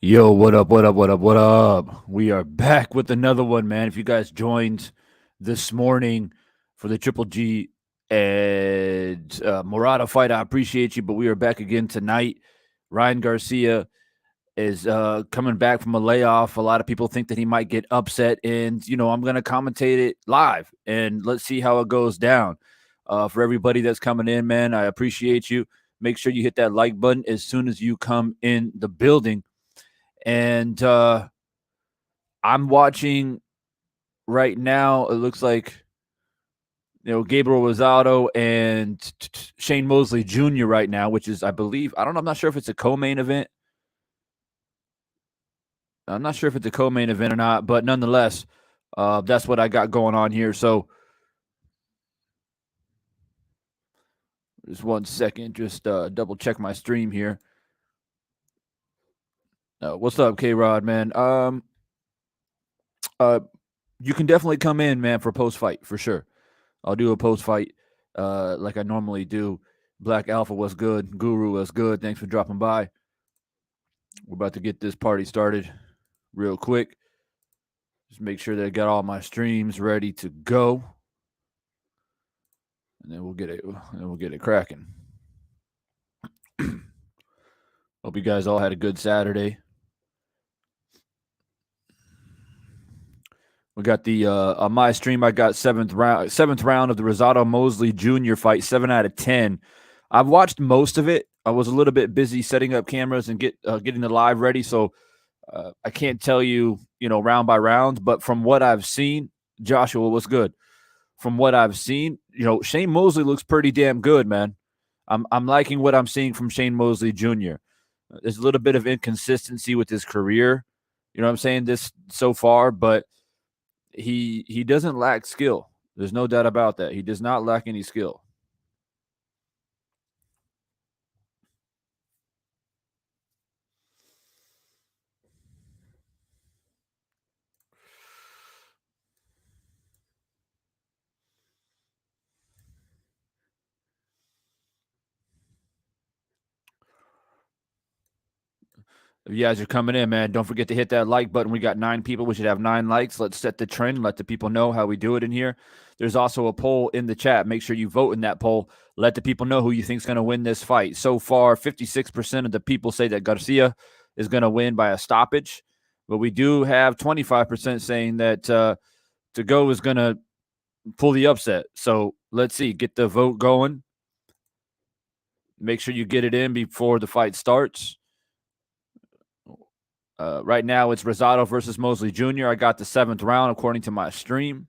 Yo, what up, what up, what up, what up? We are back with another one, man. If you guys joined this morning for the Triple G and Murata fight, I appreciate you, but we are back again tonight. Ryan Garcia is coming back from a layoff. A lot of people think that he might get upset, and, I'm going to commentate it live, and let's see how it goes down. For everybody that's coming in, man, I appreciate you. Make sure you hit that like button as soon as you come in the building. And I'm watching right now. It looks like Gabriel Rosado and Shane Mosley Jr. right now, which is, I believe, I don't know. I'm not sure if it's a co-main event. I'm not sure if it's a co-main event or not, but nonetheless, that's what I got going on here. So just 1 second, just double check my stream here. What's up, K-Rod, man? You can definitely come in, man, for post-fight, for sure. I'll do a post-fight like I normally do. Black Alpha was good. Guru was good. Thanks for dropping by. We're about to get this party started real quick. Just make sure that I got all my streams ready to go. And then we'll get it cracking. Hope you guys all had a good Saturday. We got the on my stream. I got seventh round of the Rosado Mosley Jr. fight, 7 out of 10. I've watched most of it. I was a little bit busy setting up cameras and getting the live ready, so I can't tell you, round by round. But from what I've seen, Joshua was good. From what I've seen, Shane Mosley looks pretty damn good, man. I'm liking what I'm seeing from Shane Mosley Jr. There's a little bit of inconsistency with his career. You know what I'm saying? This so far, but he doesn't lack skill. There's no doubt about that. He does not lack any skill. If you guys are coming in, man, don't forget to hit that like button. We got 9 people. We should have 9 likes. Let's set the trend. Let the people know how we do it in here. There's also a poll in the chat. Make sure you vote in that poll. Let the people know who you think is going to win this fight. So far, 56% of the people say that Garcia is going to win by a stoppage. But we do have 25% saying that Tagoe is going to pull the upset. So let's see. Get the vote going. Make sure you get it in before the fight starts. Right now, it's Rosado versus Mosley Jr. I got the 7th round according to my stream.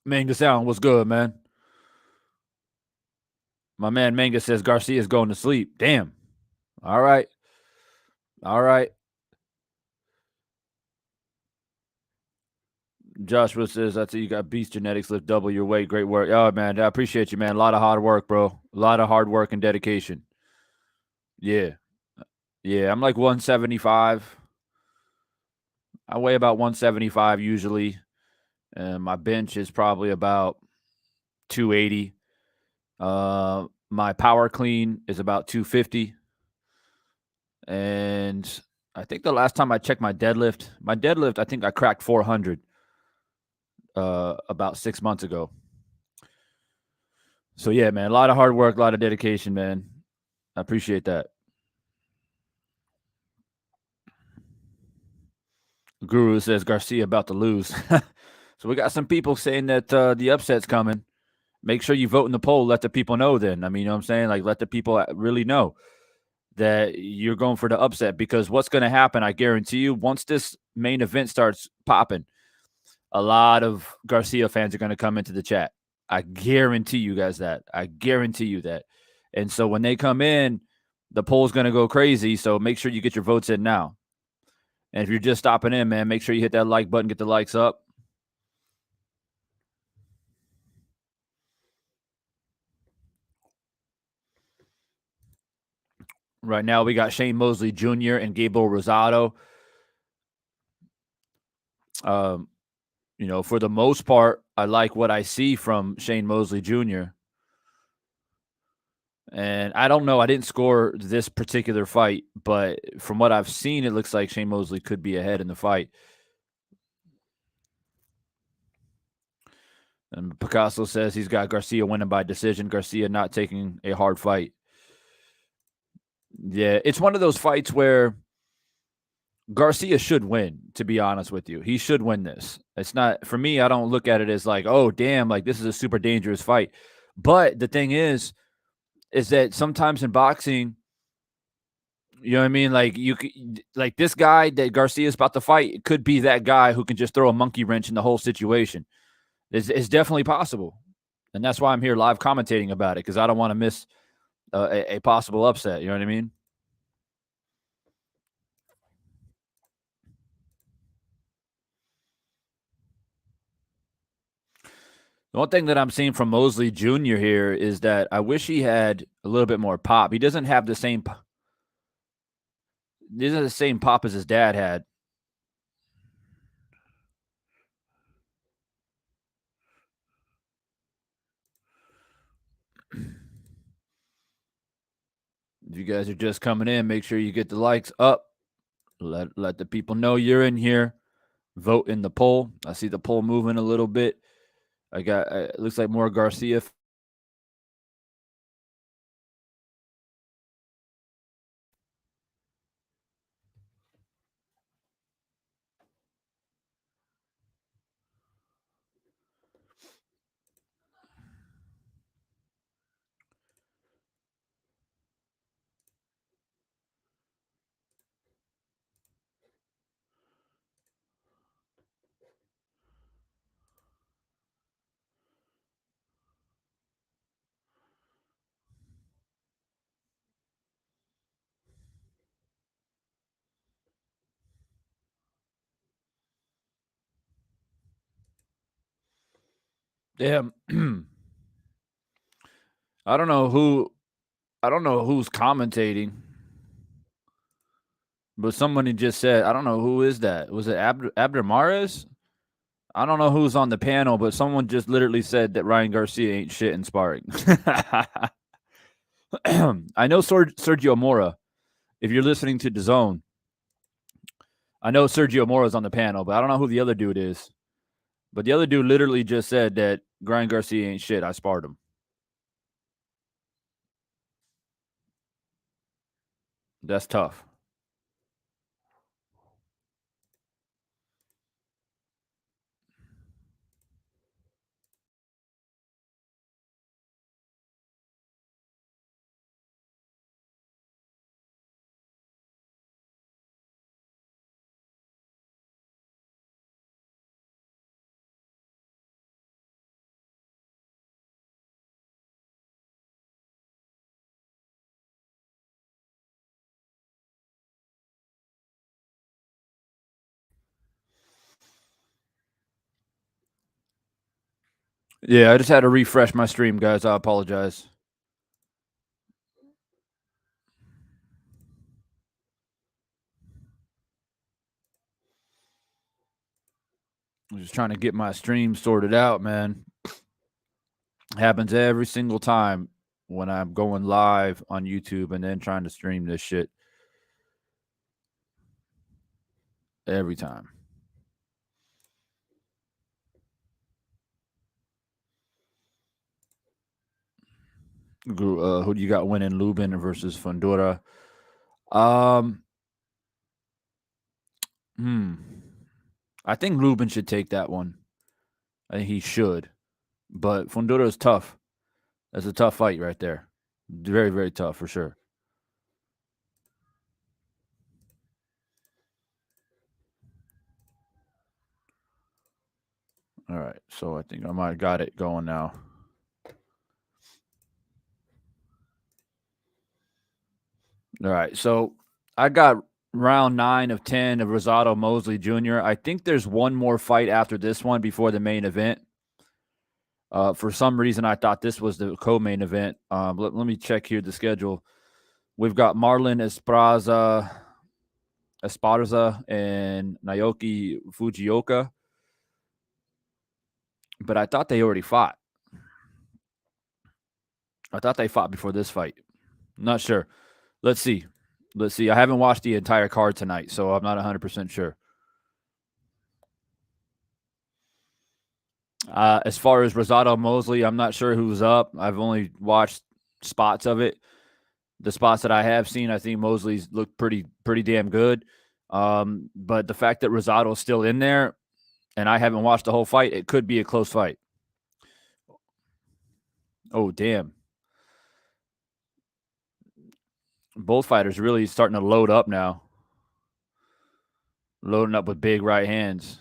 Manga Sound, what's good, man? My man Manga says Garcia's going to sleep. Damn. All right. All right. Joshua says, that's it. You got beast genetics, lift double your weight. Great work. Oh, man. I appreciate you, man. A lot of hard work, bro. A lot of hard work and dedication. Yeah. Yeah. I'm like 175. I weigh about 175 usually. And my bench is probably about 280. My power clean is about 250. And I think the last time I checked my deadlift, I think I cracked 400 about 6 months ago. So yeah, man, a lot of hard work, a lot of dedication, man. I appreciate that. Guru says Garcia about to lose. So we got some people saying that the upset's coming. Make sure you vote in the poll. Let the people know then. I mean, you know what I'm saying? Like, let the people really know that you're going for the upset, because what's going to happen, I guarantee you, once this main event starts popping, a lot of Garcia fans are going to come into the chat. I guarantee you guys that. I guarantee you that. And so when they come in, the poll's going to go crazy. So make sure you get your votes in now. And if you're just stopping in, man, make sure you hit that like button, get the likes up. Right now, we got Shane Mosley Jr. and Gabriel Rosado. For the most part, I like what I see from Shane Mosley Jr. And I don't know. I didn't score this particular fight, but from what I've seen, it looks like Shane Mosley could be ahead in the fight. And Picasso says he's got Garcia winning by decision. Garcia not taking a hard fight. Yeah, it's one of those fights where Garcia should win, to be honest with you. He should win this. It's not, for me, I don't look at it as like, oh, damn, like this is a super dangerous fight. But the thing is that sometimes in boxing, you know what I mean? Like like this guy that Garcia is about to fight could be that guy who can just throw a monkey wrench in the whole situation. It's definitely possible. And that's why I'm here live commentating about it, because I don't want to miss a possible upset. You know what I mean? The one thing that I'm seeing from Mosley Jr. here is that I wish he had a little bit more pop. He doesn't have the same. These are the same pop as his dad had. If you guys are just coming in, make sure you get the likes up. Let the people know you're in here. Vote in the poll. I see the poll moving a little bit. I got it looks like more Garcia. Damn. I don't know who's commentating, but somebody just said, I don't know who is that. Was it Abder Mares? I don't know who's on the panel, but someone just literally said that Ryan Garcia ain't shit in sparring. I know Sergio Mora. If you're listening to DAZN, I know Sergio Mora's on the panel, but I don't know who the other dude is. But the other dude literally just said that Ryan Garcia ain't shit. I sparred him. That's tough. Yeah, I just had to refresh my stream, guys. I apologize. I'm just trying to get my stream sorted out, man. Happens every single time when I'm going live on YouTube and then trying to stream this shit. Every time. Who do you got winning, Lubin versus Fundora? I think Lubin should take that one. I think he should. But Fundora is tough. That's a tough fight right there. Very, very tough for sure. All right. So I think I might have got it going now. All right. So I got round 9 of 10 of Rosado Mosley Jr. I think there's one more fight after this one before the main event. For some reason, I thought this was the co-main event. Let me check here the schedule. We've got Marlon Esparza and Naoki Fujioka. But I thought they already fought. I thought they fought before this fight. Not sure. Let's see. I haven't watched the entire card tonight, so I'm not 100% sure. As far as Rosado Mosley, I'm not sure who's up. I've only watched spots of it. The spots that I have seen, I think Mosley's looked pretty damn good. But the fact that Rosado's still in there and I haven't watched the whole fight, it could be a close fight. Oh, damn. Both fighters really starting to load up now. Loading up with big right hands.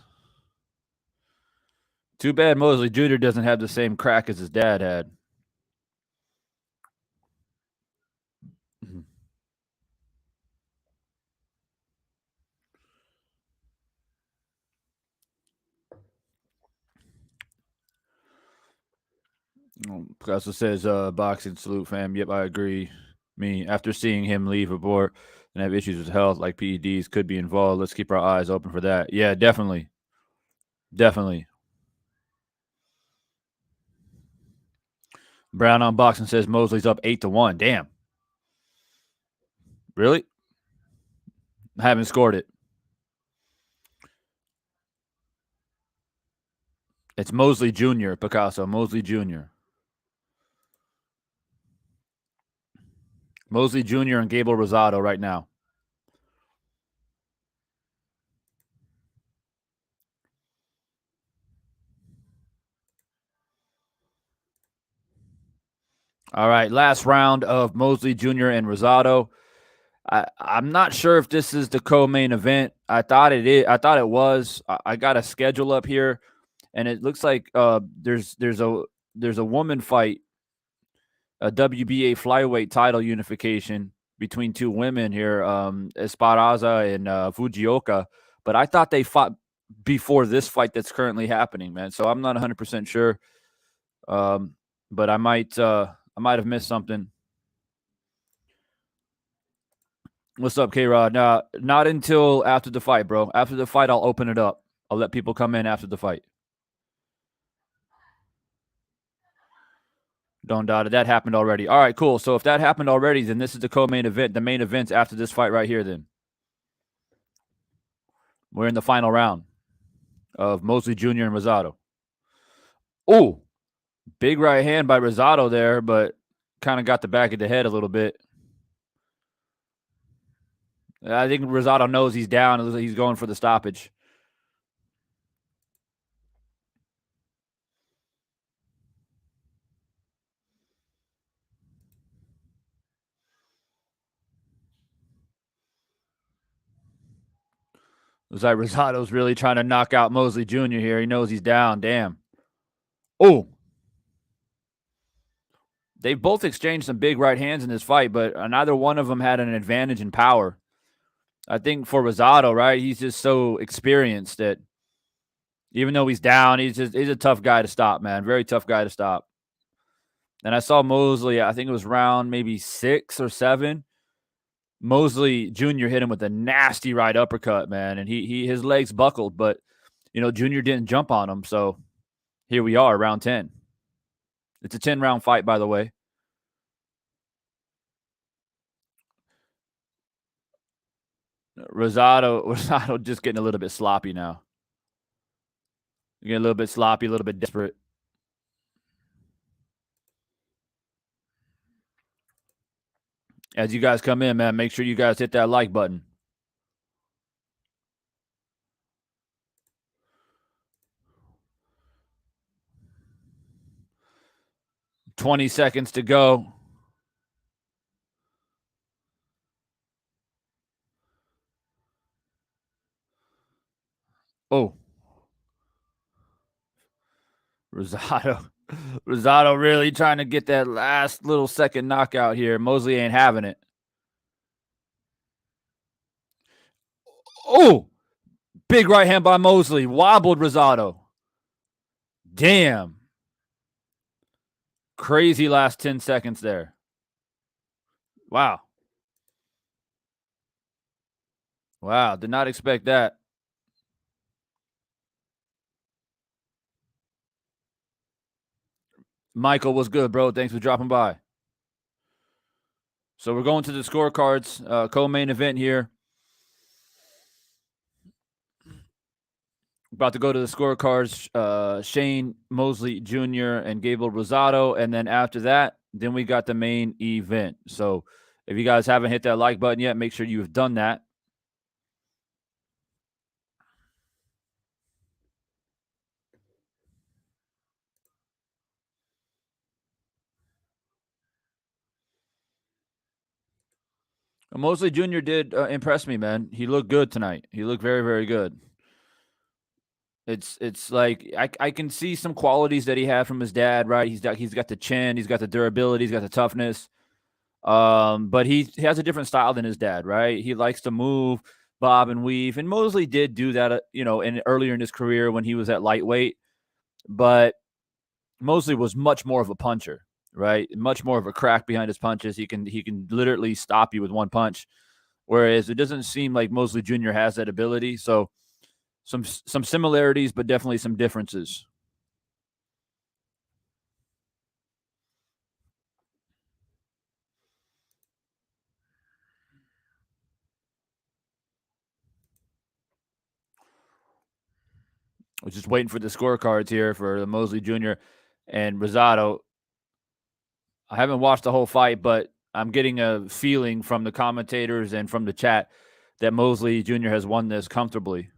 Too bad Mosley Jr. doesn't have the same crack as his dad had. Picasso says, boxing salute, fam. Yep, I agree. Me, after seeing him leave aboard and have issues with health like PEDs could be involved, let's keep our eyes open for that. Yeah, definitely. Definitely. Brown on boxing says Mosley's up 8-1. Damn. Really? I haven't scored it. It's Mosley Jr., Picasso. Mosley Jr. Mosley Jr. and Gable Rosado right now. All right, last round of Mosley Jr. and Rosado. I'm not sure if this is the co-main event. I thought it is. I thought it was. I got a schedule up here, and it looks like there's a woman fight, a WBA flyweight title unification between two women here, Esparza and Fujioka. But I thought they fought before this fight that's currently happening, man. So I'm not 100% sure. But I might have missed something. What's up, K-Rod? Now, not until after the fight, bro. After the fight, I'll open it up. I'll let people come in after the fight. Don't doubt it. That happened already. All right, cool. So if that happened already, then this is the co-main event. The main event's after this fight right here, then. We're in the final round of Mosley Jr. and Rosado. Oh, big right hand by Rosado there, but kind of got the back of the head a little bit. I think Rosado knows he's down. He's going for the stoppage. Looks like Rosado's really trying to knock out Mosley Jr. here. He knows he's down. Damn. Oh. They both exchanged some big right hands in this fight, but neither one of them had an advantage in power. I think for Rosado, right, he's just so experienced that Even though he's down, he's a tough guy to stop, man. Very tough guy to stop. And I saw Mosley, I think it was round maybe 6 or 7. Mosley Jr. hit him with a nasty right uppercut, man, and he his legs buckled, but Jr. didn't jump on him, so here we are, round 10. It's a 10-round fight, by the way. Rosado just getting a little bit sloppy now. Getting a little bit sloppy, a little bit desperate. As you guys come in, man, make sure you guys hit that like button. $20 seconds to go. Oh, Rosado really trying to get that last little second knockout here. Mosley ain't having it. Oh, big right hand by Mosley. Wobbled Rosado. Damn. Crazy last 10 seconds there. Wow. Wow. Did not expect that. Michael, what's good, bro? Thanks for dropping by. So we're going to the scorecards, co-main event here. About to go to the scorecards. Shane Mosley Jr. and Gable Rosado, and then after that, then we got the main event. So if you guys haven't hit that like button yet, make sure you've done that. Mosley Jr. did impress me, man. He looked good tonight. He looked very, very good. It's like I can see some qualities that he had from his dad, right? He's got the chin, he's got the durability, he's got the toughness. But he has a different style than his dad, right? He likes to move, bob and weave, and Mosley did do that, earlier in his career when he was at lightweight. But Mosley was much more of a puncher, right? Much more of a crack behind his punches. He can literally stop you with one punch, whereas it doesn't seem like Mosley Jr. has that ability. So some similarities, but definitely some differences. We're just waiting for the scorecards here for the Mosley Jr. and Rosado. I haven't watched the whole fight, but I'm getting a feeling from the commentators and from the chat that Mosley Jr. has won this comfortably.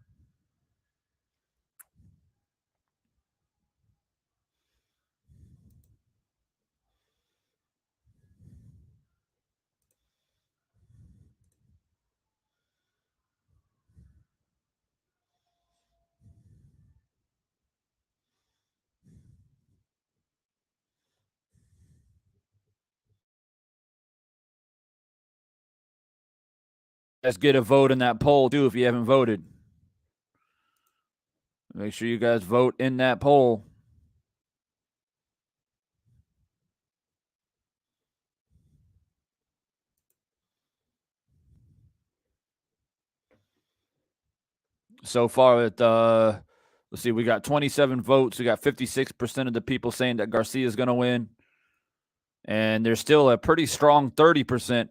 Let's get a vote in that poll, too, if you haven't voted. Make sure you guys vote in that poll. So far, let's see, we got 27 votes. We got 56% of the people saying that Garcia is going to win. And there's still a pretty strong 30%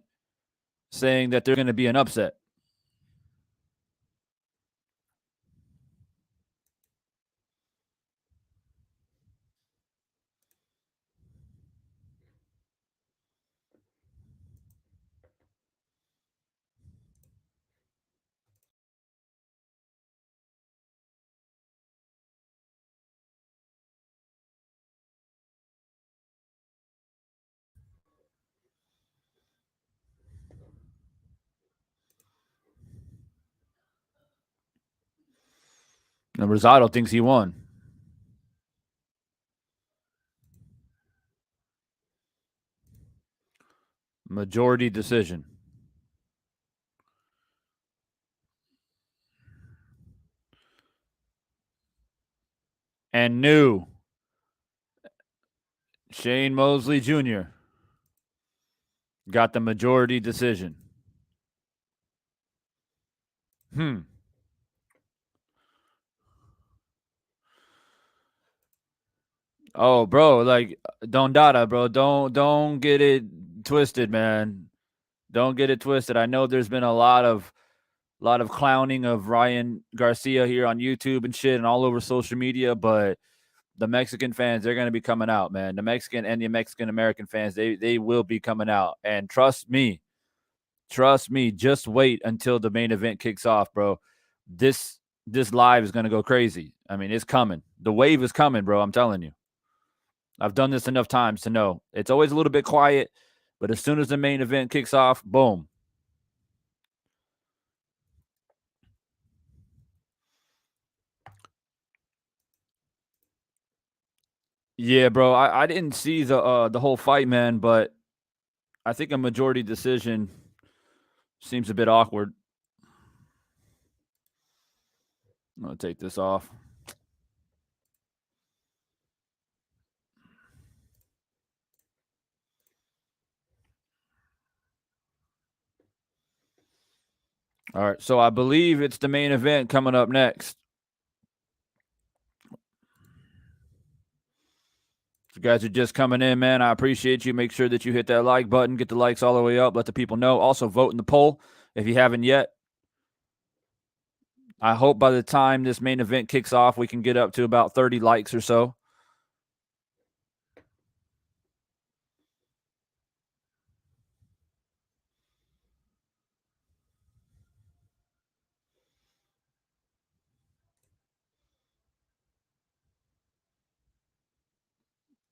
saying that there's going to be an upset. And Rosado thinks he won. Majority decision. and new Shane Mosley Jr. got the majority decision. Oh, bro, like don't data, bro. Don't get it twisted, man. Don't get it twisted. I know there's been a lot of clowning of Ryan Garcia here on YouTube and shit and all over social media, but the Mexican fans, they're going to be coming out, man. The Mexican and the Mexican American fans, they will be coming out. And trust me, just wait until the main event kicks off, bro. This live is going to go crazy. I mean, it's coming. The wave is coming, bro. I'm telling you. I've done this enough times to know. It's always a little bit quiet, but as soon as the main event kicks off, boom. Yeah, bro. I didn't see the whole fight, man, but I think a majority decision seems a bit awkward. I'm gonna take this off. All right, so I believe it's the main event coming up next. If you guys are just coming in, man, I appreciate you. Make sure that you hit that like button, get the likes all the way up, let the people know. Also, vote in the poll if you haven't yet. I hope by the time this main event kicks off, we can get up to about 30 likes or so.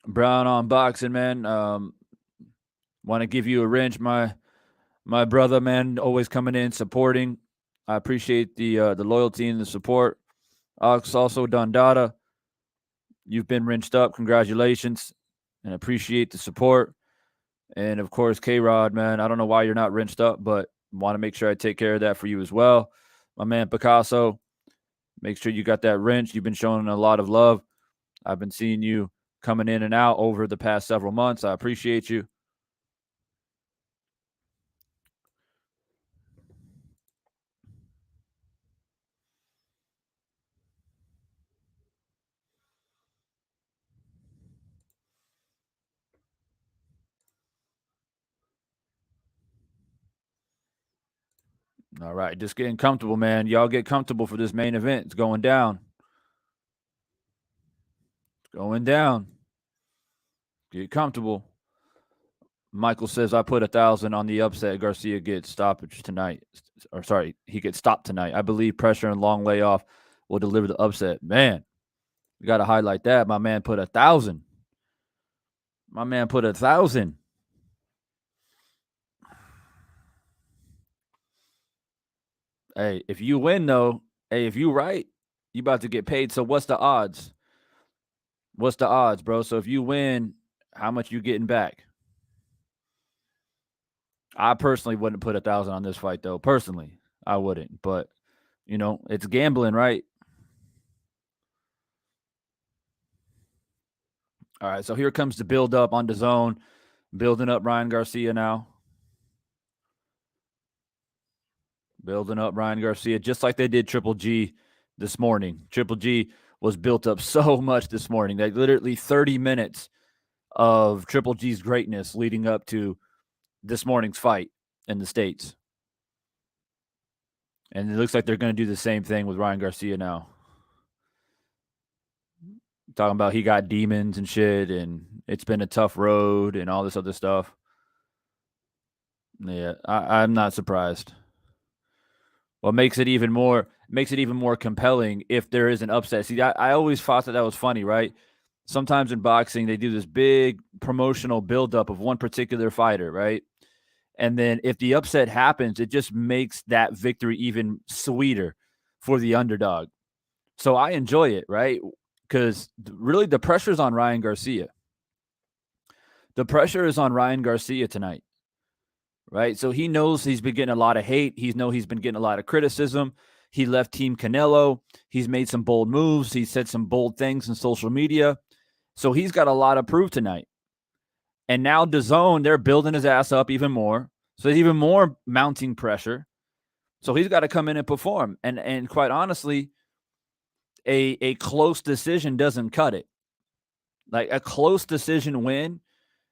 Brown on boxing, man. Want to give you a wrench, my brother, man. Always coming in supporting. I appreciate the loyalty and the support. Also, Dondada, you've been wrenched up. Congratulations, and appreciate the support. And of course, K Rod, man. I don't know why you're not wrenched up, but want to make sure I take care of that for you as well. My man Picasso, make sure you got that wrench. You've been showing a lot of love. I've been seeing you coming in and out over the past several months. I appreciate you. All right, just getting comfortable, man. Y'all get comfortable for this main event. It's going down. It's going down. Get comfortable. Michael says I put 1,000 on the upset. Garcia gets stoppage tonight. Or sorry, he gets stopped tonight. I believe pressure and long layoff will deliver the upset. Man, we got to highlight that. My man put 1,000. My man put 1,000. Hey, if you win though, hey, if you right, you about to get paid. So what's the odds? What's the odds, bro? So if you win, how much you getting back? I personally wouldn't put 1,000 on this fight though. Personally, I wouldn't. But you know, it's gambling, right? All right, so here comes the build up on the zone, building up Ryan Garcia now. Building up Ryan Garcia, just like they did Triple G this morning. Triple G was built up so much this morning. That literally 30 minutes of Triple G's greatness leading up to this morning's fight in the States. And it looks like they're going to do the same thing with Ryan Garcia now. Talking about he got demons and shit, and it's been a tough road and all this other stuff. Yeah, I'm not surprised. What makes it even more compelling if there is an upset. See, I always thought that was funny, right? Sometimes in boxing, they do this big promotional buildup of one particular fighter, right? And then if the upset happens, it just makes that victory even sweeter for the underdog. So I enjoy it, right? Because really the pressure's on Ryan Garcia. The pressure is on Ryan Garcia tonight, right? So he knows he's been getting a lot of hate. He's been getting a lot of criticism. He left Team Canelo. He's made some bold moves. He said some bold things in social media. So he's got a lot to prove tonight. And now DAZN, they're building his ass up even more. So there's even more mounting pressure. So he's got to come in and perform. And quite honestly, a close decision doesn't cut it. Like a close decision win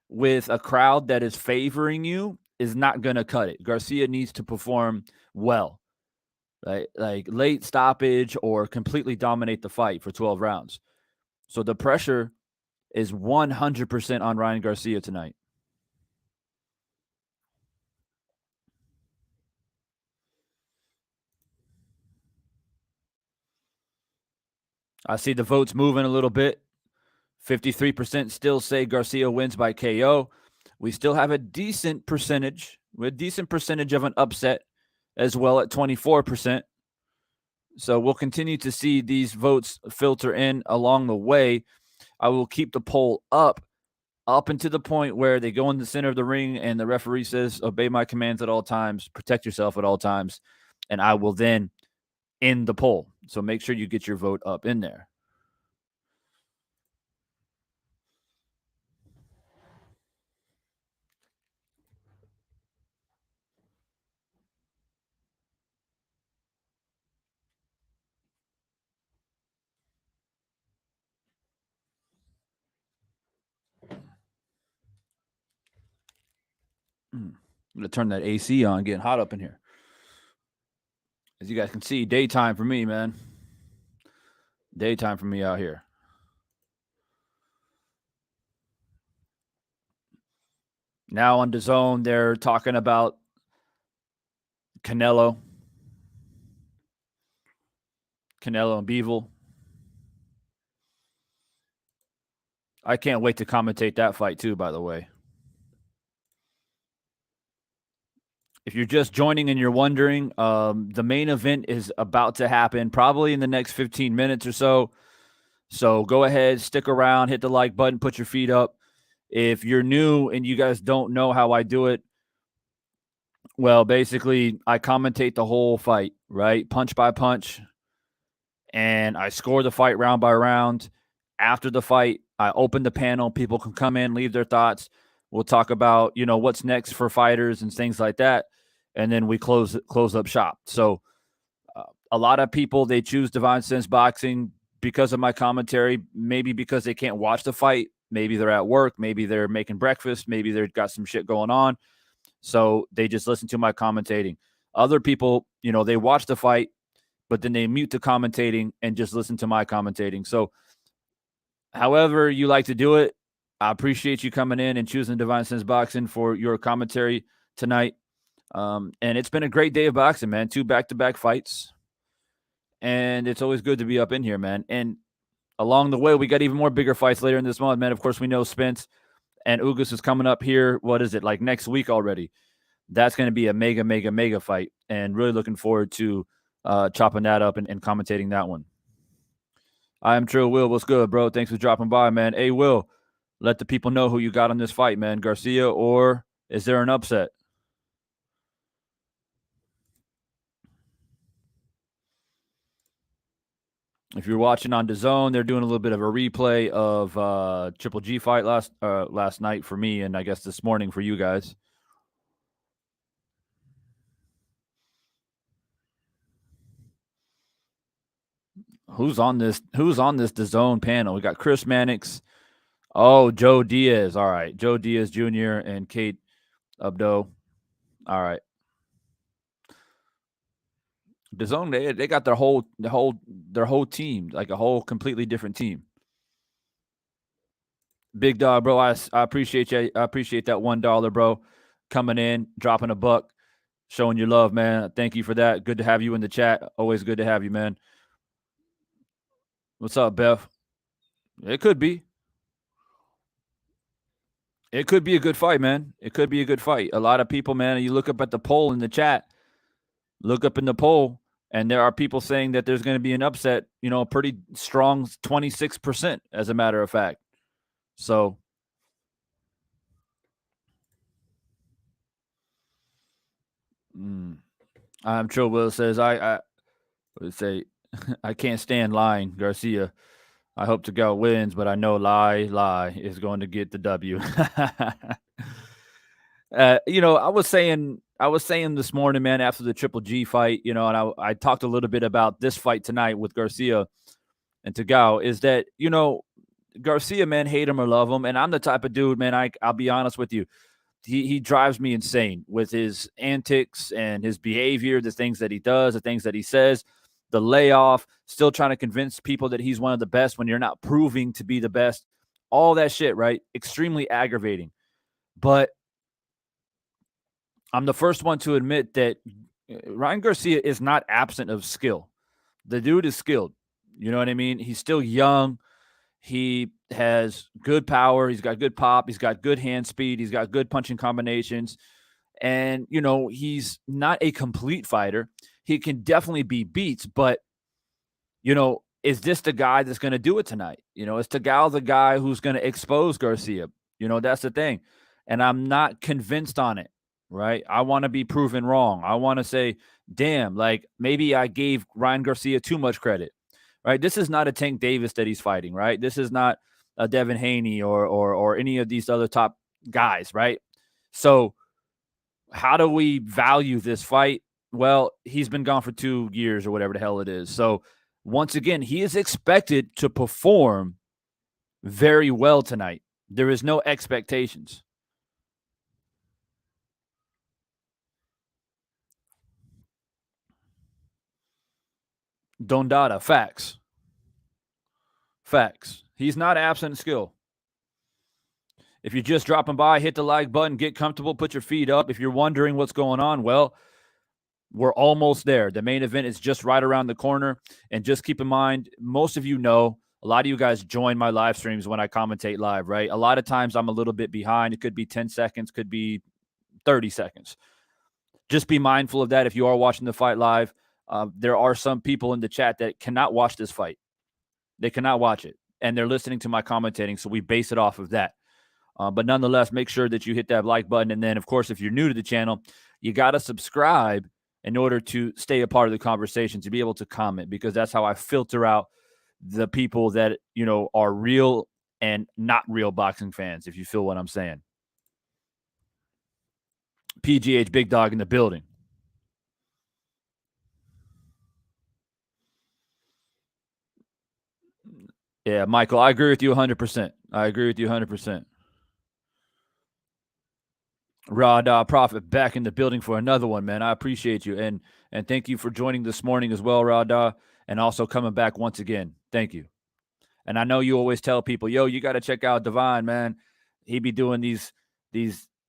with a crowd that is favoring you is not going to cut it. Garcia needs to perform well, right? Like late stoppage or completely dominate the fight for 12 rounds. So the pressure is 100% on Ryan Garcia tonight. I see the votes moving a little bit. 53% still say Garcia wins by KO. We still have a decent percentage of an upset as well at 24%. So we'll continue to see these votes filter in along the way. I will keep the poll up into the point where they go in the center of the ring and the referee says, obey my commands at all times, protect yourself at all times. And I will then end the poll. So make sure you get your vote up in there. I'm going to turn that AC on, getting hot up in here. As you guys can see, daytime for me, man. Daytime for me out here. Now on DAZN, they're talking about Canelo and Bivol. I can't wait to commentate that fight too, by the way. If you're just joining and you're wondering, the main event is about to happen probably in the next 15 minutes or so. So go ahead, stick around, hit the like button, put your feet up. If you're new and you guys don't know how I do it, well, basically, I commentate the whole fight, right? Punch by punch. And I score the fight round by round. After the fight, I open the panel. People can come in, leave their thoughts. We'll talk about, what's next for fighters and things like that. And then we close up shop. So a lot of people, they choose Divine Sense Boxing because of my commentary, maybe because they can't watch the fight. Maybe they're at work. Maybe they're making breakfast. Maybe they've got some shit going on. So they just listen to my commentating. Other people, they watch the fight, but then they mute the commentating and just listen to my commentating. So however you like to do it, I appreciate you coming in and choosing Divine Sense Boxing for your commentary tonight. And it's been a great day of boxing, man. 2 back-to-back fights. And it's always good to be up in here, man. And along the way, we got even more bigger fights later in this month, man. Of course, we know Spence and Ugas is coming up here. What is it, like next week already? That's going to be a mega, mega, mega fight. And really looking forward to chopping that up and commentating that one. I am Trill Will. What's good, bro? Thanks for dropping by, man. Hey, Will, let the people know who you got on this fight, man. Garcia, or is there an upset? If you're watching on DAZN, they're doing a little bit of a replay of Triple G fight last night for me, and I guess this morning for you guys. Who's on this DAZN panel? We got Chris Mannix. Oh, Joe Diaz. All right. Joe Diaz Jr. and Kate Abdo. All right. DAZN, they got their whole team, like a whole completely different team. Big dog, bro. I appreciate you. I appreciate that $1, bro. Coming in, dropping a buck, showing your love, man. Thank you for that. Good to have you in the chat. Always good to have you, man. What's up, Beth? It could be. It could be a good fight, man. It could be a good fight. A lot of people, man, you look up at the poll in the chat, look up in the poll, and there are people saying that there's going to be an upset, a pretty strong 26%, as a matter of fact. So Trill Will says, Let's say, I can't stand lying, Garcia. I hope Tagoe wins, but I know lie is going to get the W. I was saying this morning, man, after the Triple G fight, and I talked a little bit about this fight tonight with Garcia and Tagoe, is that, Garcia, man, hate him or love him, and I'm the type of dude, man, I'll be honest with you, he drives me insane with his antics and his behavior, the things that he does, the things that he says, the layoff, still trying to convince people that he's one of the best when you're not proving to be the best, all that shit, right? Extremely aggravating. But I'm the first one to admit that Ryan Garcia is not absent of skill. The dude is skilled. You know what I mean? He's still young. He has good power. He's got good pop. He's got good hand speed. He's got good punching combinations. And, he's not a complete fighter. He can definitely be beats, but, is this the guy that's going to do it tonight? Is Tagoe the guy who's going to expose Garcia? That's the thing. And I'm not convinced on it, right? I want to be proven wrong. I want to say, damn, like maybe I gave Ryan Garcia too much credit, right? This is not a Tank Davis that he's fighting, right? This is not a Devin Haney or any of these other top guys, right? So how do we value this fight? Well, he's been gone for 2 years or whatever the hell it is. So once again, he is expected to perform very well tonight. There is no expectations. Dondada, facts. Facts. He's not absent in skill. If you're just dropping by, hit the like button, get comfortable, put your feet up. If you're wondering what's going on, well, we're almost there. The main event is just right around the corner. And just keep in mind, most of you know, a lot of you guys join my live streams when I commentate live, right? A lot of times I'm a little bit behind. It could be 10 seconds, could be 30 seconds. Just be mindful of that if you are watching the fight live. There are some people in the chat that cannot watch this fight. They cannot watch it. And they're listening to my commentating, so we base it off of that. But nonetheless, make sure that you hit that like button. And then, of course, if you're new to the channel, you got to subscribe in order to stay a part of the conversation, to be able to comment, because that's how I filter out the people that, are real and not real boxing fans, if you feel what I'm saying. PGH Big Dog in the building. Yeah, Michael, I agree with you 100%. I agree with you 100%. Rod Prophet back in the building for another one, man. I appreciate you. And thank you for joining this morning as well, Rod, and also coming back once again. Thank you. And I know you always tell people, yo, you got to check out Divine, man. He be doing these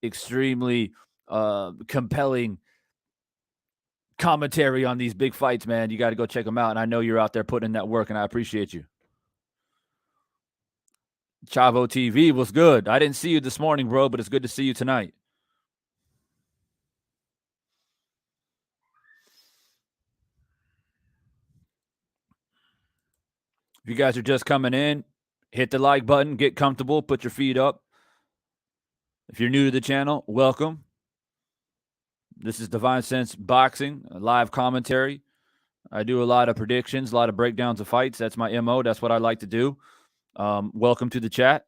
extremely compelling commentary on these big fights, man. You got to go check them out. And I know you're out there putting in that work, and I appreciate you. Chavo TV was good. I didn't see you this morning, bro, but it's good to see you tonight. If you guys are just coming in, hit the like button, get comfortable, put your feet up. If you're new to the channel, welcome. This is Divine Sense Boxing, a live commentary. I do a lot of predictions, a lot of breakdowns of fights. That's my MO. That's what I like to do. Welcome to the chat.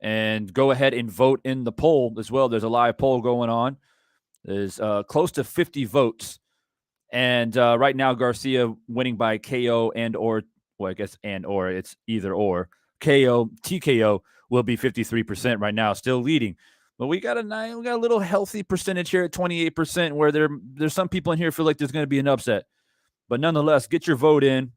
And go ahead and vote in the poll as well. There's a live poll going on. There's close to 50 votes. And right now, Garcia winning by KO it's either or. KO, TKO will be 53% right now, still leading. But we got a little healthy percentage here at 28%, where there's some people in here feel like there's going to be an upset. But nonetheless, get your vote in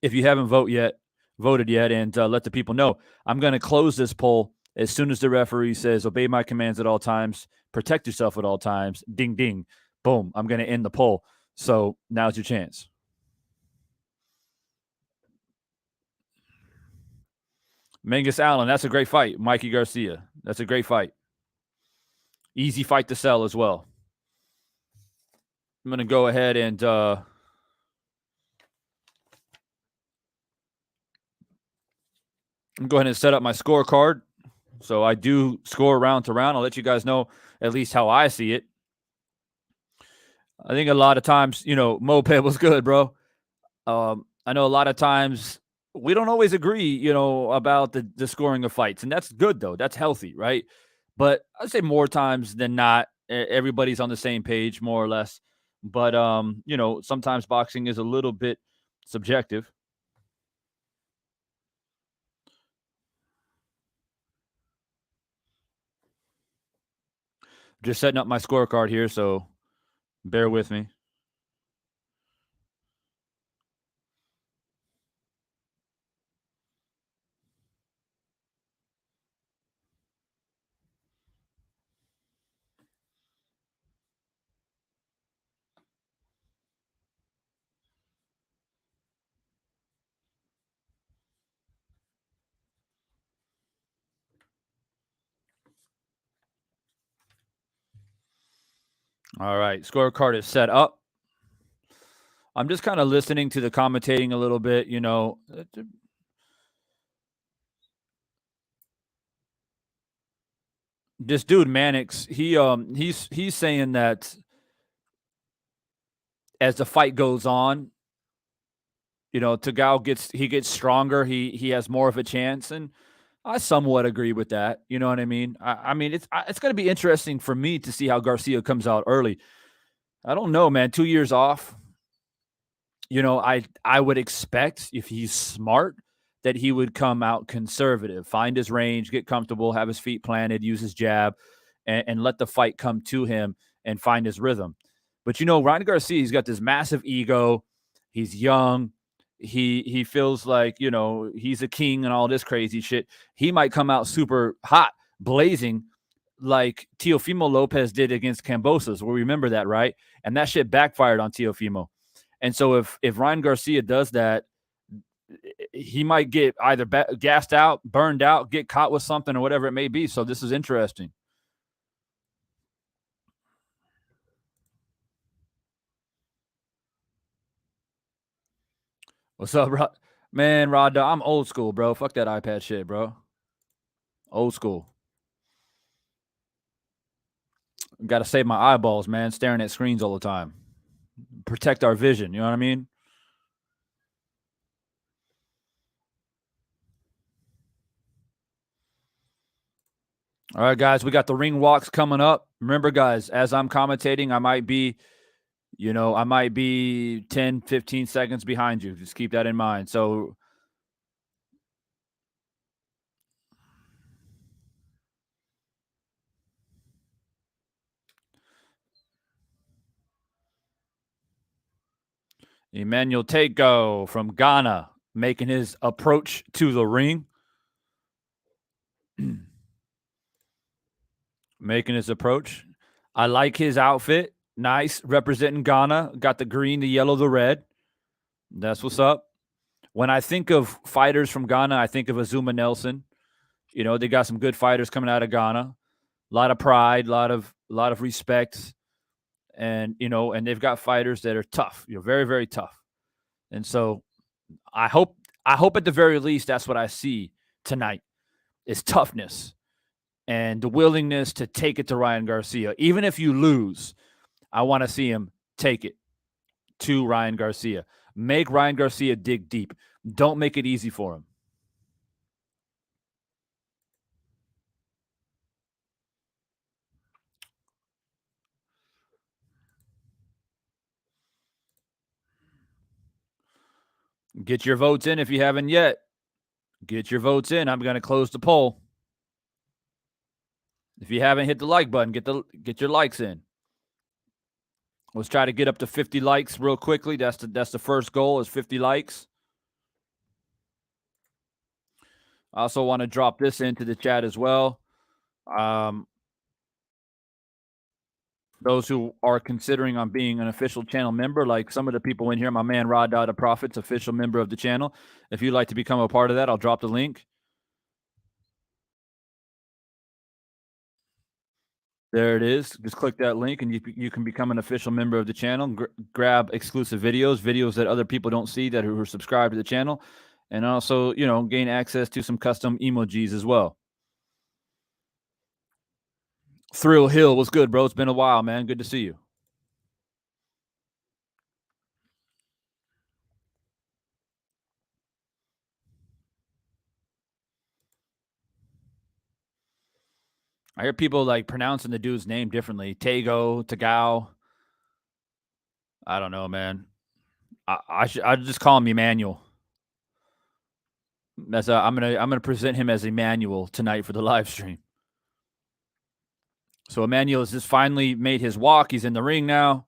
if you haven't voted yet, and let the people know. I'm going to close this poll as soon as the referee says, obey my commands at all times, protect yourself at all times, ding, ding, boom, I'm going to end the poll. So now's your chance. Mingus Allen, that's a great fight. Mikey Garcia, that's a great fight. Easy fight to sell as well. I'm going to go ahead and I'm going to go ahead and set up my scorecard. So I do score round to round. I'll let you guys know at least how I see it. I think a lot of times, Moped was good, bro. I know a lot of times we don't always agree, about the scoring of fights, and that's good though. That's healthy, right? But I'd say more times than not, everybody's on the same page, more or less. But sometimes boxing is a little bit subjective. Just setting up my scorecard here, so bear with me. All right, scorecard is set up. I'm just kind of listening to the commentating a little bit, This dude Mannix, he's saying that as the fight goes on, Tagoe gets stronger. He has more of a chance, and I somewhat agree with that. You know what I mean? I mean, it's going to be interesting for me to see how Garcia comes out early. I don't know, man. 2 years off. I would expect if he's smart that he would come out conservative, find his range, get comfortable, have his feet planted, use his jab, and let the fight come to him and find his rhythm. But Ryan Garcia, he's got this massive ego. He's young. He feels like he's a king and all this crazy shit. He might come out super hot, blazing, like Teofimo Lopez did against Cambosos. We remember that, right? And that shit backfired on Teofimo. And so if Ryan Garcia does that, he might get either gassed out, burned out, get caught with something or whatever it may be. So this is interesting. What's up, man? Rod, I'm old school, bro. Fuck that iPad shit, bro. Old school. Got to save my eyeballs, man. Staring at screens all the time. Protect our vision. You know what I mean? All right, guys, we got the ring walks coming up. Remember, guys, as I'm commentating, I might be 10, 15 seconds behind you. Just keep that in mind. So, Emmanuel Tagoe from Ghana making his approach to the ring. Making his approach. I like his outfit. Nice. Representing Ghana. Got the green, the yellow, the red. That's what's up. When I think of fighters from Ghana, I think of Azuma Nelson. They got some good fighters coming out of Ghana. A lot of pride, a lot of respect. And and they've got fighters that are tough, very, very tough. And so I hope at the very least that's what I see tonight is toughness and the willingness to take it to Ryan Garcia. Even if you lose, I want to see him take it to Ryan Garcia. Make Ryan Garcia dig deep. Don't make it easy for him. Get your votes in if you haven't yet. Get your votes in. I'm going to close the poll. If you haven't hit the like button, get your likes in. Let's try to get up to 50 likes real quickly. That's the first goal is 50 likes. I also want to drop this into the chat as well. Those who are considering on being an official channel member, like some of the people in here, my man Rod Dada Profits, official member of the channel. If you'd like to become a part of that, I'll drop the link. There it is. Just click that link and you can become an official member of the channel. Grab exclusive videos that other people don't see that who are subscribed to the channel, and also gain access to some custom emojis as well. Thrill Hill was good, bro. It's been a while, man. Good to see you. I hear people like pronouncing the dude's name differently. Tagoe. I don't know, man. I just call him Emmanuel. I'm gonna present him as Emmanuel tonight for the live stream. So Emmanuel has just finally made his walk. He's in the ring now.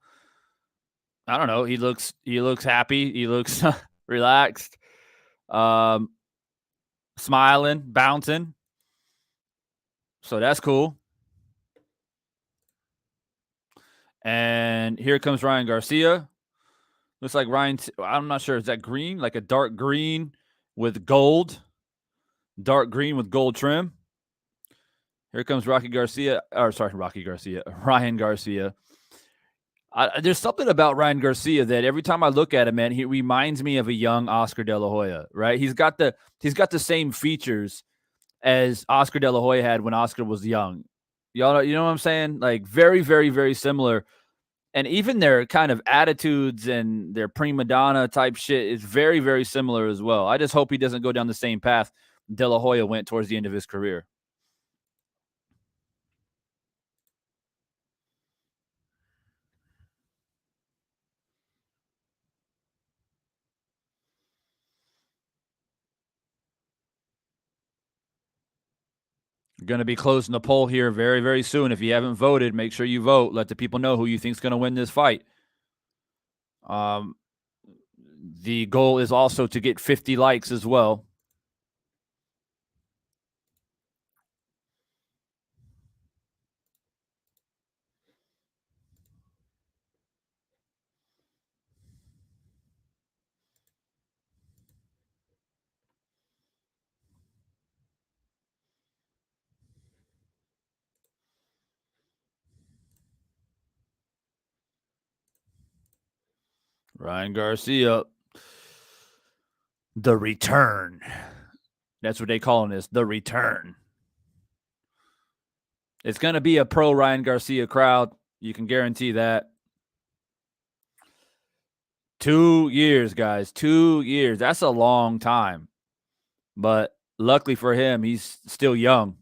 I don't know. He looks happy. He looks relaxed. Smiling, bouncing. So that's cool. And here comes Ryan Garcia. Looks like Ryan. I'm not sure. Is that green? Like a dark green with gold. Dark green with gold trim. Here comes Rocky Garcia. Or sorry, Rocky Garcia. Ryan Garcia. There's something about Ryan Garcia that every time I look at him, man, he reminds me of a young Oscar De La Hoya. Right? He's got the same features as Oscar De La Hoya had when Oscar was young. Y'all, you know what I'm saying? Like very, very, very similar. And even their kind of attitudes and their prima donna type shit is very, very similar as well. I just hope he doesn't go down the same path De La Hoya went towards the end of his career. Going to be closing the poll here very, very soon. If you haven't voted, make sure you vote. Let the people know who you think is going to win this fight. The goal is also to get 50 likes as well. Ryan Garcia, the return. That's what they calling this, the return. It's going to be a pro Ryan Garcia crowd. You can guarantee that. 2 years, guys. 2 years. That's a long time. But luckily for him, he's still young.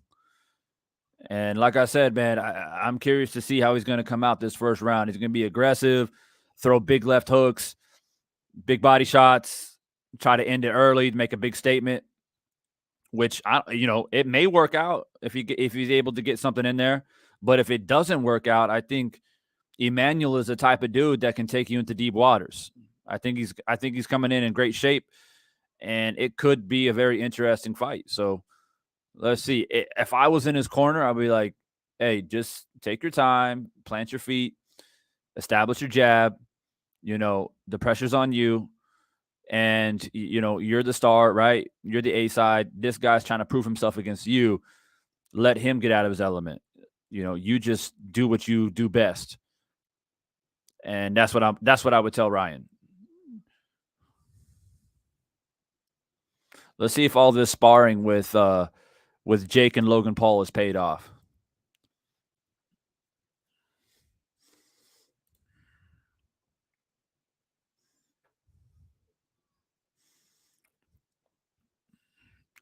And like I said, man, I'm curious to see how he's going to come out this first round. He's going to be aggressive, throw big left hooks, big body shots, try to end it early, make a big statement, which it may work out if he's able to get something in there. But if it doesn't work out, I think Emmanuel is the type of dude that can take you into deep waters. I think he's coming in great shape, and it could be a very interesting fight. So let's see. If I was in his corner, I'd be like, hey, just take your time, plant your feet, establish your jab. The pressure's on you. And, you're the star, right? You're the A side. This guy's trying to prove himself against you. Let him get out of his element. You just do what you do best. And that's what I would tell Ryan. Let's see if all this sparring with Jake and Logan Paul has paid off.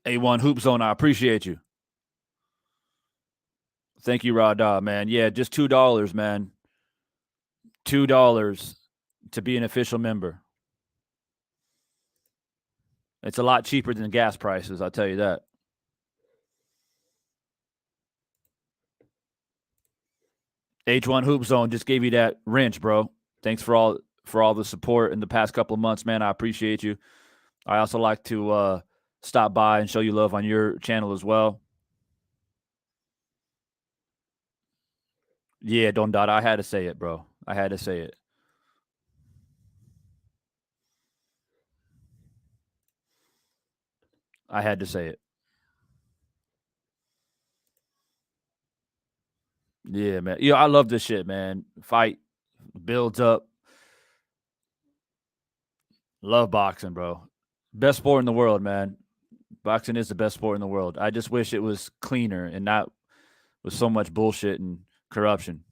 A1 Hoop Zone, I appreciate you. Thank you, Rosado, man. Yeah, just $2, man. $2 to be an official member. It's a lot cheaper than gas prices, I'll tell you that. H1 Hoop Zone just gave you that wrench, bro. Thanks for all the support in the past couple of months, man. I appreciate you. I also like to stop by and show you love on your channel as well. Yeah, Don Dot. I had to say it, bro. I had to say it. I had to say it. Yeah, man. I love this shit, man. Fight builds up. Love boxing, bro. Best sport in the world, man. Boxing is the best sport in the world. I just wish it was cleaner and not with so much bullshit and corruption.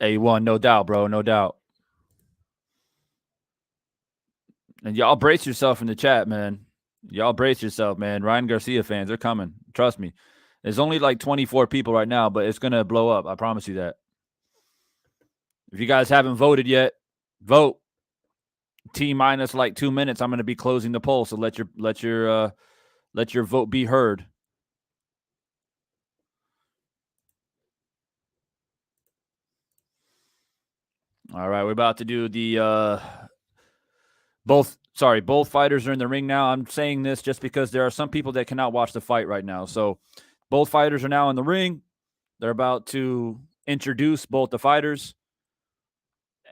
A1, no doubt, bro. No doubt. And y'all brace yourself in the chat, man. Y'all brace yourself, man. Ryan Garcia fans, they're coming. Trust me. There's only like 24 people right now, but it's going to blow up. I promise you that. If you guys haven't voted yet, vote. T minus like 2 minutes, I'm going to be closing the poll, so let your vote be heard. All right, we're about to do the both fighters are in the ring now. I'm saying this just because there are some people that cannot watch the fight right now. So both fighters are now in the ring. They're about to introduce both the fighters,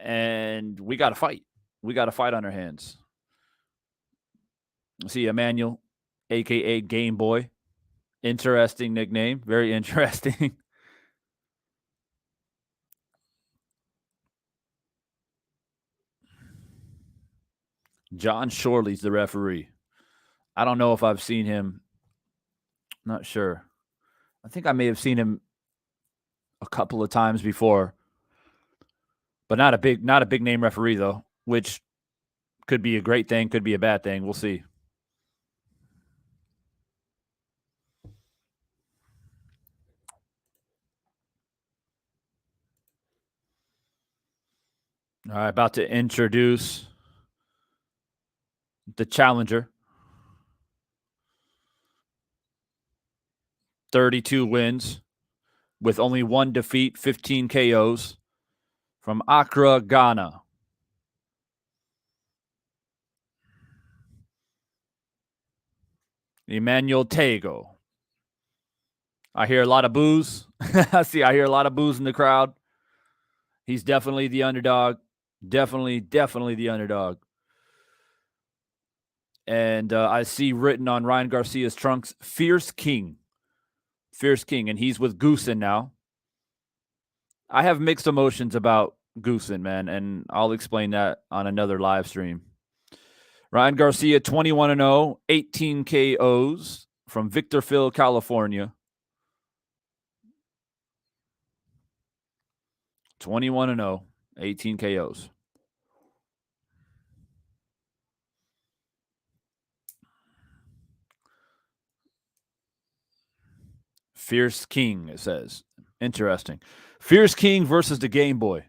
and we got to fight. We got a fight on our hands. See Emmanuel, a.k.a. Game Boy. Interesting nickname. Very interesting. John Shorley's the referee. I don't know if I've seen him. Not sure. I think I may have seen him a couple of times before, but not a big name referee though, which could be a great thing, could be a bad thing. We'll see. All right, about to introduce the challenger. 32 wins with only 1 defeat, 15 KOs from Accra, Ghana. Emmanuel Tagoe. I hear a lot of boos. I hear a lot of boos in the crowd. He's definitely the underdog. Definitely the underdog. And I see written on Ryan Garcia's trunks, Fierce King. Fierce King, and he's with Goosen now. I have mixed emotions about Goosen, man, and I'll explain that on another live stream. Ryan Garcia, 21-0, 18 KOs from Victorville, California. 21-0, 18 KOs. Fierce King, it says. Interesting. Fierce King versus the Game Boy.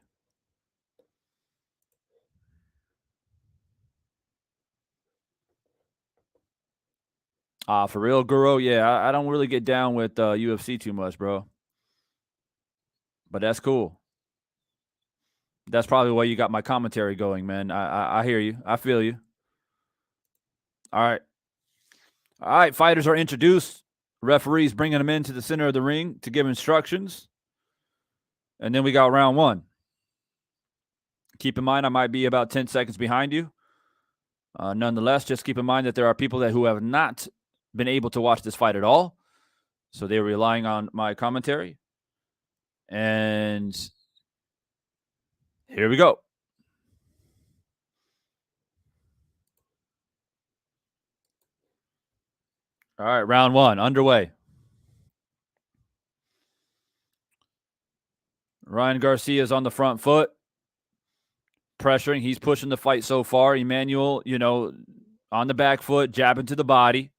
For real, Guru? Yeah, I don't really get down with UFC too much, bro. But that's cool. That's probably why you got my commentary going, man. I hear you. I feel you. All right, fighters are introduced. Referees bringing them into the center of the ring to give instructions. And then we got round 1. Keep in mind, I might be about 10 seconds behind you. Nonetheless, just keep in mind that there are people who have not been able to watch this fight at all. So they're relying on my commentary. And here we go. All right, round 1 underway. Ryan Garcia is on the front foot, pressuring. He's pushing the fight so far. Emmanuel, on the back foot, jabbing to the body.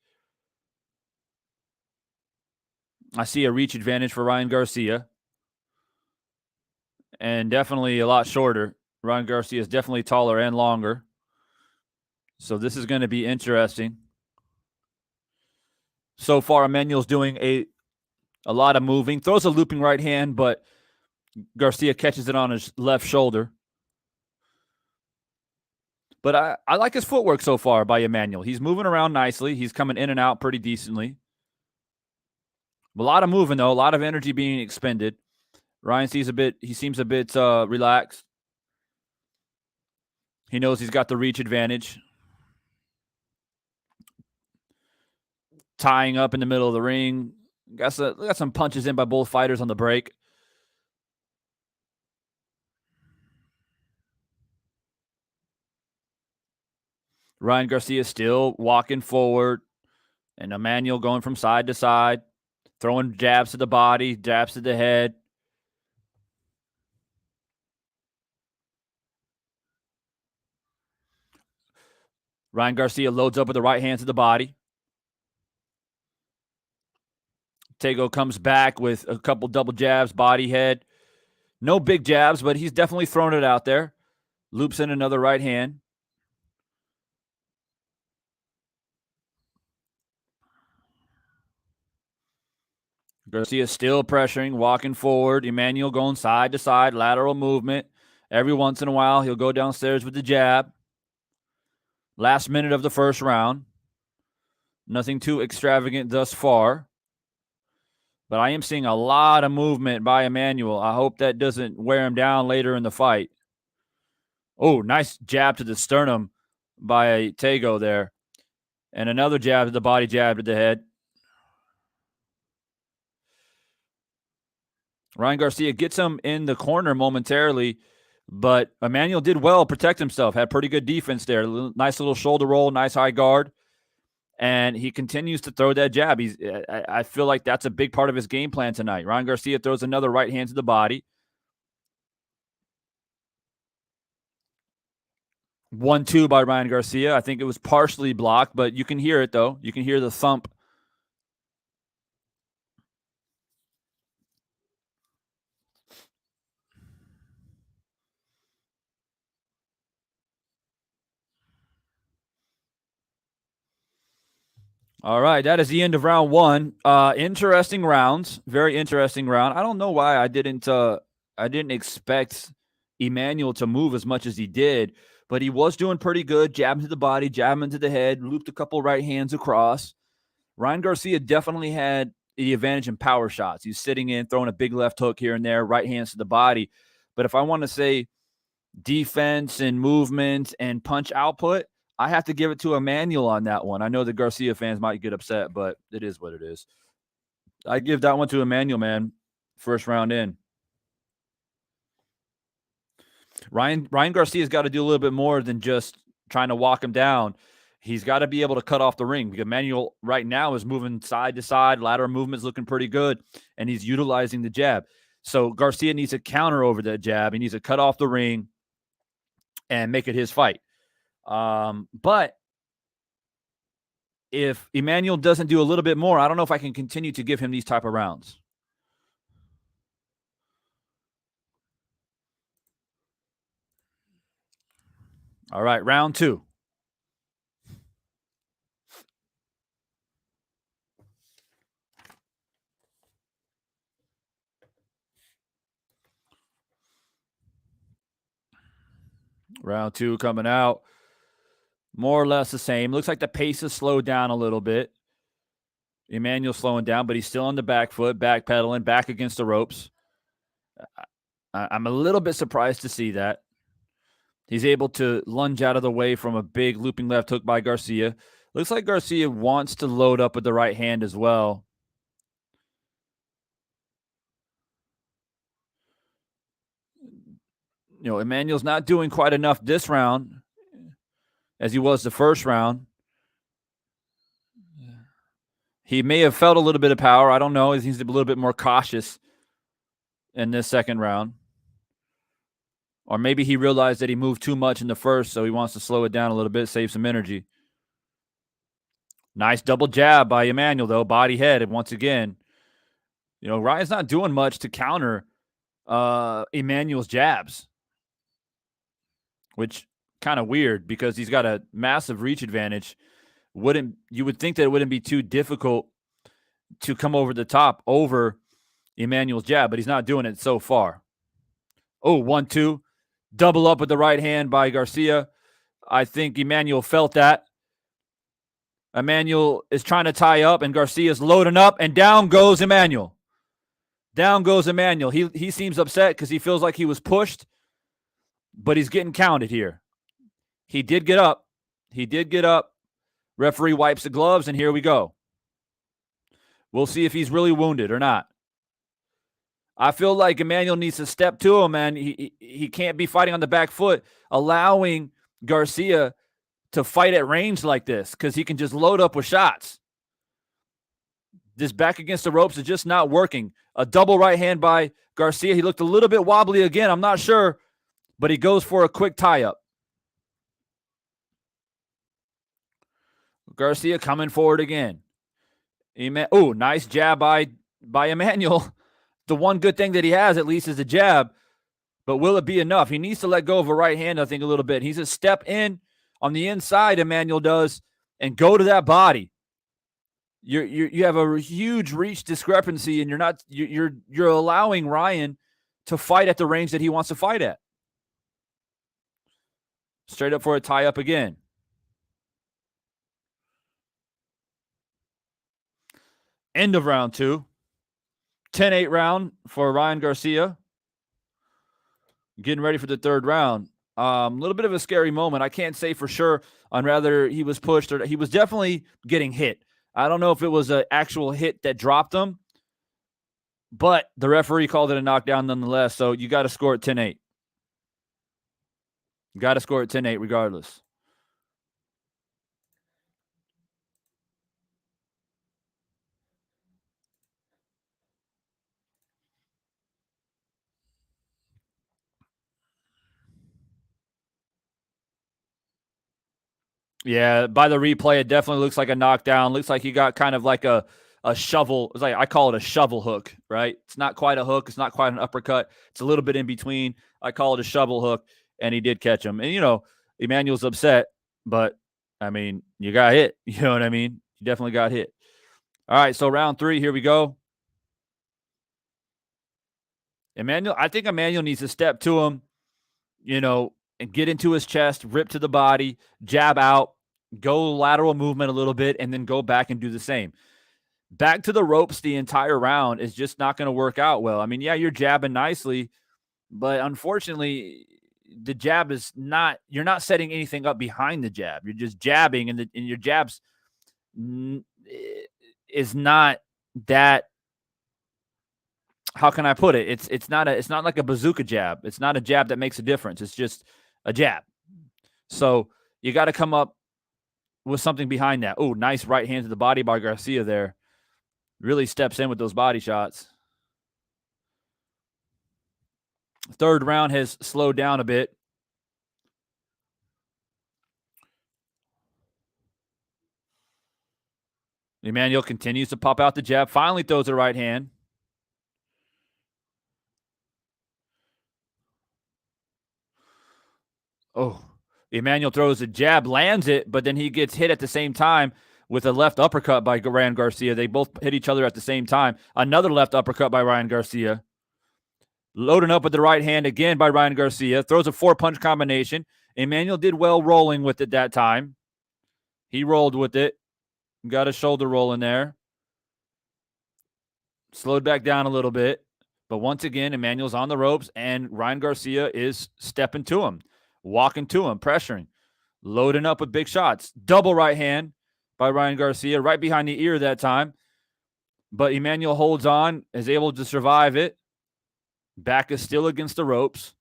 I see a reach advantage for Ryan Garcia. And definitely a lot shorter. Ryan Garcia is definitely taller and longer. So this is going to be interesting. So far, Emmanuel's doing a lot of moving. Throws a looping right hand, but Garcia catches it on his left shoulder. But I like his footwork so far by Emmanuel. He's moving around nicely. He's coming in and out pretty decently. A lot of moving, though. A lot of energy being expended. Ryan seems a bit relaxed. He knows he's got the reach advantage. Tying up in the middle of the ring. Got some punches in by both fighters on the break. Ryan Garcia still walking forward. And Emmanuel going from side to side. Throwing jabs to the body, jabs to the head. Ryan Garcia loads up with the right hand to the body. Tagoe comes back with a couple double jabs, body, head. No big jabs, but he's definitely thrown it out there. Loops in another right hand. Garcia still pressuring, walking forward. Emmanuel going side to side, lateral movement. Every once in a while, he'll go downstairs with the jab. Last minute of the first round. Nothing too extravagant thus far. But I am seeing a lot of movement by Emmanuel. I hope that doesn't wear him down later in the fight. Oh, nice jab to the sternum by Tagoe there. And another jab to the body, jab to the head. Ryan Garcia gets him in the corner momentarily, but Emmanuel did well, protect himself, had pretty good defense there. Nice little shoulder roll, nice high guard. And he continues to throw that jab. I feel like that's a big part of his game plan tonight. Ryan Garcia throws another right hand to the body. 1-2 by Ryan Garcia. I think it was partially blocked, but you can hear it, though. You can hear the thump. All right, that is the end of round one. Interesting rounds, very interesting round. I don't know why I didn't expect Emmanuel to move as much as he did, but he was doing pretty good. Jabbing to the body, jabbing to the head, looped a couple right hands across. Ryan Garcia definitely had the advantage in power shots. He's sitting in, throwing a big left hook here and there, right hands to the body. But if I want to say defense and movement and punch output, I have to give it to Emmanuel on that one. I know the Garcia fans might get upset, but it is what it is. I give that one to Emmanuel, man. First round in. Ryan Garcia's got to do a little bit more than just trying to walk him down. He's got to be able to cut off the ring because Emmanuel right now is moving side to side. Lateral movement's looking pretty good, and he's utilizing the jab. So Garcia needs to counter over that jab. He needs to cut off the ring and make it his fight. But if Emmanuel doesn't do a little bit more, I don't know if I can continue to give him these type of rounds. All right, round two. Round two coming out. More or less the same. Looks like the pace has slowed down a little bit. Emmanuel slowing down, but he's still on the back foot, backpedaling, back against the ropes. I'm a little bit surprised to see that. He's able to lunge out of the way from a big looping left hook by Garcia. Looks like Garcia wants to load up with the right hand as well. You know, Emmanuel's not doing quite enough this round as he was the first round. He may have felt a little bit of power. I don't know. He seems to be a little bit more cautious in this second round. Or maybe he realized that he moved too much in the first, so he wants to slow it down a little bit, save some energy. Nice double jab by Emmanuel, though. Body head. And once again, you know, Ryan's not doing much to counter Emmanuel's jabs, which kind of weird because he's got a massive reach advantage. You would think that it wouldn't be too difficult to come over the top over Emmanuel's jab, but he's not doing it so far. Oh, 1-2. Double up with the right hand by Garcia. I think Emmanuel felt that. Emmanuel is trying to tie up, and Garcia's loading up, and down goes Emmanuel. Down goes Emmanuel. He seems upset because he feels like he was pushed, but he's getting counted here. He did get up. He did get up. Referee wipes the gloves, and here we go. We'll see if he's really wounded or not. I feel like Emmanuel needs to step to him, and he can't be fighting on the back foot, allowing Garcia to fight at range like this because he can just load up with shots. This back against the ropes is just not working. A double right hand by Garcia. He looked a little bit wobbly again. I'm not sure, but he goes for a quick tie-up. Garcia coming forward again. Oh, nice jab by Emmanuel. The one good thing that he has, at least, is a jab. But will it be enough? He needs to let go of a right hand, I think, a little bit. He's a step in on the inside, Emmanuel does, and go to that body. You have a huge reach discrepancy, and you're allowing Ryan to fight at the range that he wants to fight at. Straight up for a tie-up again. End of round 2. 10-8 round for Ryan Garcia. Getting ready for the third round. A little bit of a scary moment. I can't say for sure on whether he was pushed or he was definitely getting hit. I don't know if it was an actual hit that dropped him, but the referee called it a knockdown nonetheless, so you got to score at 10-8. You got to score at 10-8 regardless. Yeah, by the replay, it definitely looks like a knockdown. Looks like he got kind of like a shovel. It's like I call it a shovel hook, right? It's not quite a hook. It's not quite an uppercut. It's a little bit in between. I call it a shovel hook, and he did catch him. And, Emmanuel's upset, but, I mean, you got hit. You know what I mean? You definitely got hit. All right, so round 3, here we go. I think Emmanuel needs to step to him, and get into his chest, rip to the body, jab out, go lateral movement a little bit, and then go back and do the same. Back to the ropes the entire round is just not going to work out well. I mean, yeah, you're jabbing nicely, but unfortunately, the jab is not – you're not setting anything up behind the jab. You're just jabbing, and your jabs is not that – how can I put it? It's not like a bazooka jab. It's not a jab that makes a difference. It's just a jab. So you got to come up with something behind that. Oh, nice right hand to the body by Garcia there. Really steps in with those body shots. Third round has slowed down a bit. Emmanuel continues to pop out the jab. Finally throws the right hand. Oh, Emmanuel throws a jab, lands it, but then he gets hit at the same time with a left uppercut by Ryan Garcia. They both hit each other at the same time. Another left uppercut by Ryan Garcia. Loading up with the right hand again by Ryan Garcia. Throws a 4-punch combination. Emmanuel did well rolling with it that time. He rolled with it. Got a shoulder roll in there. Slowed back down a little bit. But once again, Emmanuel's on the ropes, and Ryan Garcia is stepping to him, walking to him, pressuring, loading up with big shots. Double right hand by Ryan Garcia, right behind the ear that time. But Emmanuel holds on, is able to survive it. Back is still against the ropes.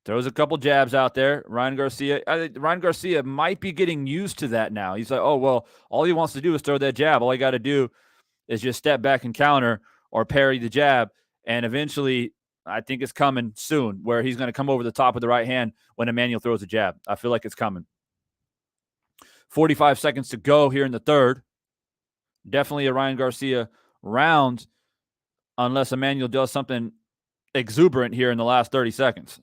Throws a couple jabs out there. Ryan Garcia might be getting used to that now. He's like, oh, well, all he wants to do is throw that jab. All he got to do is just step back and counter or parry the jab. And eventually, I think it's coming soon where he's going to come over the top of the right hand when Emmanuel throws a jab. I feel like it's coming. 45 seconds to go here in the third. Definitely a Ryan Garcia round unless Emmanuel does something exuberant here in the last 30 seconds.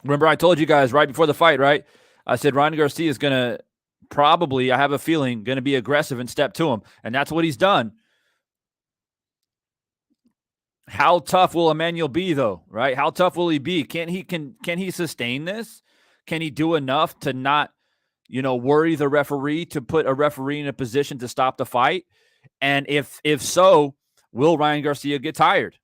Remember, I told you guys right before the fight, right? I said Ryan Garcia is going to probably, I have a feeling, going to be aggressive and step to him. And that's what he's done. How tough will Emmanuel be, though, right? How tough will he be? Can he sustain this? Can he do enough to not, worry the referee, to put a referee in a position to stop the fight? And if so, will Ryan Garcia get tired?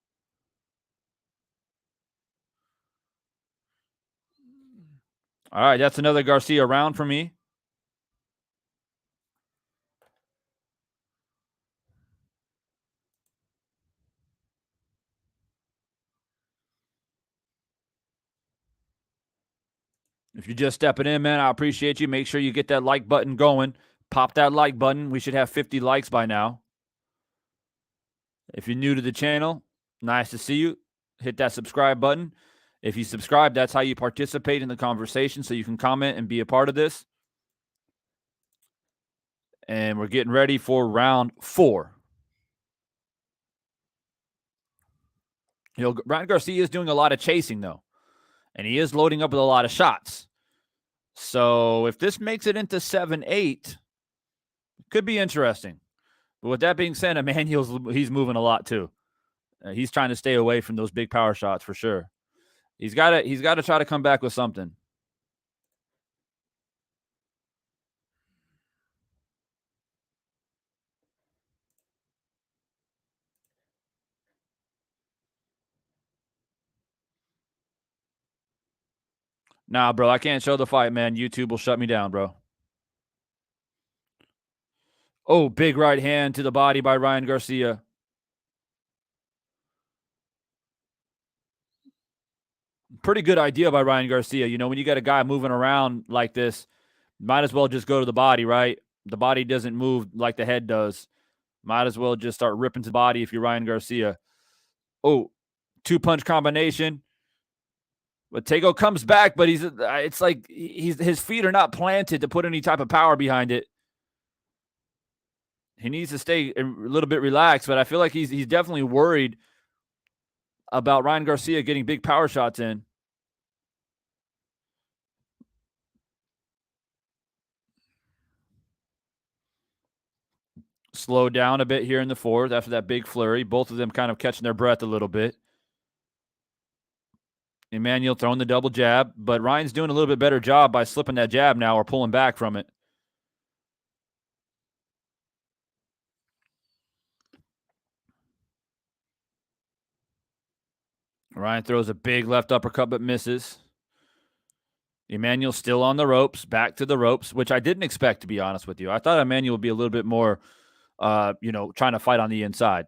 All right, that's another Garcia round for me. If you're just stepping in, man, I appreciate you. Make sure you get that like button going. Pop that like button. We should have 50 likes by now. If you're new to the channel, nice to see you. Hit that subscribe button. If you subscribe, that's how you participate in the conversation, so you can comment and be a part of this. And we're getting ready for round 4. Ryan Garcia is doing a lot of chasing, though, and he is loading up with a lot of shots. So if this makes it into 7-8, it could be interesting. But with that being said, he's moving a lot too. He's trying to stay away from those big power shots for sure. He's got to try to come back with something. Nah, bro, I can't show the fight, man. YouTube will shut me down, bro. Oh, big right hand to the body by Ryan Garcia. Pretty good idea by Ryan Garcia. You know, when you got a guy moving around like this, might as well just go to the body, right? The body doesn't move like the head does. Might as well just start ripping to the body if you're Ryan Garcia. Oh, 2-punch combination. But Tagoe comes back, but it's like his feet are not planted to put any type of power behind it. He needs to stay a little bit relaxed, but I feel like he's definitely worried about Ryan Garcia getting big power shots in. Slow down a bit here in the 4th after that big flurry. Both of them kind of catching their breath a little bit. Emmanuel throwing the double jab, but Ryan's doing a little bit better job by slipping that jab now or pulling back from it. Ryan throws a big left uppercut but misses. Emmanuel still on the ropes, back to the ropes, which I didn't expect, to be honest with you. I thought Emmanuel would be a little bit more, trying to fight on the inside.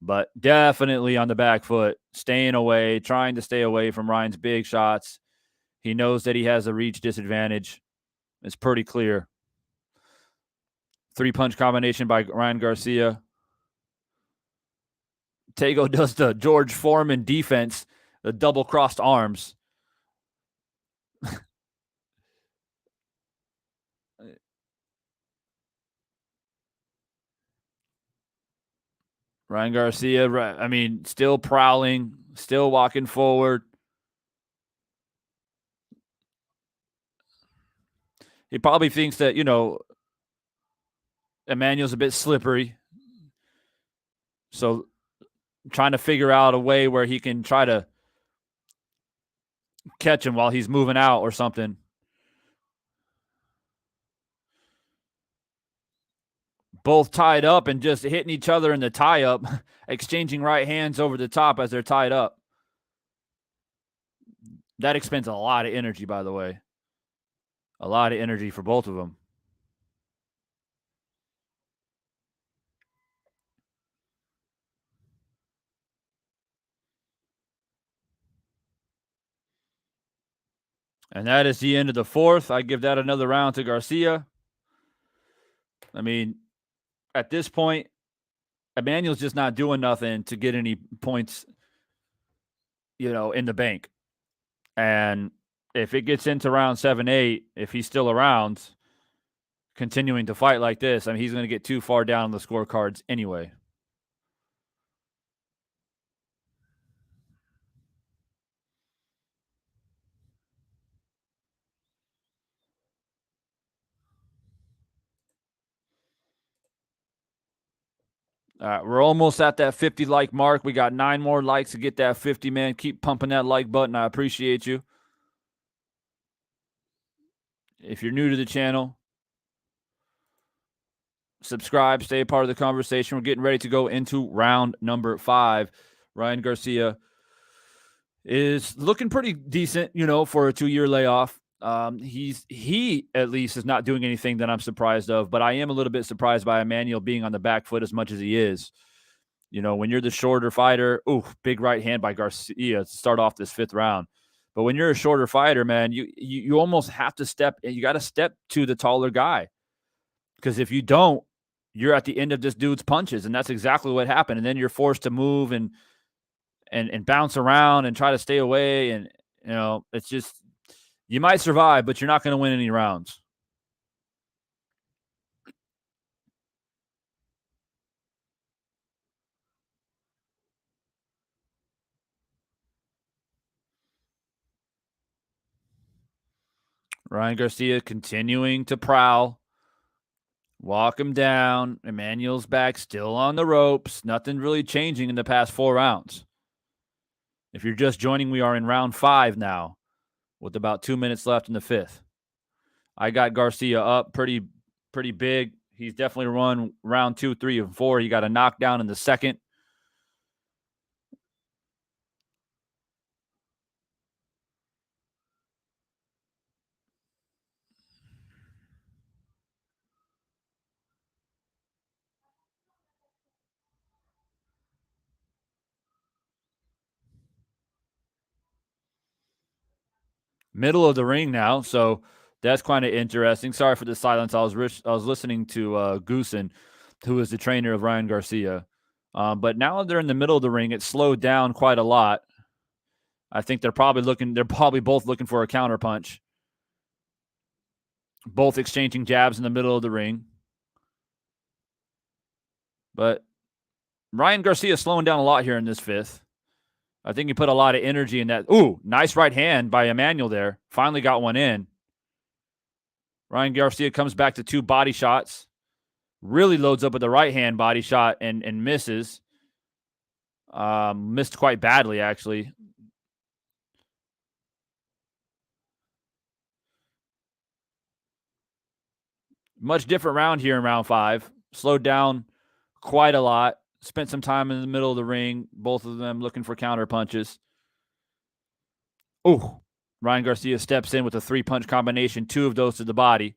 But definitely on the back foot, staying away, trying to stay away from Ryan's big shots. He knows that he has a reach disadvantage. It's pretty clear. 3-punch combination by Ryan Garcia. Tagoe does the George Foreman defense, the double-crossed arms. Ryan Garcia, still prowling, still walking forward. He probably thinks that, Emmanuel's a bit slippery. So trying to figure out a way where he can try to catch him while he's moving out or something. Both tied up and just hitting each other in the tie-up, exchanging right hands over the top as they're tied up. That expends a lot of energy, by the way. A lot of energy for both of them. And that is the end of the 4th. I give that another round to Garcia. At this point, Emmanuel's just not doing nothing to get any points, in the bank. And if it gets into round 7-8, if he's still around, continuing to fight like this, he's going to get too far down the scorecards anyway. We're almost at that 50 like mark. We got 9 more likes to get that 50, man. Keep pumping that like button. I appreciate you. If you're new to the channel, subscribe, stay a part of the conversation. We're getting ready to go into round number 5. Ryan Garcia is looking pretty decent, for a 2-year layoff. He at least is not doing anything that I'm surprised of, but I am a little bit surprised by Emmanuel being on the back foot as much as he is. When you're the shorter fighter, big right hand by Garcia to start off this 5th round. But when you're a shorter fighter, man, you almost have to you got to step to the taller guy. Because if you don't, you're at the end of this dude's punches, and that's exactly what happened. And then you're forced to move and bounce around and try to stay away, and it's just you might survive, but you're not going to win any rounds. Ryan Garcia continuing to prowl. Walk him down. Emmanuel's back, still on the ropes. Nothing really changing in the past 4 rounds. If you're just joining, we are in round 5 now with about 2 minutes left in the 5th. I got Garcia up pretty big. He's definitely run round 2, 3, and 4. He got a knockdown in the second. Middle of the ring now, so that's kind of interesting. Sorry for the silence. I was listening to Goosen, who is the trainer of Ryan Garcia. But now they're in the middle of the ring. It slowed down quite a lot. I think they're probably both looking for a counter punch. Both exchanging jabs in the middle of the ring. But Ryan Garcia is slowing down a lot here in this 5th. I think he put a lot of energy in that. Ooh, nice right hand by Emmanuel there. Finally got one in. Ryan Garcia comes back to 2 body shots. Really loads up with the right hand body shot and misses. Missed quite badly, actually. Much different round here in round 5. Slowed down quite a lot. Spent some time in the middle of the ring. Both of them looking for counter punches. Ooh. Ryan Garcia steps in with a 3-punch combination. 2 of those to the body.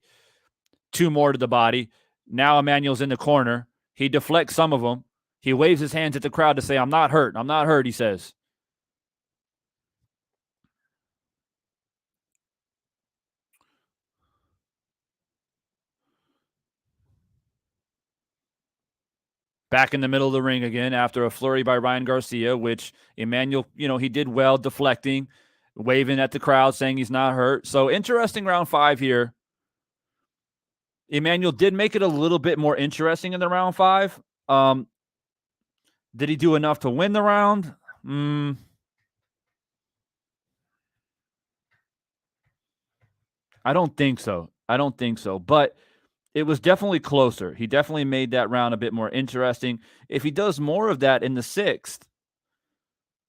2 more to the body. Now Emmanuel's in the corner. He deflects some of them. He waves his hands at the crowd to say, I'm not hurt. I'm not hurt, he says. Back in the middle of the ring again after a flurry by Ryan Garcia, which Emmanuel, he did well deflecting, waving at the crowd, saying he's not hurt. So interesting round 5 here. Emmanuel did make it a little bit more interesting in the round 5. Did he do enough to win the round? I don't think so. But it was definitely closer. He definitely made that round a bit more interesting. If he does more of that in the 6th,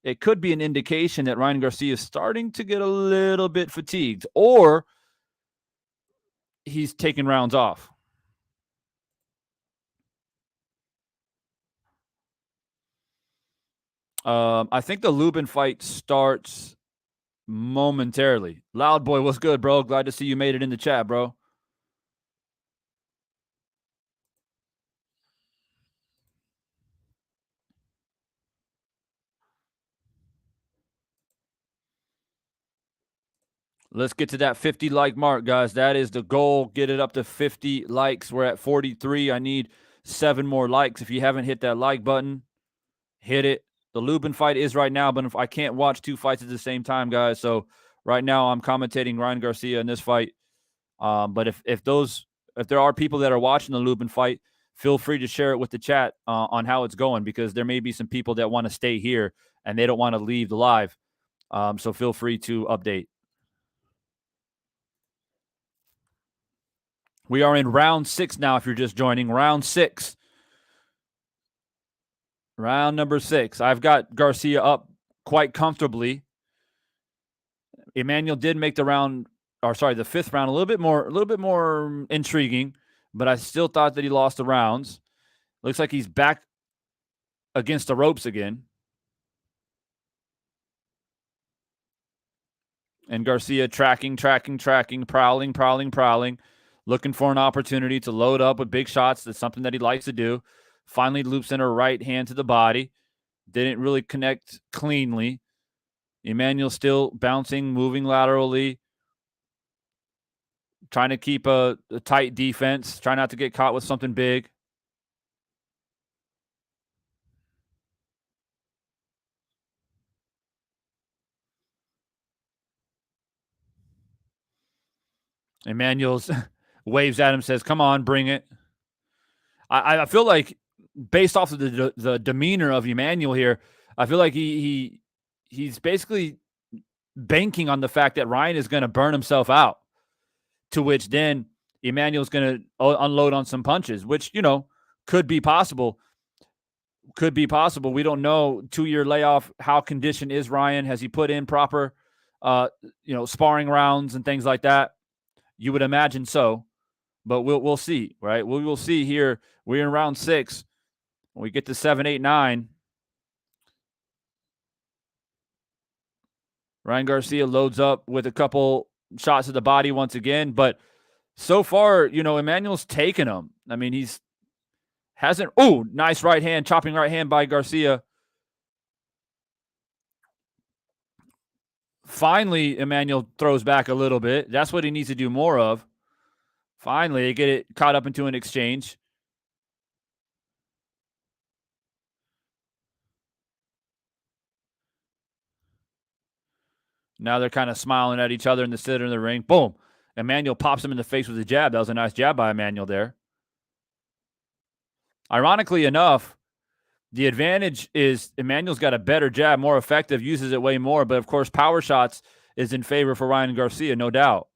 it could be an indication that Ryan Garcia is starting to get a little bit fatigued, or he's taking rounds off. I think the Lubin fight starts momentarily. Loud Boy, what's good, bro? Glad to see you made it in the chat, bro. Let's get to that 50 like mark, guys. That is the goal. Get it up to 50 likes. We're at 43. I need 7 more likes. If you haven't hit that like button, hit it. The Lubin fight is right now, but if I can't watch 2 fights at the same time, guys. So right now I'm commentating Ryan Garcia in this fight. But if there are people that are watching the Lubin fight, feel free to share it with the chat on how it's going, because there may be some people that want to stay here and they don't want to leave the live. So feel free to update. We are in round 6 now. If you're just joining, round 6. Round number 6. I've got Garcia up quite comfortably. Emmanuel did make the 5th round a little bit more intriguing, but I still thought that he lost the rounds. Looks like he's back against the ropes again. And Garcia tracking, prowling, looking for an opportunity to load up with big shots. That's something that he likes to do. Finally loops in a right hand to the body. Didn't really connect cleanly. Emmanuel still bouncing, moving laterally, trying to keep a tight defense, try not to get caught with something big. Emmanuel's waves at him, says, "Come on, bring it." I feel like, based off of the demeanor of Emmanuel here, I feel like he's basically banking on the fact that Ryan is going to burn himself out, to which then Emmanuel's going to unload on some punches, which, could be possible. Could be possible. We don't know. 2-year layoff. How conditioned is Ryan? Has he put in proper, sparring rounds and things like that? You would imagine so, but we'll see, right? We will see here. We're in round 6. When we get to 7, 8, 9, Ryan Garcia loads up with a couple shots to the body once again, but so far, Emmanuel's taken him. I mean, nice right hand, chopping right hand by Garcia. Finally, Emmanuel throws back a little bit. That's what he needs to do more of. Finally, they get it caught up into an exchange. Now they're kind of smiling at each other in the center of the ring. Boom. Emmanuel pops him in the face with a jab. That was a nice jab by Emmanuel there. Ironically enough, the advantage is Emmanuel's got a better jab, more effective, uses it way more. But, of course, power shots is in favor for Ryan Garcia, no doubt.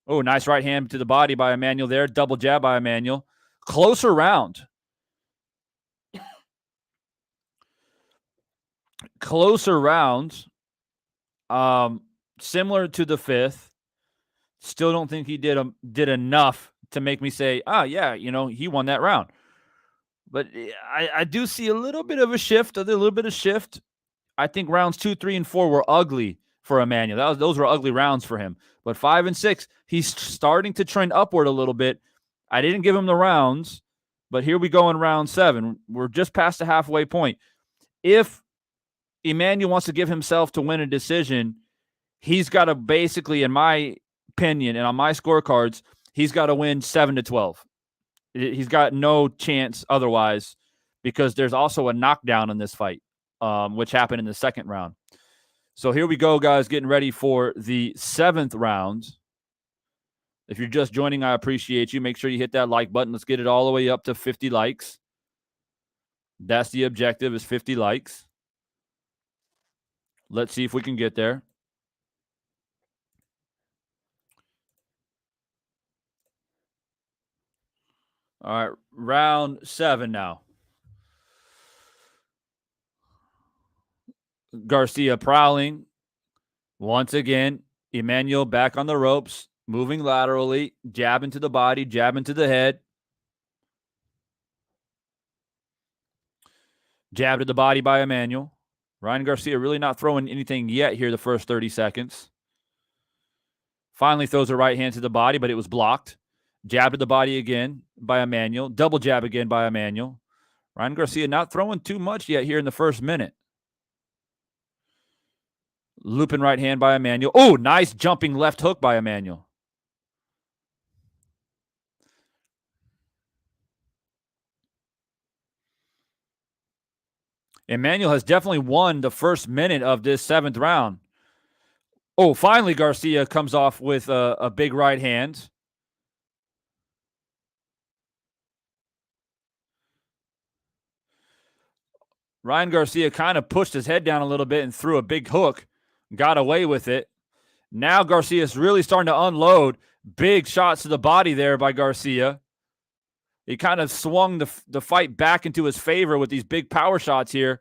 Oh, nice right hand to the body by Emmanuel there. Double jab by Emmanuel. Closer round. Closer rounds. Similar to the 5th. Still don't think he did enough to make me say, yeah, he won that round. But I do see a little bit of a shift. I think rounds 2, 3, and 4 were ugly for Emmanuel. Those were ugly rounds for him. But 5 and 6, he's starting to trend upward a little bit. I didn't give him the rounds, but here we go in round 7. We're just past the halfway point. If Emmanuel wants to give himself to win a decision, he's got to basically, in my opinion and on my scorecards, he's got to win 7-12. He's got no chance otherwise, because there's also a knockdown in this fight, which happened in the 2nd round. So here we go, guys, getting ready for the 7th round. If you're just joining, I appreciate you. Make sure you hit that like button. Let's get it all the way up to 50 likes. That's the objective, is 50 likes. Let's see if we can get there. All right, round 7 now. Garcia prowling. Once again, Emmanuel back on the ropes, moving laterally, jabbing to the body, jabbing to the head. Jab to the body by Emmanuel. Ryan Garcia really not throwing anything yet here the first 30 seconds. Finally throws a right hand to the body, but it was blocked. Jab to the body again by Emmanuel. Double jab again by Emmanuel. Ryan Garcia not throwing too much yet here in the first minute. Lubin right hand by Emmanuel. Oh, nice jumping left hook by Emmanuel. Emmanuel has definitely won the first minute of this 7th round. Oh, finally Garcia comes off with a big right hand. Ryan Garcia kind of pushed his head down a little bit and threw a big hook. Got away with it. Now Garcia is really starting to unload. Big shots to the body there by Garcia. He kind of swung the fight back into his favor with these big power shots here.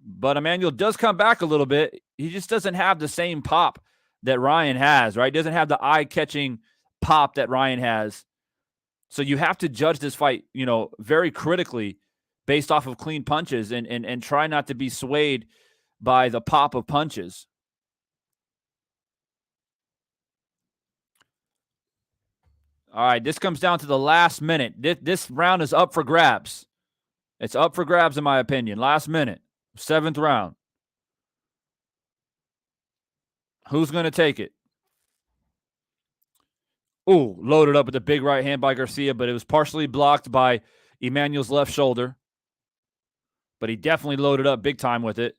But Emmanuel does come back a little bit. He just doesn't have the same pop that Ryan has, right? Doesn't have the eye-catching pop that Ryan has. So you have to judge this fight, very critically based off of clean punches and try not to be swayed by the pop of punches. All right, this comes down to the last minute. This round is up for grabs. It's up for grabs, in my opinion. Last minute, 7th round. Who's going to take it? Ooh, loaded up with a big right hand by Garcia, but it was partially blocked by Emmanuel's left shoulder. But he definitely loaded up big time with it.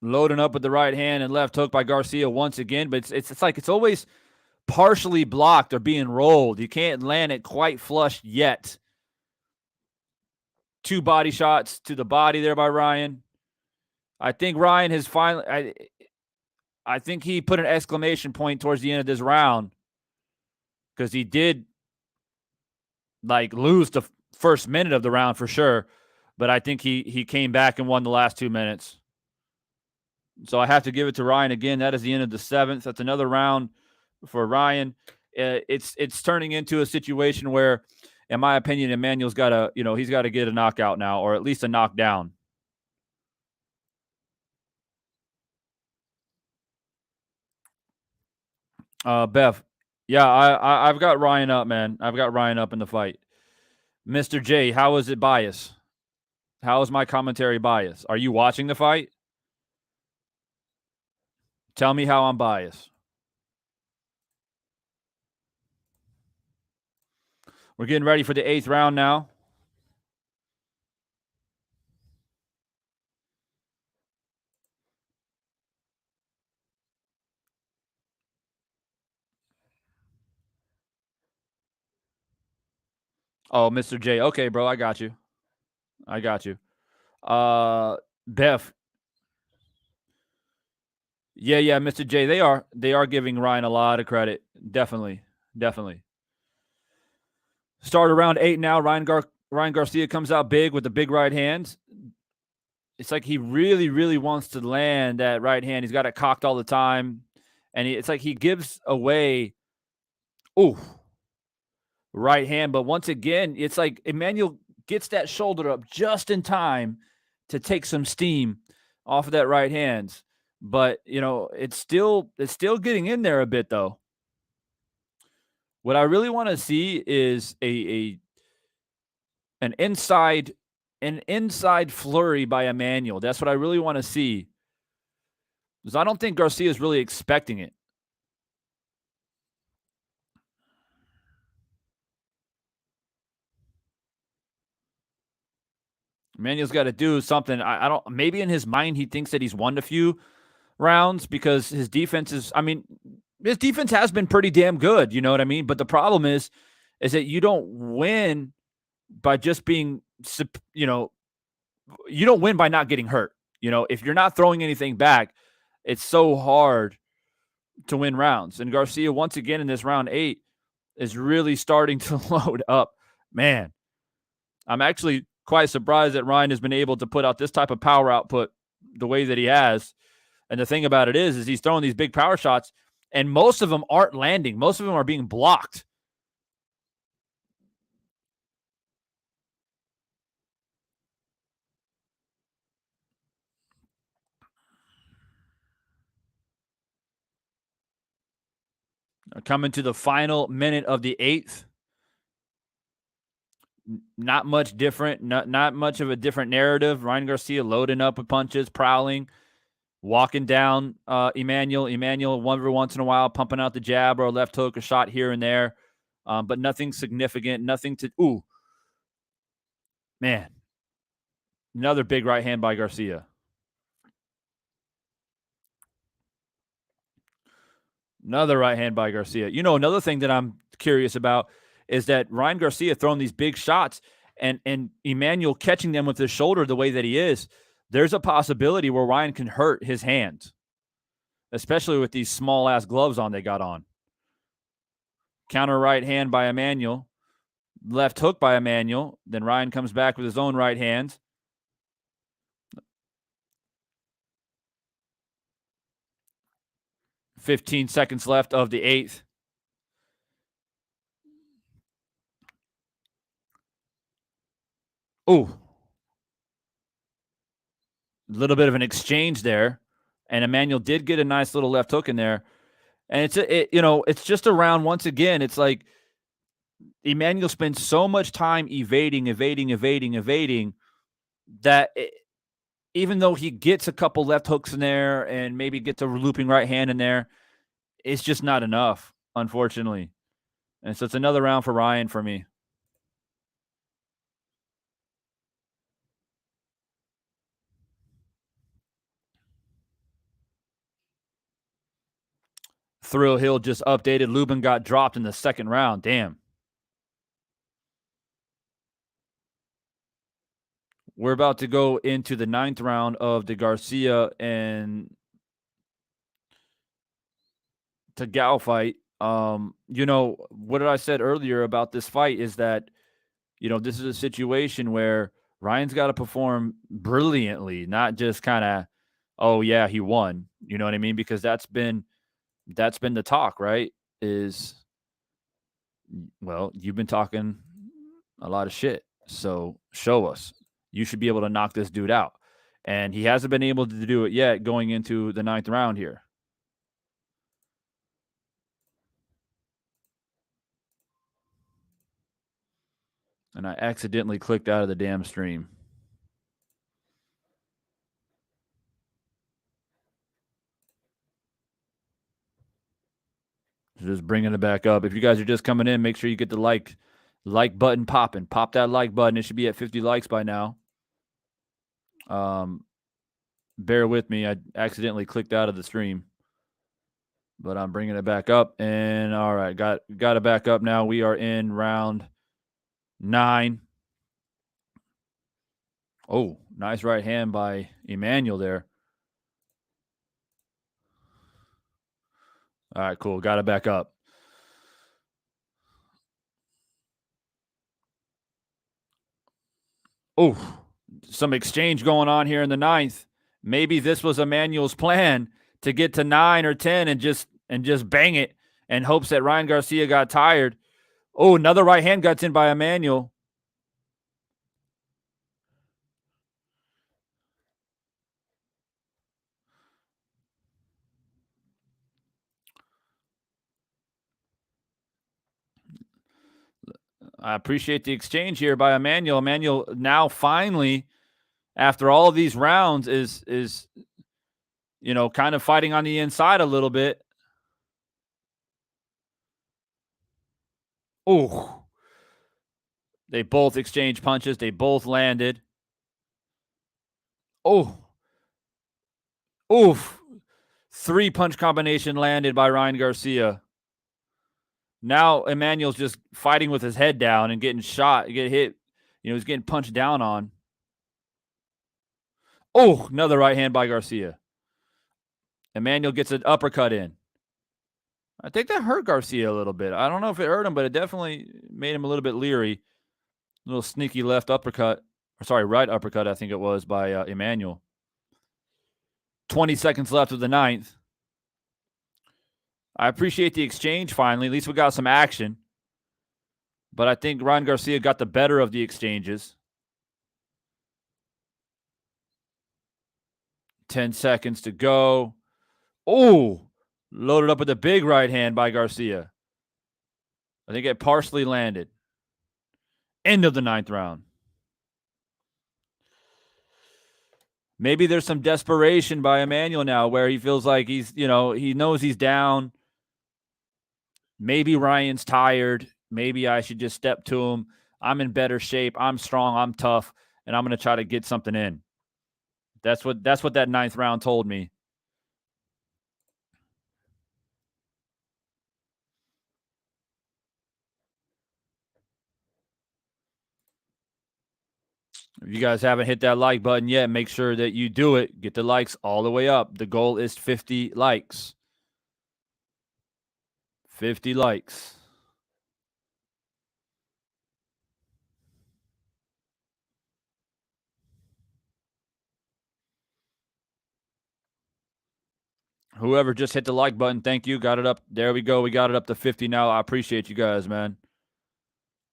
Loading up with the right hand and left hook by Garcia once again, but it's like it's always partially blocked or being rolled. You can't land it quite flush yet. 2 body shots to the body there by Ryan. I think Ryan has finally. I think he put an exclamation point towards the end of this round because he did lose the first minute of the round for sure, but I think he came back and won the last 2 minutes. So I have to give it to Ryan again. That is the end of the 7th. That's another round for Ryan. It's turning into a situation where, in my opinion, Emmanuel's got to, he's got to get a knockout now, or at least a knockdown. Bev, yeah, I've got Ryan up, man. I've got Ryan up in the fight. Mr. J, how is it bias? How is my commentary bias? Are you watching the fight? Tell me how I'm biased. We're getting ready for the 8th round now. Oh, Mr. J. Okay, bro, I got you. Beth. Yeah, Mr. J. They are giving Ryan a lot of credit. Definitely. Start around 8 now. Ryan Garcia comes out big with the big right hands. It's like he really, really wants to land that right hand. He's got it cocked all the time. And it's like he gives away, right hand. But once again, it's like Emmanuel gets that shoulder up just in time to take some steam off of that right hand. But, it's still getting in there a bit, though. What I really want to see is an inside flurry by Emmanuel. That's what I really want to see. Because I don't think Garcia is really expecting it. Emmanuel's got to do something. I don't. Maybe in his mind he thinks that he's won a few rounds because his defense is. I mean, his defense has been pretty damn good. You know what I mean? But the problem is that you don't win by just being. You don't win by not getting hurt. If you're not throwing anything back, it's so hard to win rounds. And Garcia, once again in this round 8, is really starting to load up. Man, I'm actually quite surprised that Ryan has been able to put out this type of power output the way that he has. And the thing about it is he's throwing these big power shots, and most of them aren't landing. Most of them are being blocked. Coming to the final minute of the 8th. Not much different. Not much of a different narrative. Ryan Garcia loading up with punches, prowling, walking down Emmanuel. Emmanuel, every once in a while, pumping out the jab or a left hook, a shot here and there. But nothing significant. Nothing to... Man. Another big right hand by Garcia. Another right hand by Garcia. Another thing that I'm curious about is that Ryan Garcia throwing these big shots and Emmanuel catching them with his shoulder the way that he is. There's a possibility where Ryan can hurt his hand, especially with these small-ass gloves on they got on. Counter right hand by Emmanuel. Left hook by Emmanuel. Then Ryan comes back with his own right hand. "15 seconds left of the 8th. A little bit of an exchange there, and Emmanuel did get a nice little left hook in there. And it's just a round once again. It's like Emmanuel spends so much time evading that even though he gets a couple left hooks in there and maybe gets a looping right hand in there, it's just not enough, unfortunately. And so it's another round for Ryan for me. Thrill Hill just updated. Lubin got dropped in the second round. Damn. We're about to go into the 9th round of the Garcia and Tagoe fight. What I said earlier about this fight is that, this is a situation where Ryan's got to perform brilliantly, not just kind of, oh yeah, he won. You know what I mean? Because that's been the talk, right? Is, well, you've been talking a lot of shit. So show us. You should be able to knock this dude out. And he hasn't been able to do it yet going into the 9th round here. And I accidentally clicked out of the damn stream. Just bringing it back up. If you guys are just coming in, make sure you get the like button popping. Pop that like button. It should be at 50 likes by now. Bear with me. I accidentally clicked out of the stream, but I'm bringing it back up. And all right, got it back up now. We are in round 9. Oh, nice right hand by Emmanuel there. All right, cool. Got it back up. Oh, some exchange going on here in the 9th. Maybe this was Emmanuel's plan to get to 9 or 10 and just bang it in hopes that Ryan Garcia got tired. Oh, another right hand guts in by Emmanuel. I appreciate the exchange here by Emmanuel. Emmanuel now finally, after all of these rounds, is kind of fighting on the inside a little bit. Oh, they both exchanged punches. They both landed. Oh, oof. 3-punch combination landed by Ryan Garcia. Now Emmanuel's just fighting with his head down and getting shot, get hit. He's getting punched down on. Oh, another right hand by Garcia. Emmanuel gets an uppercut in. I think that hurt Garcia a little bit. I don't know if it hurt him, but it definitely made him a little bit leery. A little sneaky left uppercut. Right uppercut, I think it was, by Emmanuel. 20 seconds left of the 9th. I appreciate the exchange finally. At least we got some action. But I think Ryan Garcia got the better of the exchanges. 10 seconds to go. Oh, loaded up with a big right hand by Garcia. I think it partially landed. End of the 9th round. Maybe there's some desperation by Emmanuel now where he feels like he's, he knows he's down. Maybe Ryan's tired. Maybe I should just step to him. I'm in better shape. I'm strong. I'm tough. And I'm going to try to get something in. That's what that 9th round told me. If you guys haven't hit that like button yet, make sure that you do it. Get the likes all the way up. The goal is 50 likes. 50 likes. Whoever just hit the like button, thank you. Got it up. There we go. We got it up to 50 now. I appreciate you guys, man.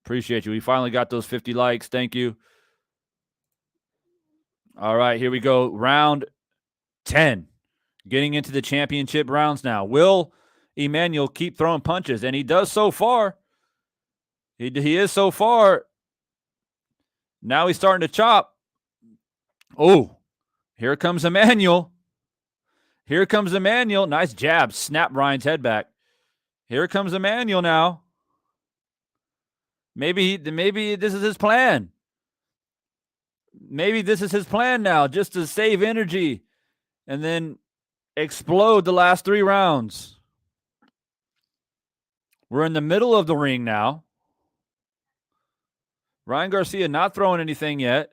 Appreciate you. We finally got those 50 likes. Thank you. All right, here we go. Round 10. Getting into the championship rounds now. Will Emmanuel keep throwing punches? And he does so far. He is so far. Now he's starting to chop. Oh, here comes Emmanuel. Here comes Emmanuel. Nice jab. Snap Ryan's head back. Here comes Emmanuel now. Maybe this is his plan. Maybe this is his plan now, just to save energy and then explode the last 3 rounds. We're in the middle of the ring now. Ryan Garcia not throwing anything yet.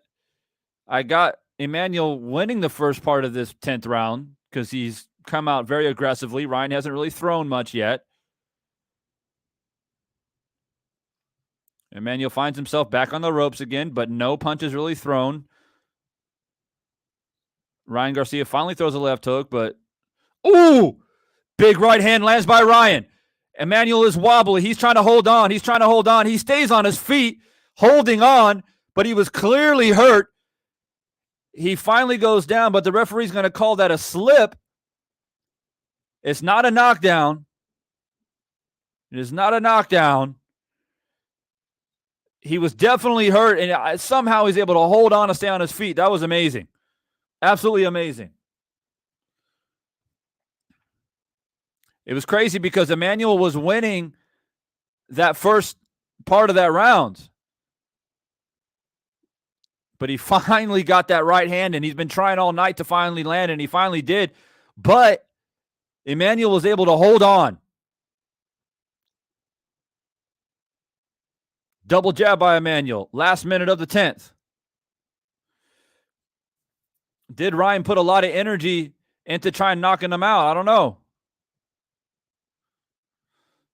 I got Emmanuel winning the first part of this 10th round because he's come out very aggressively. Ryan hasn't really thrown much yet. Emmanuel finds himself back on the ropes again, but no punches really thrown. Ryan Garcia finally throws a left hook, but ooh, big right hand lands by Ryan. Emmanuel is wobbly. He's trying to hold on. He stays on his feet, holding on, but he was clearly hurt. He finally goes down, but the referee's going to call that a slip. It's not a knockdown. It is not a knockdown. He was definitely hurt, and somehow he's able to hold on and stay on his feet. That was amazing. Absolutely amazing. It was crazy because Emmanuel was winning that first part of that round. But he finally got that right hand, and he's been trying all night to finally land, and he finally did. But Emmanuel was able to hold on. Double jab by Emmanuel. Last minute of the 10th. Did Ryan put a lot of energy into trying knocking him out? I don't know.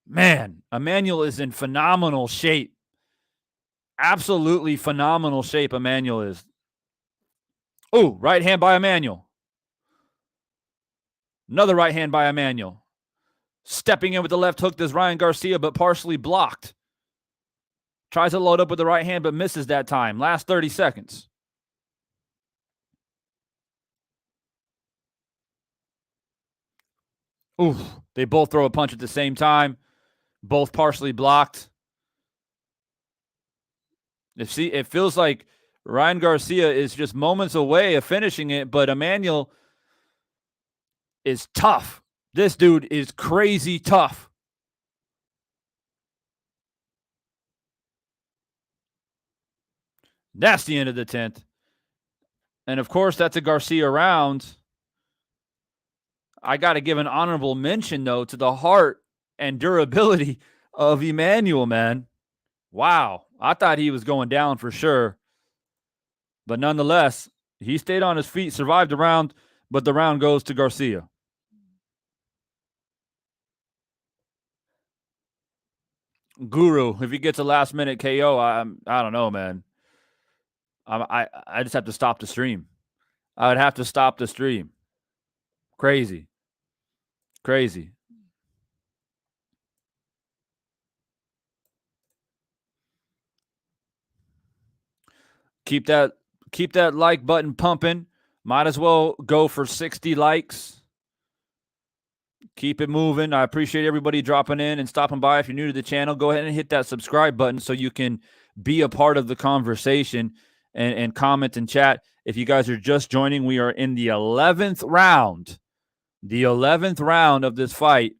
Man, Emmanuel is in phenomenal shape. Absolutely phenomenal shape, Emmanuel is. Oh, right hand by Emmanuel. Another right hand by Emmanuel. Stepping in with the left hook, does Ryan Garcia, but partially blocked. Tries to load up with the right hand, but misses that time. Last 30 seconds. Ooh, they both throw a punch at the same time. Both partially blocked. It feels like Ryan Garcia is just moments away of finishing it, but Emmanuel is tough. This dude is crazy tough. That's the end of the 10th. And, of course, that's a Garcia round. I got to give an honorable mention, though, to the heart and durability of Emmanuel, man. Wow. I thought he was going down for sure. But nonetheless, he stayed on his feet, survived the round, but the round goes to Garcia. Guru, if he gets a last-minute KO, I don't know, man. I just have to stop the stream. I would have to stop the stream. Crazy. Crazy. Keep that like button pumping. Might as well go for 60 likes. Keep it moving. I appreciate everybody dropping in and stopping by. If you're new to the channel, go ahead and hit that subscribe button so you can be a part of the conversation and comment and chat. If you guys are just joining, we are in the 11th round. The 11th round of this fight.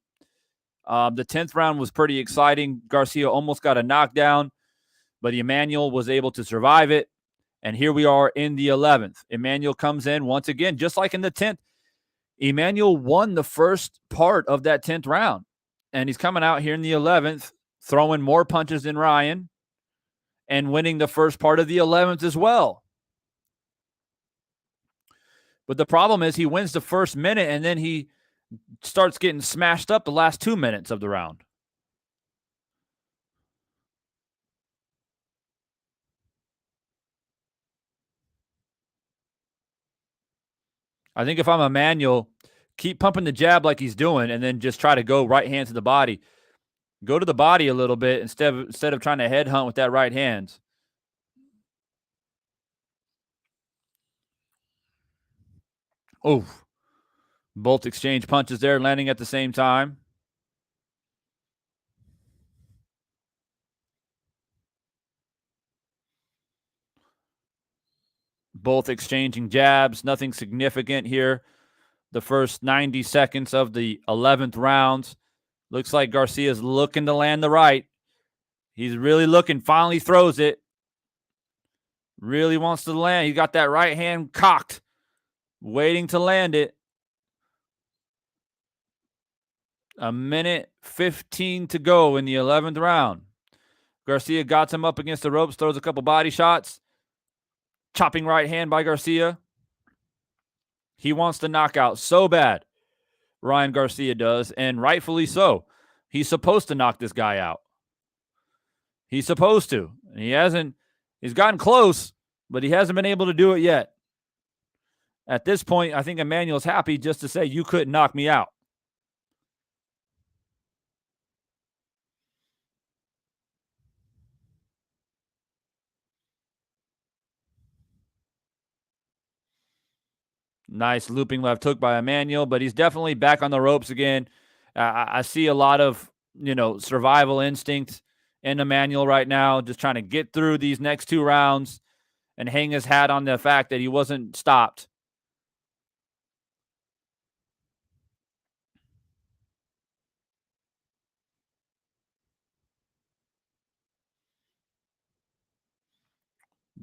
The 10th round was pretty exciting. Garcia almost got a knockdown, but Emmanuel was able to survive it. And here we are in the 11th. Emmanuel comes in once again, just like in the 10th. Emmanuel won the first part of that 10th round. And he's coming out here in the 11th, throwing more punches than Ryan and winning the first part of the 11th as well. But the problem is he wins the first minute and then he starts getting smashed up the last 2 minutes of the round. I think if I'm Emmanuel, keep pumping the jab like he's doing and then just try to go right hand to the body. Go to the body a little bit instead of trying to headhunt with that right hand. Oh, both exchange punches there, landing at the same time. Both exchanging jabs, nothing significant here. The first 90 seconds of the 11th round. Looks like Garcia's looking to land the right. He's really looking, finally throws it. Really wants to land. He got that right hand cocked, waiting to land it. A minute 15 to go in the 11th round. Garcia got him up against the ropes, throws a couple body shots. Chopping right hand by Garcia. He wants the knockout so bad. Ryan Garcia does, and rightfully so. He's supposed to knock this guy out. He's supposed to. And he hasn't. He's gotten close, but he hasn't been able to do it yet. At this point, I think Emmanuel's happy just to say, you couldn't knock me out. Nice looping left hook by Emmanuel, but he's definitely back on the ropes again. I see a lot of, survival instinct in Emmanuel right now, just trying to get through these next 2 rounds and hang his hat on the fact that he wasn't stopped.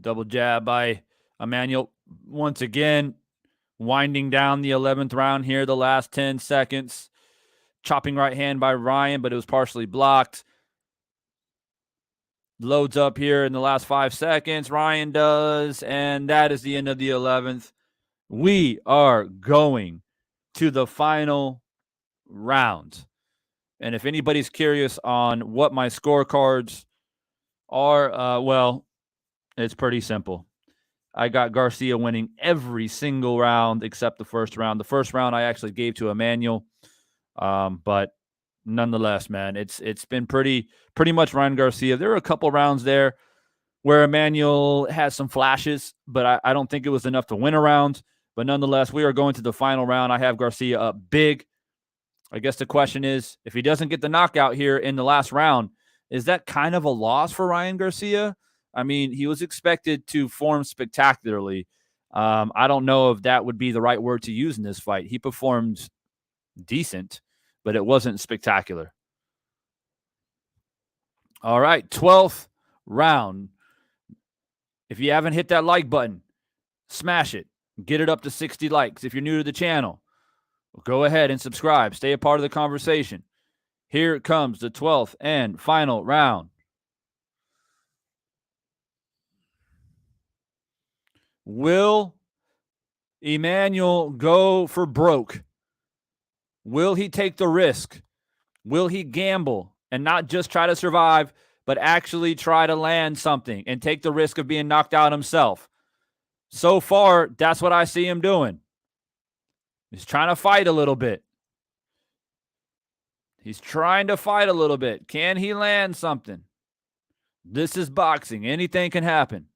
Double jab by Emmanuel once again, winding down the 11th round here, the last 10 seconds. Chopping right hand by Ryan, but it was partially blocked. Loads up here in the last 5 seconds. Ryan does, and that is the end of the 11th. We are going to the final round. And if anybody's curious on what my scorecards are, well, it's pretty simple. I got Garcia winning every single round except the first round. The first round I actually gave to Emmanuel, but nonetheless, man, it's been pretty much Ryan Garcia. There were a couple rounds there where Emmanuel had some flashes, but I don't think it was enough to win a round. But nonetheless, we are going to the final round. I have Garcia up big. I guess the question is, if he doesn't get the knockout here in the last round, is that kind of a loss for Ryan Garcia? I mean, he was expected to perform spectacularly. I don't know if that would be the right word to use in this fight. He performed decent, but it wasn't spectacular. All right, 12th round. If you haven't hit that like button, smash it. Get it up to 60 likes. If you're new to the channel, go ahead and subscribe. Stay a part of the conversation. Here comes the 12th and final round. Will Emmanuel go for broke? Will he take the risk? Will he gamble and not just try to survive, but actually try to land something and take the risk of being knocked out himself? So far, that's what I see him doing. He's trying to fight a little bit. He's trying to fight a little bit. Can he land something? This is boxing. Anything can happen.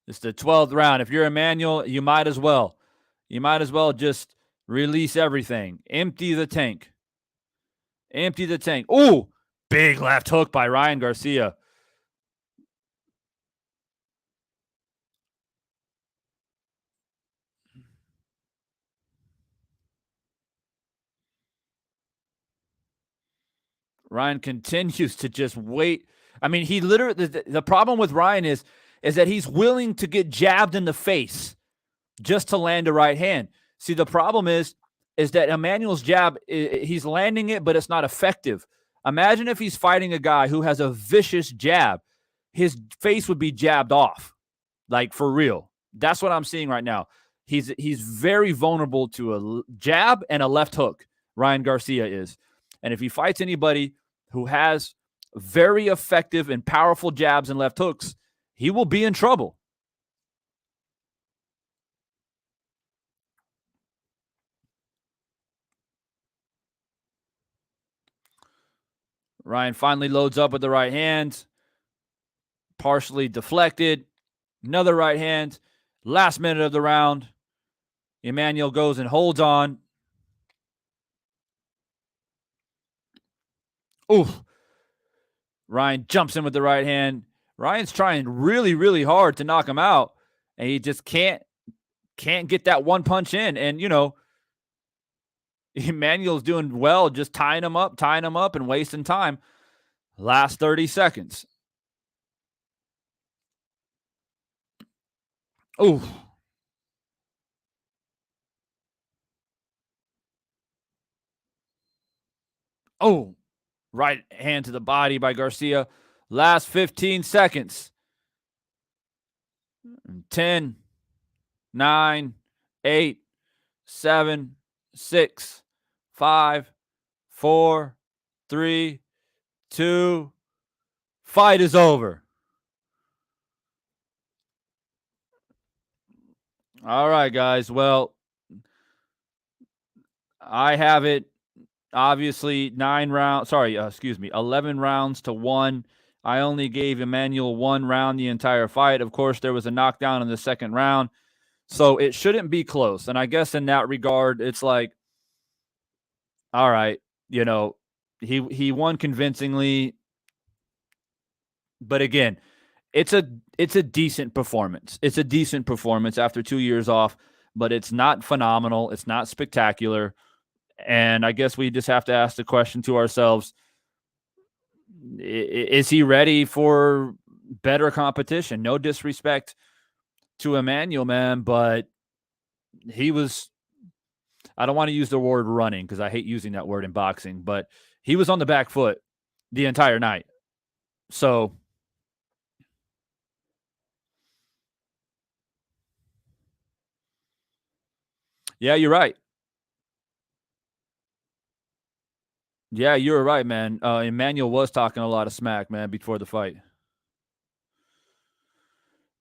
It's the 12th round. If you're Emmanuel, you might as well. You might as well just release everything. Empty the tank. Empty the tank. Ooh, big left hook by Ryan Garcia. Ryan continues to just wait. I mean, he literally, the problem with Ryan is that he's willing to get jabbed in the face just to land a right hand. See, the problem is that Emmanuel's jab, he's landing it, but it's not effective. Imagine if he's fighting a guy who has a vicious jab. His face would be jabbed off, like for real. That's what I'm seeing right now. He's very vulnerable to a jab and a left hook. Ryan Garcia is. And if he fights anybody who has very effective and powerful jabs and left hooks, he will be in trouble. Ryan finally loads up with the right hand, partially deflected. Another right hand. Last minute of the round. Emmanuel goes and holds on. Ooh. Ryan jumps in with the right hand. Ryan's trying really, really hard to knock him out, and he just can't get that one punch in. And, Emmanuel's doing well, just tying him up, and wasting time. Last 30 seconds. Ooh. Oh, right hand to the body by Garcia. Last 15 seconds. 10, 9, 8, 7, 6, 5, 4, 3, 2. Fight is over. All right, guys. Well, I have it. Obviously, 11 rounds to 1. I only gave Emmanuel 1 round the entire fight. Of course, there was a knockdown in the second round. So it shouldn't be close. And I guess in that regard, it's like, all right, he won convincingly. But again, it's a decent performance. It's a decent performance after 2 years off, but it's not phenomenal. It's not spectacular. And I guess we just have to ask the question to ourselves, is he ready for better competition? No disrespect to Emmanuel, man, but he was, I don't want to use the word running because I hate using that word in boxing, but he was on the back foot the entire night. So, yeah, you're right. Yeah, you're right, man. Emmanuel was talking a lot of smack, man, before the fight.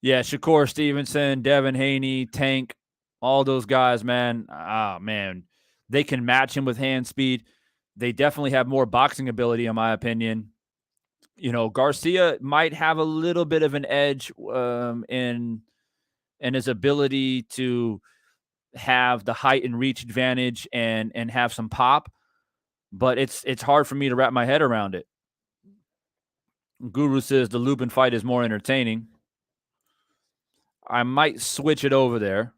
Yeah, Shakur Stevenson, Devin Haney, Tank, all those guys, man. Ah, man, they can match him with hand speed. They definitely have more boxing ability, in my opinion. Garcia might have a little bit of an edge in his ability to have the height and reach advantage and have some pop, but it's hard for me to wrap my head around it. Guru says the Lubin fight is more entertaining. I might switch it over there.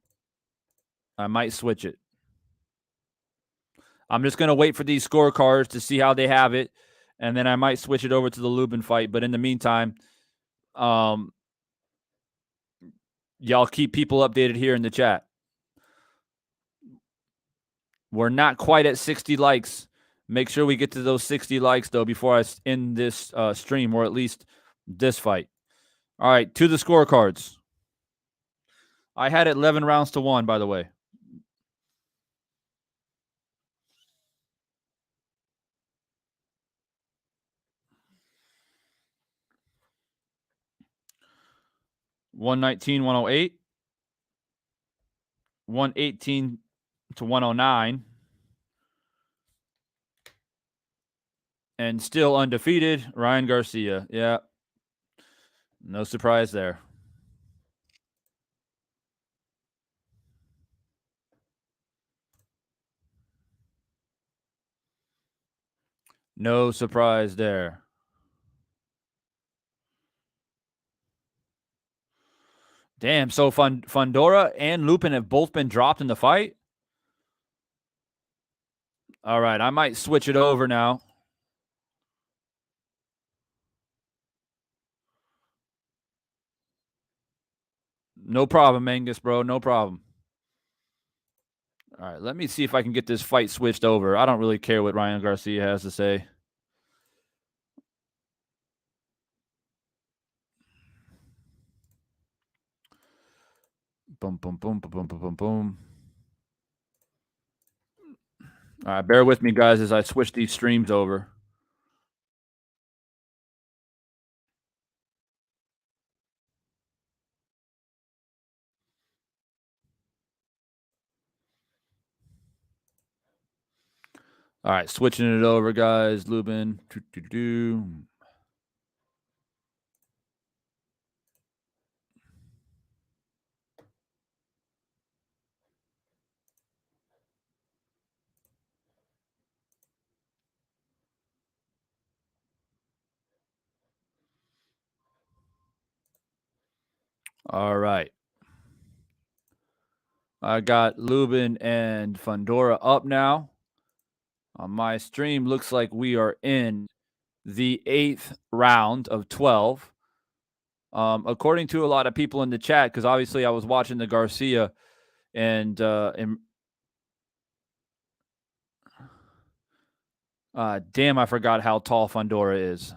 I might switch it. I'm just going to wait for these scorecards to see how they have it, and then I might switch it over to the Lubin fight. But in the meantime, y'all keep people updated here in the chat. We're not quite at 60 likes. Make sure we get to those 60 likes, though, before I end this stream, or at least this fight. All right, to the scorecards. I had it 11 rounds to 1, by the way. $119, 108, 118 to 109, and still undefeated, Ryan Garcia. Yeah, no surprise there. No surprise there. Damn, so Fundora and Lubin have both been dropped in the fight? All right, I might switch it over now. No problem, Angus, bro. No problem. All right, let me see if I can get this fight switched over. I don't really care what Ryan Garcia has to say. Boom, boom, boom, boom, boom, boom, boom, boom. All right, bear with me, guys, as I switch these streams over. All right, switching it over, guys. Lubin. All right. I got Lubin and Fundora up now. On my stream, looks like we are in the 8th round of 12. According to a lot of people in the chat, because obviously I was watching the Garcia and Damn, I forgot how tall Fundora is.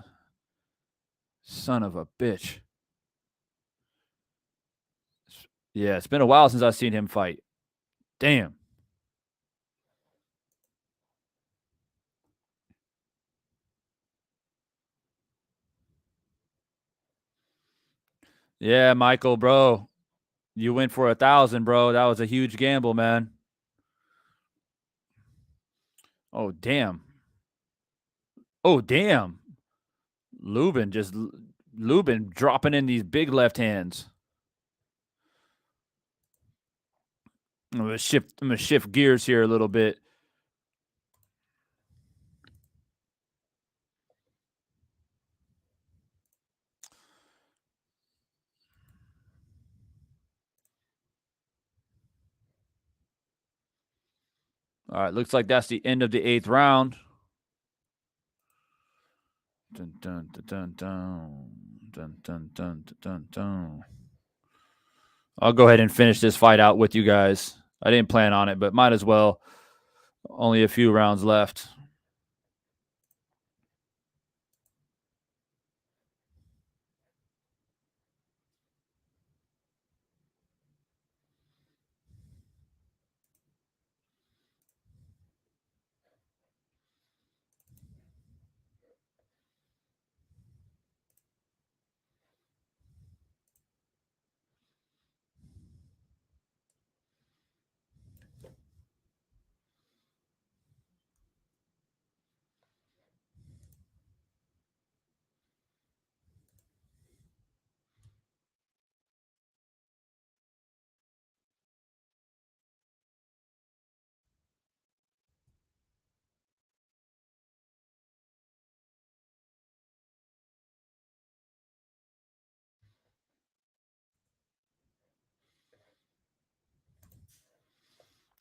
Son of a bitch. Yeah, it's been a while since I've seen him fight. Damn. Yeah, Michael, bro. You went for 1,000, bro. That was a huge gamble, man. Oh, damn. Oh, damn. Lubin dropping in these big left hands. I'm gonna shift gears here a little bit. All right, looks like that's the end of the 8th round. Dun, dun, dun, dun, dun. Dun, dun, dun, dun, dun. I'll go ahead and finish this fight out with you guys. I didn't plan on it, but might as well. Only a few rounds left.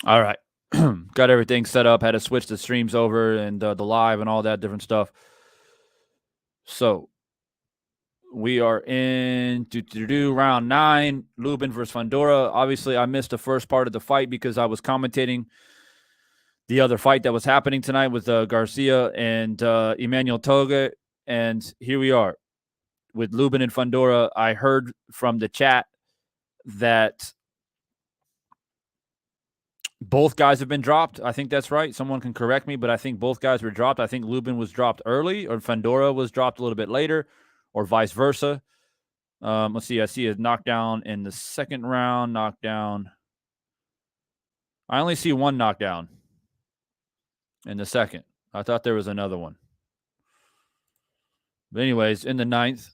All right. Got everything set up. Had to switch the streams over and the live and all that different stuff. So we are in round 9. Lubin versus Fundora. Obviously, I missed the first part of the fight because I was commentating the other fight that was happening tonight with Garcia and Emmanuel Tagoe. And here we are with Lubin and Fundora. I heard from the chat that both guys have been dropped. I think that's right. Someone can correct me, but I think both guys were dropped. I think Lubin was dropped early, or Fundora was dropped a little bit later, or vice versa. Let's see. I see a knockdown in the second round. Knockdown. I only see one knockdown in the second. I thought there was another one. But anyways, in the 9th.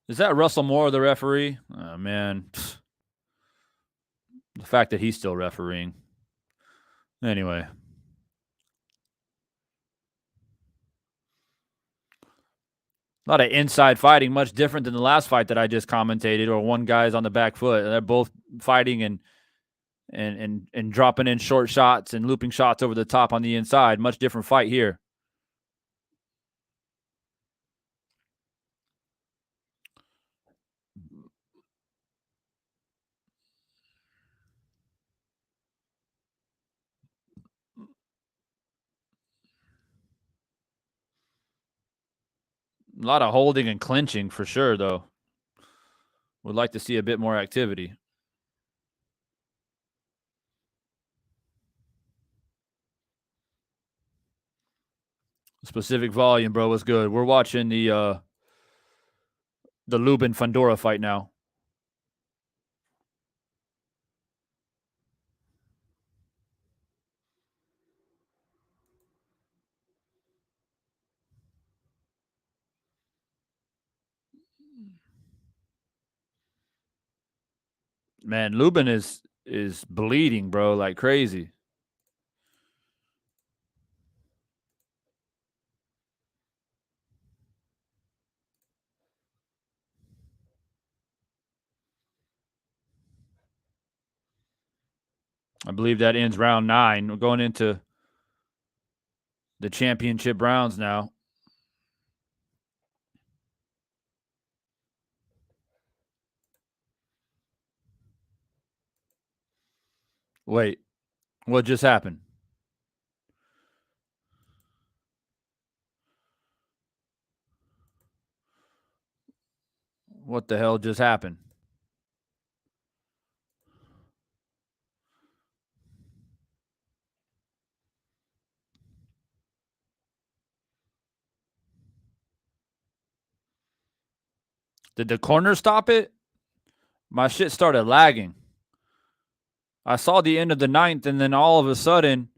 Is that Russell Moore, the referee? Oh, man. The fact that he's still refereeing. Anyway. A lot of inside fighting, much different than the last fight that I just commentated, or one guy's on the back foot. They're both fighting and dropping in short shots and looping shots over the top on the inside. Much different fight here. A lot of holding and clinching for sure, though. Would like to see a bit more activity. Specific volume, bro, was good. We're watching the Lubin Fundora fight now. Man, Lubin is bleeding, bro, like crazy. I believe that ends round 9. We're going into the championship rounds now. Wait, what just happened? What the hell just happened? Did the corner stop it? My shit started lagging. I saw the end of the ninth, and then all of a sudden,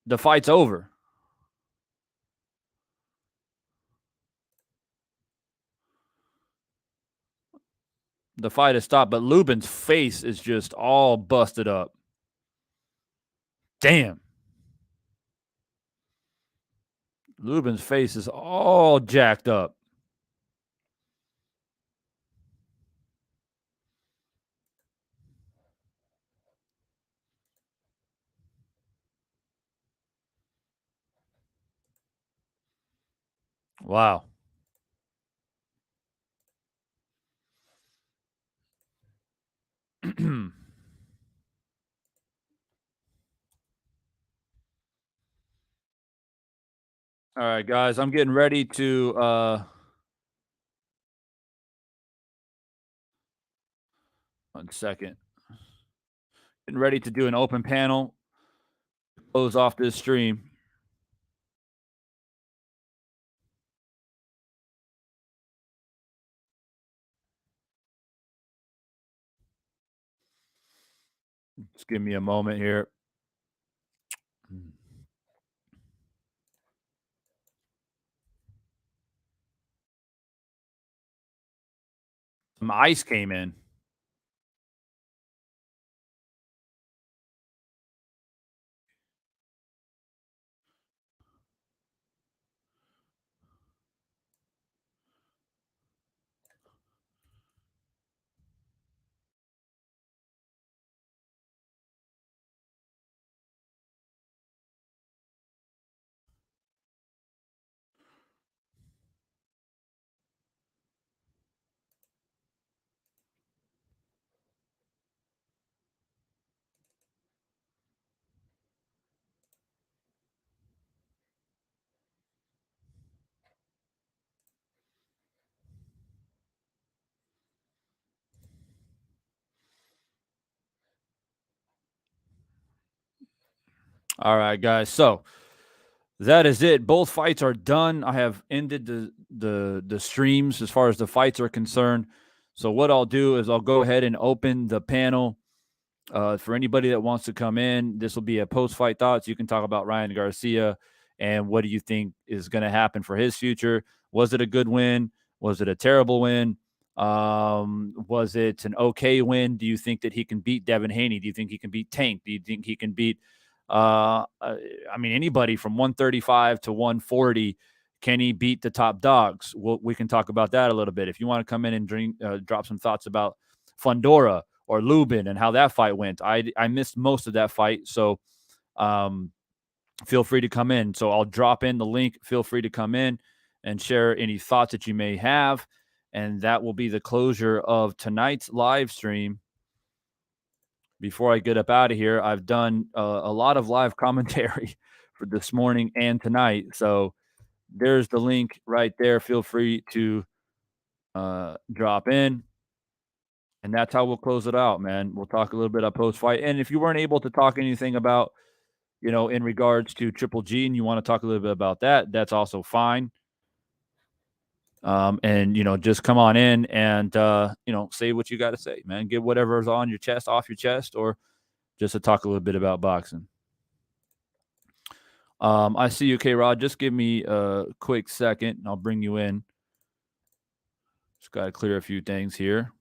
the fight's over. The fight has stopped, but Lubin's face is just all busted up. Damn. Lubin's face is all jacked up. Wow. All right, guys, I'm getting ready to 1 second. Getting ready to do an open panel, close off this stream. Just give me a moment here. Some ice came in. All right, guys. So that is it. Both fights are done. I have ended the streams as far as the fights are concerned. So what I'll do is I'll go ahead and open the panel for anybody that wants to come in. This will be a post fight thoughts. You can talk about Ryan Garcia and what do you think is going to happen for his future. Was it a good win? Was it a terrible win? Was it an okay win? Do you think that he can beat Devin Haney? Do you think he can beat Tank? Do you think he can beat I mean, anybody from 135 to 140? Can he beat the top dogs? We can talk about that a little bit. If you want to come in and drop some thoughts about Fundora or Lubin and how that fight went, I missed most of that fight, so feel free to come in. So I'll drop in the link. Feel free to come in and share any thoughts that you may have, and that will be the closure of tonight's live stream. Before I get up out of here, I've done a lot of live commentary for this morning and tonight. So there's the link right there. Feel free to drop in. And that's how we'll close it out, man. We'll talk a little bit about post fight. And if you weren't able to talk anything about, in regards to Triple G and you want to talk a little bit about that, that's also fine. And just come on in and say what you got to say, man. Get whatever's on your chest off your chest, or just to talk a little bit about boxing. I see you, K Rod. Just give me a quick second and I'll bring you in. Just got to clear a few things here.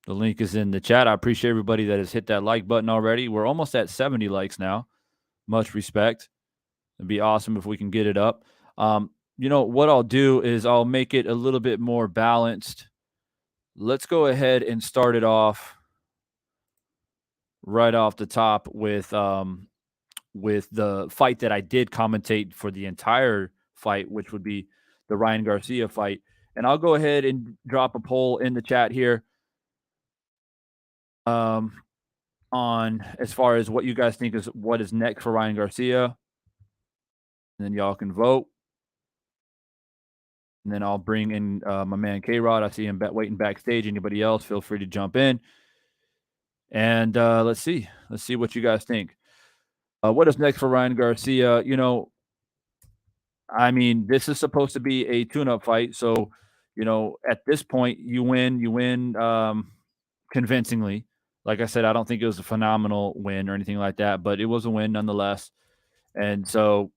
The link is in the chat. I appreciate everybody that has hit that like button already. We're almost at 70 likes now. Much respect. It'd be awesome if we can get it up. What I'll do is I'll make it a little bit more balanced. Let's go ahead and start it off right off the top with the fight that I did commentate for the entire fight, which would be the Ryan Garcia fight. And I'll go ahead and drop a poll in the chat here. on as far as what you guys think is what is next for Ryan Garcia. And then y'all can vote. And then I'll bring in my man K-Rod. I see him waiting backstage. Anybody else, feel free to jump in. And let's see what you guys think. What is next for Ryan Garcia? You know, I mean, this is supposed to be a tune-up fight, so you know, at this point, you win convincingly. Like I said, I don't think it was a phenomenal win or anything like that, but it was a win nonetheless. And so,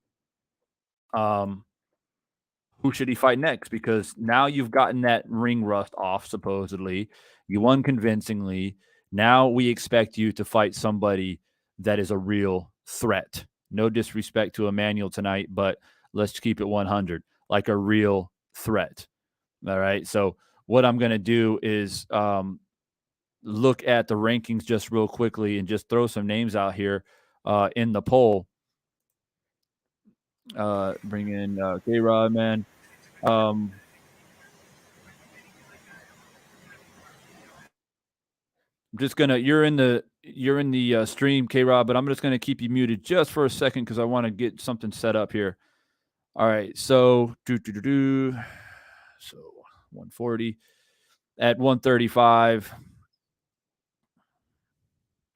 who should he fight next? Because now you've gotten that ring rust off, supposedly. You won convincingly. Now we expect you to fight somebody that is a real threat. No disrespect to Emmanuel tonight, but let's keep it 100, like a real threat. All right. So what I'm going to do is look at the rankings just real quickly and just throw some names out here in the poll. Bring in K-Rod, man. I'm just gonna. You're in the stream, K-Rod, but I'm just gonna keep you muted just for a second because I want to get something set up here. All right, so so 140 at 135.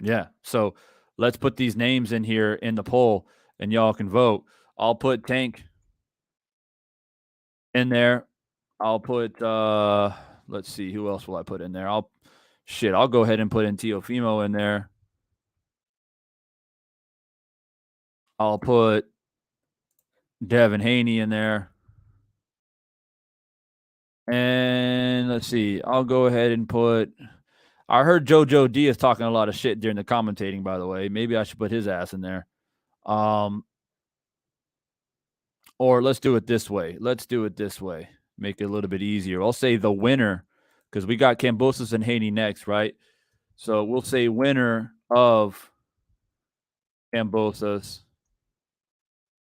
Yeah, so let's put these names in here in the poll, and y'all can vote. I'll put Tank in there. I'll put. Let's see, who else will I put in there? I'll go ahead and put in Teofimo in there. I'll put Devin Haney in there. And let's see, I'll go ahead and put. I heard JoJo Diaz talking a lot of shit during the commentating, by the way. Maybe I should put his ass in there. Or let's do it this way. Make it a little bit easier. I'll say the winner, because we got Kambosos and Haney next, right? So we'll say winner of Kambosos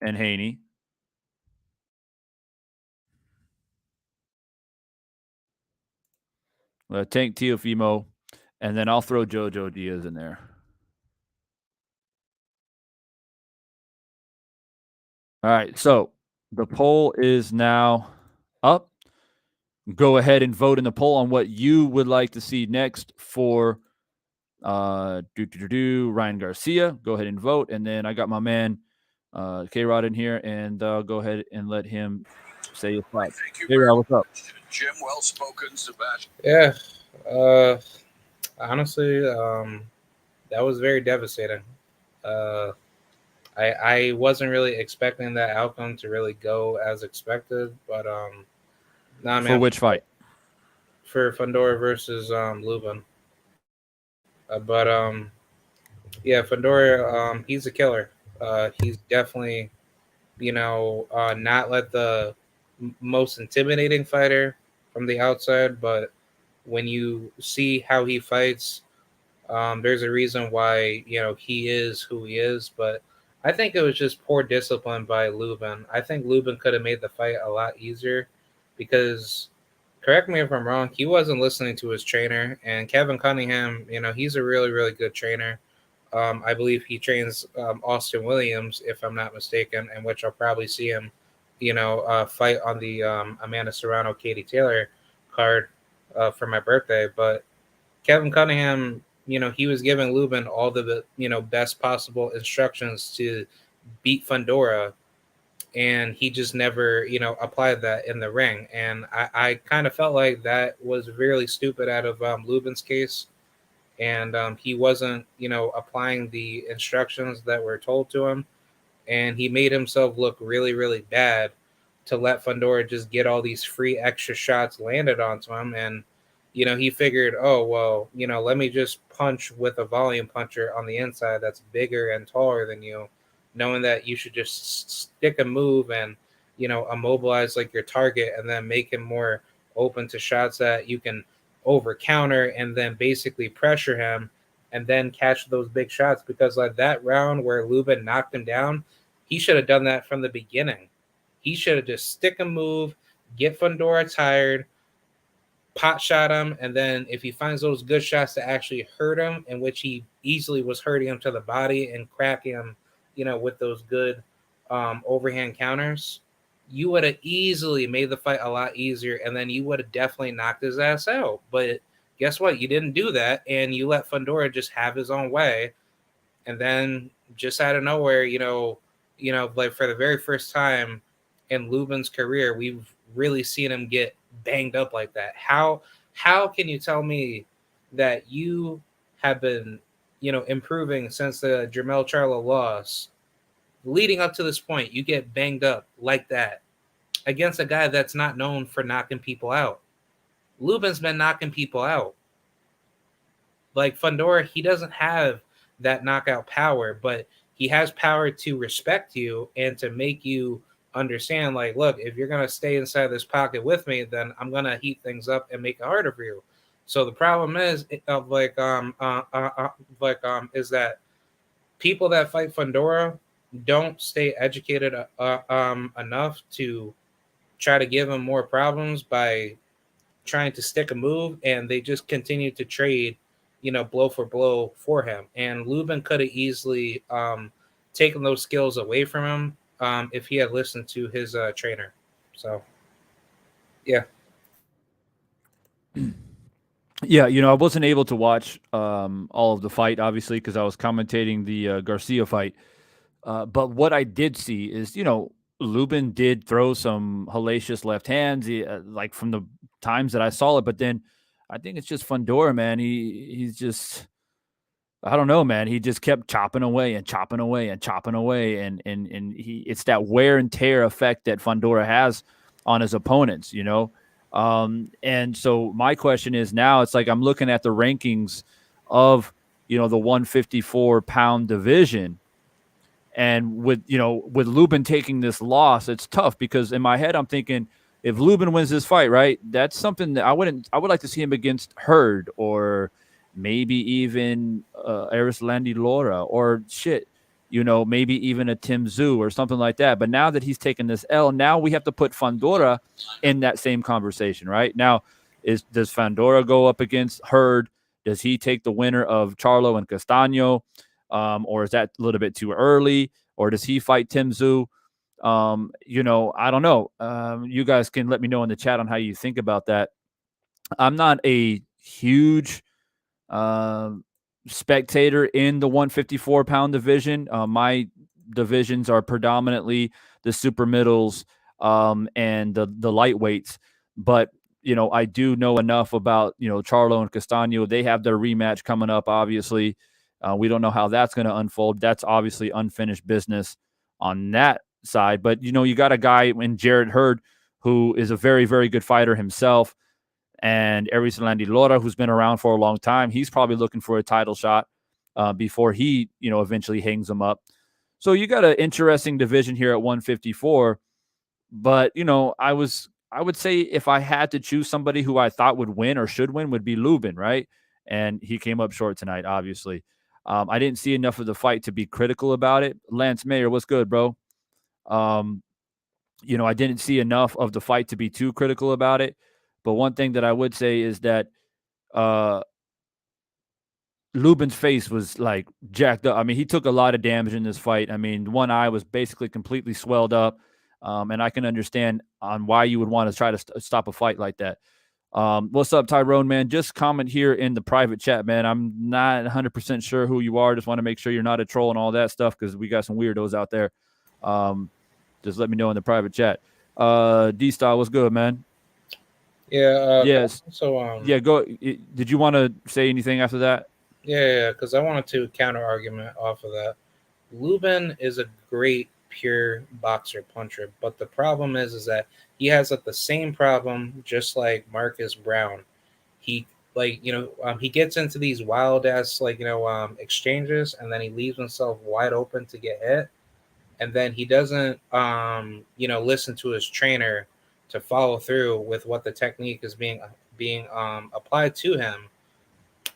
and Haney. Tank Teofimo, and then I'll throw JoJo Diaz in there. All right, so the poll is now up. Go ahead and vote in the poll on what you would like to see next for Ryan Garcia. Go ahead and vote, and then I got my man K-Rod in here, and go ahead and let him say his thoughts. K-Rod, what's up? Jim, well spoken, Sebastian. Yeah, honestly, that was very devastating. I wasn't really expecting that outcome to really go as expected, but nah, man. For which fight? For Fundora versus Lubin. But yeah, Fundora, he's a killer. He's definitely, not like the most intimidating fighter from the outside, but when you see how he fights, there's a reason why he is who he is. But I think it was just poor discipline by Lubin. I think Lubin could have made the fight a lot easier because, correct me if I'm wrong, he wasn't listening to his trainer. And Kevin Cunningham, he's a really, really good trainer. I believe he trains Austin Williams, if I'm not mistaken, in which I'll probably see him, fight on the Amanda Serrano, Katie Taylor card for my birthday. But Kevin Cunningham, he was giving Lubin all the best possible instructions to beat Fundora, and he just never applied that in the ring. And I kind of felt like that was really stupid out of Lubin's case, and he wasn't applying the instructions that were told to him, and he made himself look really, really bad to let Fundora just get all these free extra shots landed onto him. And he figured, oh, well, let me just punch with a volume puncher on the inside that's bigger and taller than you, knowing that you should just stick a move and, immobilize like your target and then make him more open to shots that you can over counter and then basically pressure him and then catch those big shots. Because like that round where Lubin knocked him down, he should have done that from the beginning. He should have just stick a move, get Fundora tired, pot shot him, and then if he finds those good shots to actually hurt him, in which he easily was hurting him to the body and cracking him, with those good overhand counters, you would have easily made the fight a lot easier, and then you would have definitely knocked his ass out. But guess what? You didn't do that, and you let Fundora just have his own way, and then just out of nowhere, like for the very first time in Lubin's career, we've really seen him get banged up like that. How can you tell me that you have been, improving since the Jermell Charlo loss, leading up to this point, you get banged up like that against a guy that's not known for knocking people out? Lubin's been knocking people out. Like Fundora, he doesn't have that knockout power, but he has power to respect you and to make you understand, like, look, if you're going to stay inside this pocket with me, then I'm going to heat things up and make it harder for you. So the problem is is that people that fight Fundora don't stay educated enough to try to give him more problems by trying to stick a move, and they just continue to trade, blow for blow for him. And Lubin could have easily taken those skills away from him if he had listened to his trainer. So, yeah. Yeah, I wasn't able to watch all of the fight, obviously, because I was commentating the Garcia fight. But what I did see is, Lubin did throw some hellacious left hands, like from the times that I saw it. But then I think it's just Fundora, man. He's just, I don't know, man. He just kept chopping away and chopping away and chopping away, and it's that wear and tear effect that Fundora has on his opponents, And so my question is now, it's like I'm looking at the rankings of the 154-pound division. And with Lubin taking this loss, it's tough because in my head I'm thinking, if Lubin wins this fight, right, that's something that I would like to see him against Hurd, or maybe even Arislandi Laura, or maybe even a Tim Tszyu or something like that. But now that he's taken this L, now we have to put Fundora in that same conversation, right? Now, does Fundora go up against Hurd? Does he take the winner of Charlo and Castaño? Or is that a little bit too early? Or does he fight Tim Tszyu? I don't know. You guys can let me know in the chat on how you think about that. I'm not a huge spectator in the 154-pound division. My divisions are predominantly the super middles and the lightweights. But, I do know enough about, Charlo and Castaño. They have their rematch coming up, obviously. We don't know how that's going to unfold. That's obviously unfinished business on that side. But, you got a guy in Jarrett Hurd who is a very, very good fighter himself. And Arislandi Laura, who's been around for a long time, he's probably looking for a title shot before he, eventually hangs him up. So you got an interesting division here at 154. But, I would say if I had to choose somebody who I thought would win or should win, would be Lubin, right? And he came up short tonight, obviously. I didn't see enough of the fight to be critical about it. Lance Mayer, what's good, bro? I didn't see enough of the fight to be too critical about it. But one thing that I would say is that Lubin's face was like jacked up. I mean, he took a lot of damage in this fight. I mean, one eye was basically completely swelled up. And I can understand on why you would want to try to stop a fight like that. What's up, Tyrone, man? Just comment here in the private chat, man. I'm not 100% sure who you are. Just want to make sure you're not a troll and all that stuff, because we got some weirdos out there. Just let me know in the private chat. D-Style, what's good, man? Yeah. Yes. So, yeah, go. Did you want to say anything after that? Yeah, because I wanted to counter argument off of that. Lubin is a great pure boxer puncher, but the problem is that he has the same problem, just like Marcus Brown. He he gets into these wild ass exchanges, and then he leaves himself wide open to get hit, and then he doesn't listen to his trainer to follow through with what the technique is being applied to him.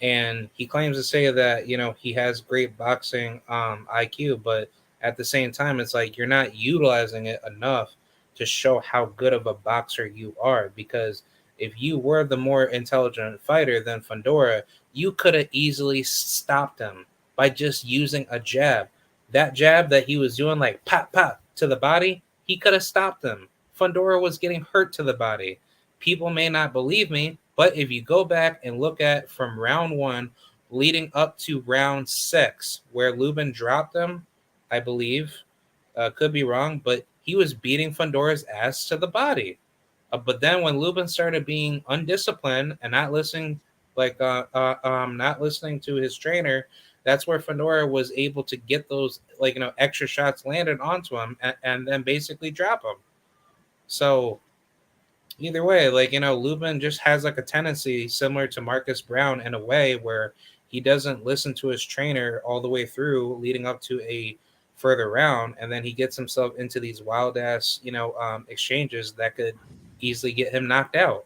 And he claims to say that he has great boxing IQ, but at the same time, it's like you're not utilizing it enough to show how good of a boxer you are. Because if you were the more intelligent fighter than Fundora, you could have easily stopped him by just using a jab. That jab that he was doing, like pop, pop to the body, he could have stopped him. Fundora was getting hurt to the body. People may not believe me, but if you go back and look at from round one leading up to round 6, where Lubin dropped him, I believe, could be wrong, but he was beating Fundora's ass to the body. But then when Lubin started being undisciplined and not listening, not listening to his trainer, that's where Fundora was able to get those extra shots landed onto him and then basically drop him. So either way, Lubin just has like a tendency similar to Marcus Brown in a way where he doesn't listen to his trainer all the way through leading up to a further round, and then he gets himself into these wild ass exchanges that could easily get him knocked out.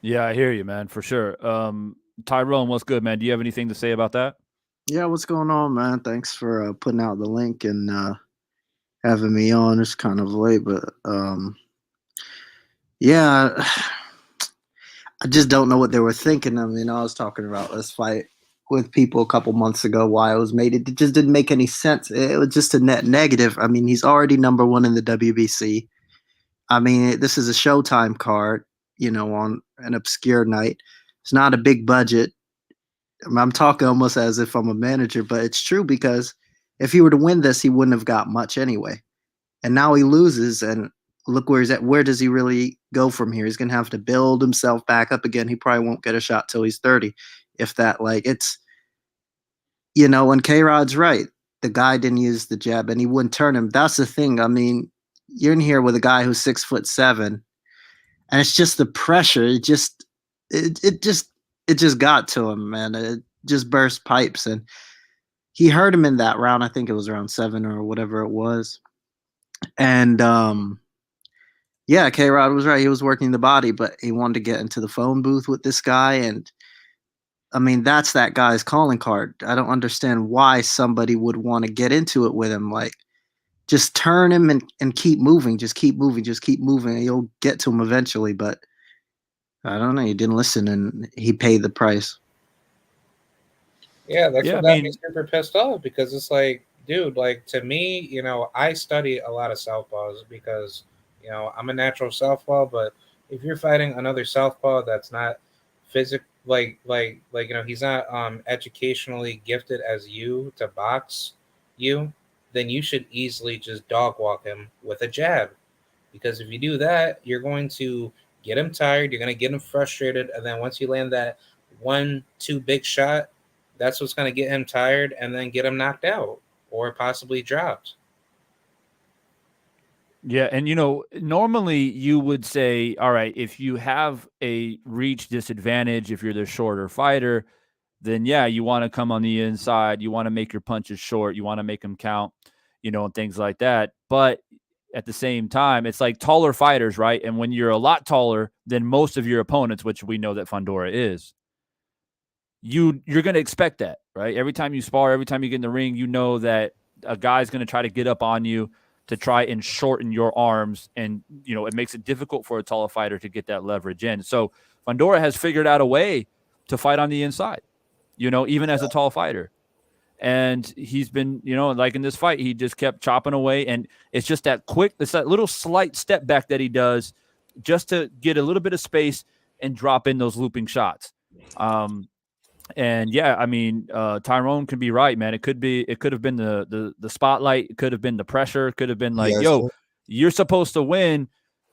Yeah, I hear you, man, for sure. Tyrone, what's good, man? Do you have anything to say about that? Yeah, what's going on, man? Thanks for putting out the link and having me on. It's kind of late, but yeah, I just don't know what they were thinking. I mean, I was talking about this fight with people a couple months ago, why it was made. It just didn't make any sense. It was just a net negative. I mean, he's already number one in the WBC. I mean, this is a Showtime card, on an obscure night. It's not a big budget. I'm talking almost as if I'm a manager, but it's true because if he were to win this, he wouldn't have got much anyway. And now he loses, and look where he's at. Where does he really go from here? He's going to have to build himself back up again. He probably won't get a shot till he's 30, if that. It's, and K-Rod's right. The guy didn't use the jab, and he wouldn't turn him. That's the thing. I mean, you're in here with a guy who's 6'7", and it's just the pressure. It just got to him, man. It just burst pipes, and he hurt him in that round. I think it was around 7 or whatever it was. And yeah, K-Rod was right. He was working the body, but he wanted to get into the phone booth with this guy. And I mean, that's that guy's calling card. I don't understand why somebody would want to get into it with him. Just turn him and keep moving. Just keep moving. Just keep moving. And you'll get to him eventually. But I don't know. He didn't listen, and he paid the price. Yeah, that's what got me super pissed off, because it's like, dude, to me, I study a lot of southpaws because, I'm a natural southpaw, but if you're fighting another southpaw that's not physical, he's not educationally gifted as you to box you, then you should easily just dog walk him with a jab. Because if you do that, you're going to get him tired, you're going to get him frustrated, and then once you land that 1-2 big shot, that's what's going to get him tired and then get him knocked out or possibly dropped. Yeah, and normally you would say, all right, if you have a reach disadvantage, if you're the shorter fighter, then yeah, you want to come on the inside, you want to make your punches short, you want to make them count, and things like that. But at the same time, it's like taller fighters, right? And when you're a lot taller than most of your opponents, which we know that Fundora is, you're going to expect that, right? Every time you spar, every time you get in the ring, you know that a guy's going to try to get up on you to try and shorten your arms. And, it makes it difficult for a taller fighter to get that leverage in. So Fundora has figured out a way to fight on the inside, even as a tall fighter. And he's been, like in this fight, he just kept chopping away. And it's just it's that little slight step back that he does just to get a little bit of space and drop in those looping shots. And yeah, I mean, Tyrone can be right, man. It could have been the spotlight. It could have been the pressure. It could have been like, you're supposed to win.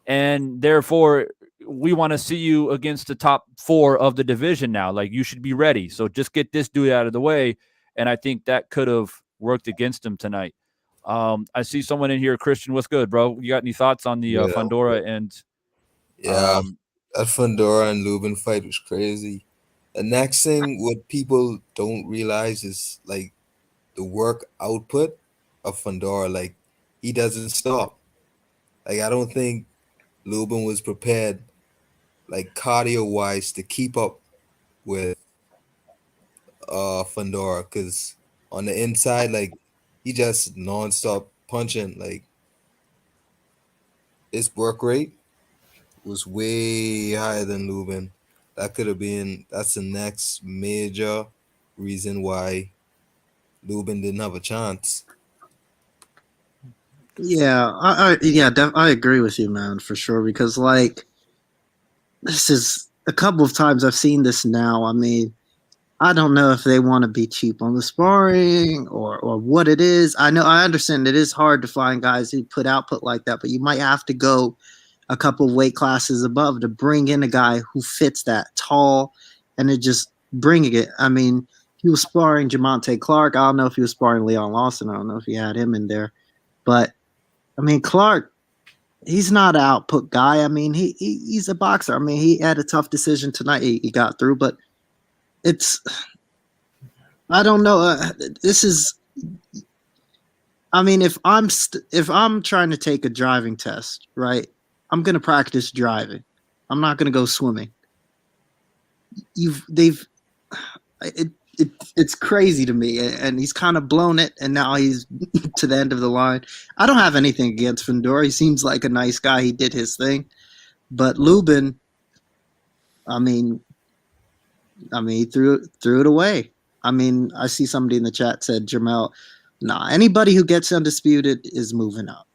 And therefore we want to see you against the top 4 of the division now. Like, you should be ready. So just get this dude out of the way. And I think that could have worked against him tonight. I see someone in here. Christian, what's good, bro? You got any thoughts on the Fundora and that Fundora and Lubin fight was crazy. The next thing, what people don't realize is like the work output of Fundora. Like, he doesn't stop. Like, I don't think Lubin was prepared, like cardio wise, to keep up with Fundora, because on the inside, like, he just nonstop punching. Like, his work rate was way higher than Lubin. That's the next major reason why Lubin didn't have a chance. Yeah, I agree with you, man, for sure. Because like, this is a couple of times I've seen this now. I mean, I don't know if they want to be cheap on the sparring or what it is. I understand it is hard to find guys who put output like that, but you might have to go a couple of weight classes above to bring in a guy who fits that tall and it just bringing it. I mean, he was sparring Jamonte Clark. I don't know if he was sparring Leon Lawson. I don't know if he had him in there, but I mean, Clark, he's not an output guy. I mean, he's a boxer. I mean, he had a tough decision tonight. He got through, but it's I don't know. This is. I mean, if I'm trying to take a driving test, right? I'm gonna practice driving. I'm not gonna go swimming. It's crazy to me, and he's kind of blown it, and now he's to the end of the line. I don't have anything against Fundora. He seems like a nice guy. He did his thing, but Lubin, I mean, he threw it away. I mean, I see somebody in the chat said Jamel. Nah, anybody who gets undisputed is moving up.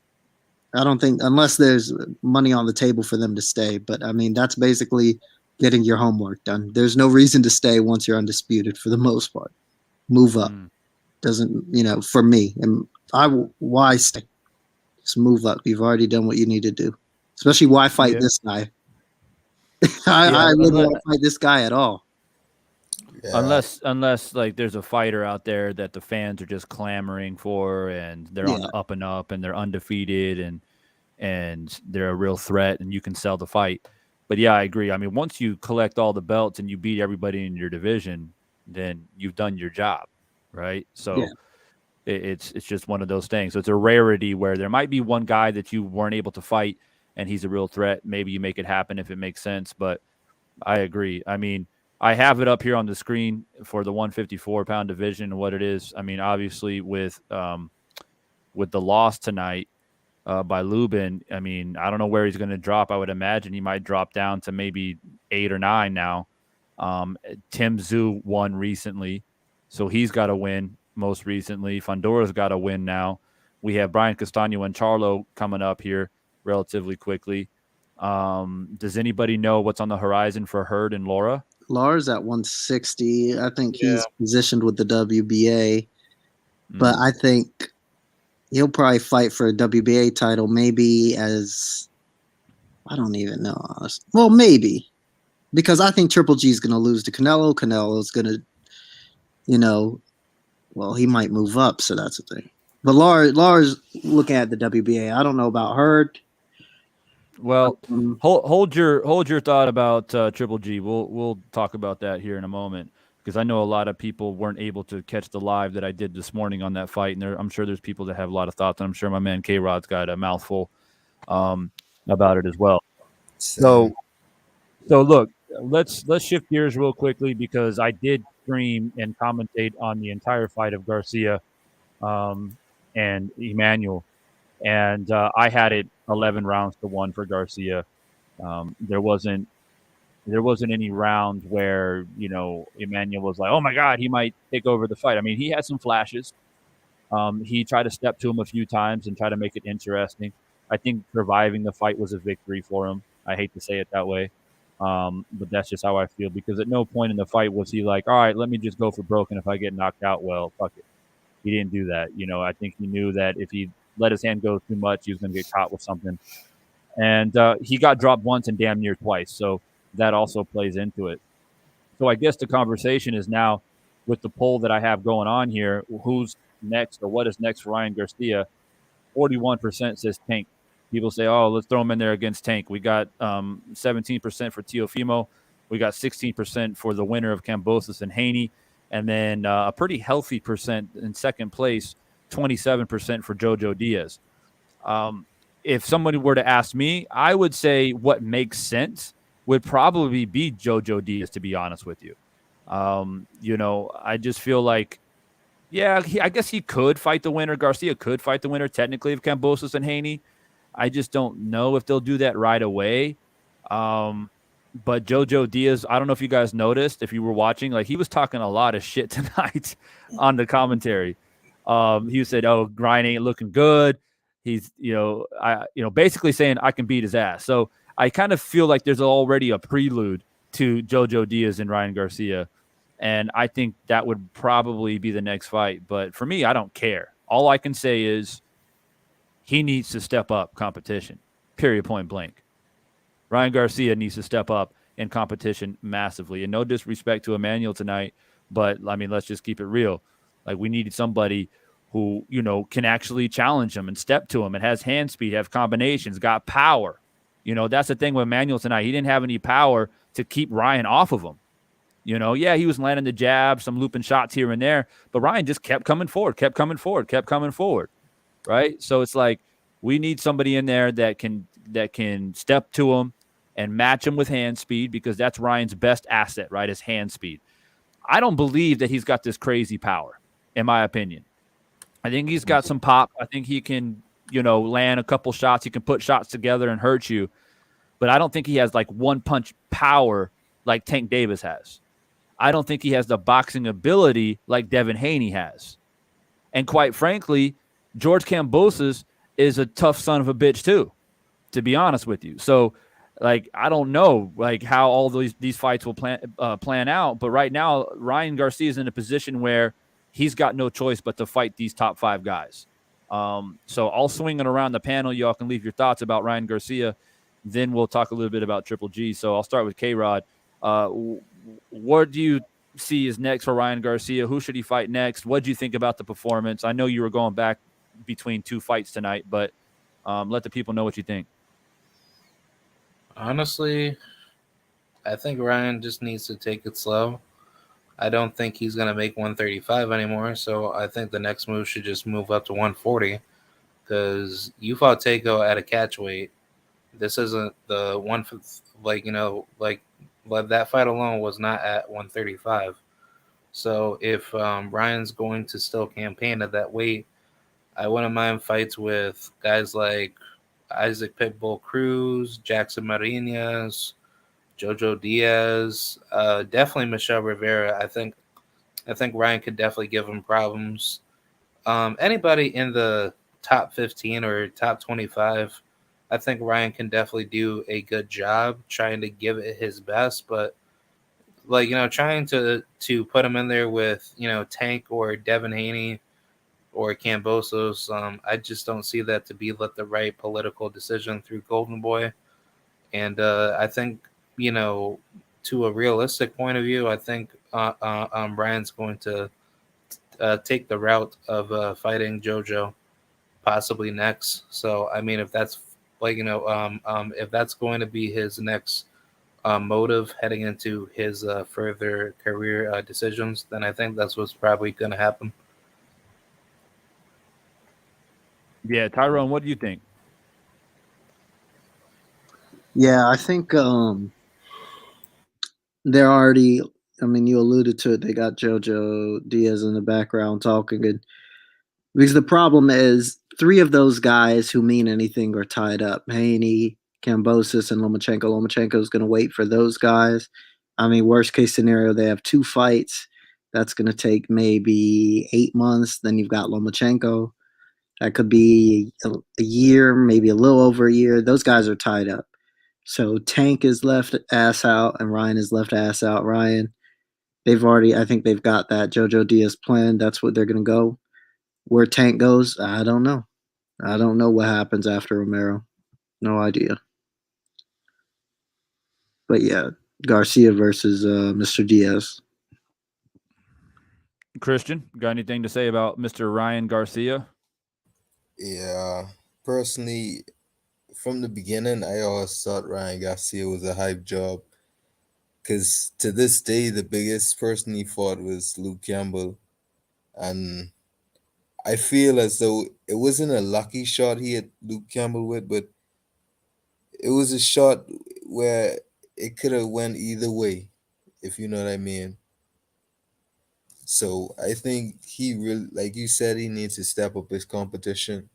I don't think unless there's money on the table for them to stay. But I mean, that's basically getting your homework done. There's no reason to stay once you're undisputed for the most part. Move up. Doesn't for me and why stay? Just move up. You've already done what you need to do. Especially why fight this guy? I wouldn't want to fight this guy at all. Yeah. Unless like there's a fighter out there that the fans are just clamoring for and they're on the up and up and they're undefeated and they're a real threat and you can sell the fight. But yeah, I agree. I mean, once you collect all the belts and you beat everybody in your division, then you've done your job, right? So it's just one of those things. So it's a rarity where there might be one guy that you weren't able to fight and he's a real threat. Maybe you make it happen if it makes sense. But I agree. I mean, I have it up here on the screen for the 154-pound division and what it is. I mean, obviously with the loss tonight by Lubin, I mean, I don't know where he's going to drop. I would imagine he might drop down to maybe 8 or 9 now. Tim Tszyu won recently, so he's got to win most recently. Fundora's got to win now. We have Brian Castano and Charlo coming up here relatively quickly. Does anybody know what's on the horizon for Hurd and Laura? Lars at 160. I think he's positioned with the WBA, but I think he'll probably fight for a WBA title, maybe as I don't even know. Well, maybe because I think Triple G is going to lose to Canelo. Canelo's going to, well, he might move up, so that's the thing. But Lars looking at the WBA. I don't know about Hurd. Well, hold your thought about Triple G. We'll talk about that here in a moment because I know a lot of people weren't able to catch the live that I did this morning on that fight, and I'm sure there's people that have a lot of thoughts. And I'm sure my man K-Rod's got a mouthful about it as well. So look, let's shift gears real quickly because I did stream and commentate on the entire fight of Garcia and Emmanuel. And I had it 11 rounds to 1 for Garcia. There wasn't any round where Emmanuel was like, oh my God, he might take over the fight. I mean, he had some flashes. He tried to step to him a few times and try to make it interesting. I think surviving the fight was a victory for him. I hate to say it that way, but that's just how I feel because at no point in the fight was he like, all right, let me just go for broke, and if I get knocked out, well, fuck it. He didn't do that. I think he knew that if he let his hand go too much, he was going to get caught with something. And he got dropped once and damn near twice. So that also plays into it. So I guess the conversation is now with the poll that I have going on here, who's next or what is next for Ryan Garcia? 41% says Tank. People say, oh, let's throw him in there against Tank. We got 17% for Teofimo. We got 16% for the winner of Kambosos and Haney. And then a pretty healthy percent in second place, 27% for Jojo Diaz. If somebody were to ask me, I would say what makes sense would probably be Jojo Diaz, to be honest with you. I just feel like, I guess he could fight the winner. Garcia could fight the winner technically of Kambosos and Haney. I just don't know if they'll do that right away. But Jojo Diaz, I don't know if you guys noticed, if you were watching, like he was talking a lot of shit tonight on the commentary. He said, "Oh, Ryan ain't looking good." He's, basically saying I can beat his ass. So I kind of feel like there's already a prelude to Jojo Diaz and Ryan Garcia, and I think that would probably be the next fight. But for me, I don't care. All I can say is he needs to step up competition. Period. Point blank. Ryan Garcia needs to step up in competition massively. And no disrespect to Emmanuel tonight, but I mean, let's just keep it real. Like we needed somebody who, can actually challenge him and step to him and has hand speed, have combinations, got power. That's the thing with Emmanuel tonight. He didn't have any power to keep Ryan off of him. Yeah, he was landing the jab, some looping shots here and there, but Ryan just kept coming forward, right? So it's like we need somebody in there that can step to him and match him with hand speed, because that's Ryan's best asset, right? His hand speed. I don't believe that he's got this crazy power, in my opinion. I think he's got some pop. I think he can, land a couple shots. He can put shots together and hurt you. But I don't think he has like one punch power like Tank Davis has. I don't think he has the boxing ability like Devin Haney has. And quite frankly, George Kambosos is a tough son of a bitch too, to be honest with you. So, like, I don't know, like, how all these fights will plan out. But right now, Ryan Garcia is in a position where he's got no choice but to fight these top 5 guys. So I'll swing it around the panel. Y'all can leave your thoughts about Ryan Garcia. Then we'll talk a little bit about Triple G. So I'll start with K-Rod. What do you see is next for Ryan Garcia? Who should he fight next? What do you think about the performance? I know you were going back between 2 fights tonight, but let the people know what you think. Honestly, I think Ryan just needs to take it slow. I don't think he's going to make 135 anymore, so I think the next move should just move up to 140, because you fought Tagoe at a catch weight. This isn't the one, that fight alone was not at 135. So if Ryan's going to still campaign at that weight, I wouldn't mind fights with guys like Isaac Pitbull Cruz, Jackson Marinas, Jojo Diaz, definitely Michelle Rivera. I think Ryan could definitely give him problems. Anybody in the top 15 or top 25, I think Ryan can definitely do a good job trying to give it his best. But trying to put him in there with Tank or Devin Haney or Kambosos, I just don't see that to be the right political decision through Golden Boy. And I think, to a realistic point of view, I think Ryan's going to take the route of fighting JoJo possibly next. So, I mean, if that's if that's going to be his next motive heading into his further career decisions, then I think that's what's probably going to happen. Yeah, Tyrone, what do you think? Yeah, I think they're already. I mean, you alluded to it. They got JoJo Diaz in the background talking, and because the problem is 3 of those guys who mean anything are tied up. Haney, Kambosos, and Lomachenko. Lomachenko is going to wait for those guys. I mean, worst case scenario, they have 2 fights. That's going to take maybe 8 months. Then you've got Lomachenko. That could be a year, maybe a little over a year. Those guys are tied up. So Tank is left ass out, and Ryan is left ass out. Ryan, I think they've got that JoJo Diaz plan. That's what they're going to go. Where Tank goes, I don't know. I don't know what happens after Romero. No idea. But yeah, Garcia versus Mr. Diaz. Christian, got anything to say about Mr. Ryan Garcia? Yeah, personally, from the beginning, I always thought Ryan Garcia was a hype job. Because to this day, the biggest person he fought was Luke Campbell. And I feel as though it wasn't a lucky shot he hit Luke Campbell with, but it was a shot where it could have went either way, if you know what I mean. So I think he really, like you said, he needs to step up his competition.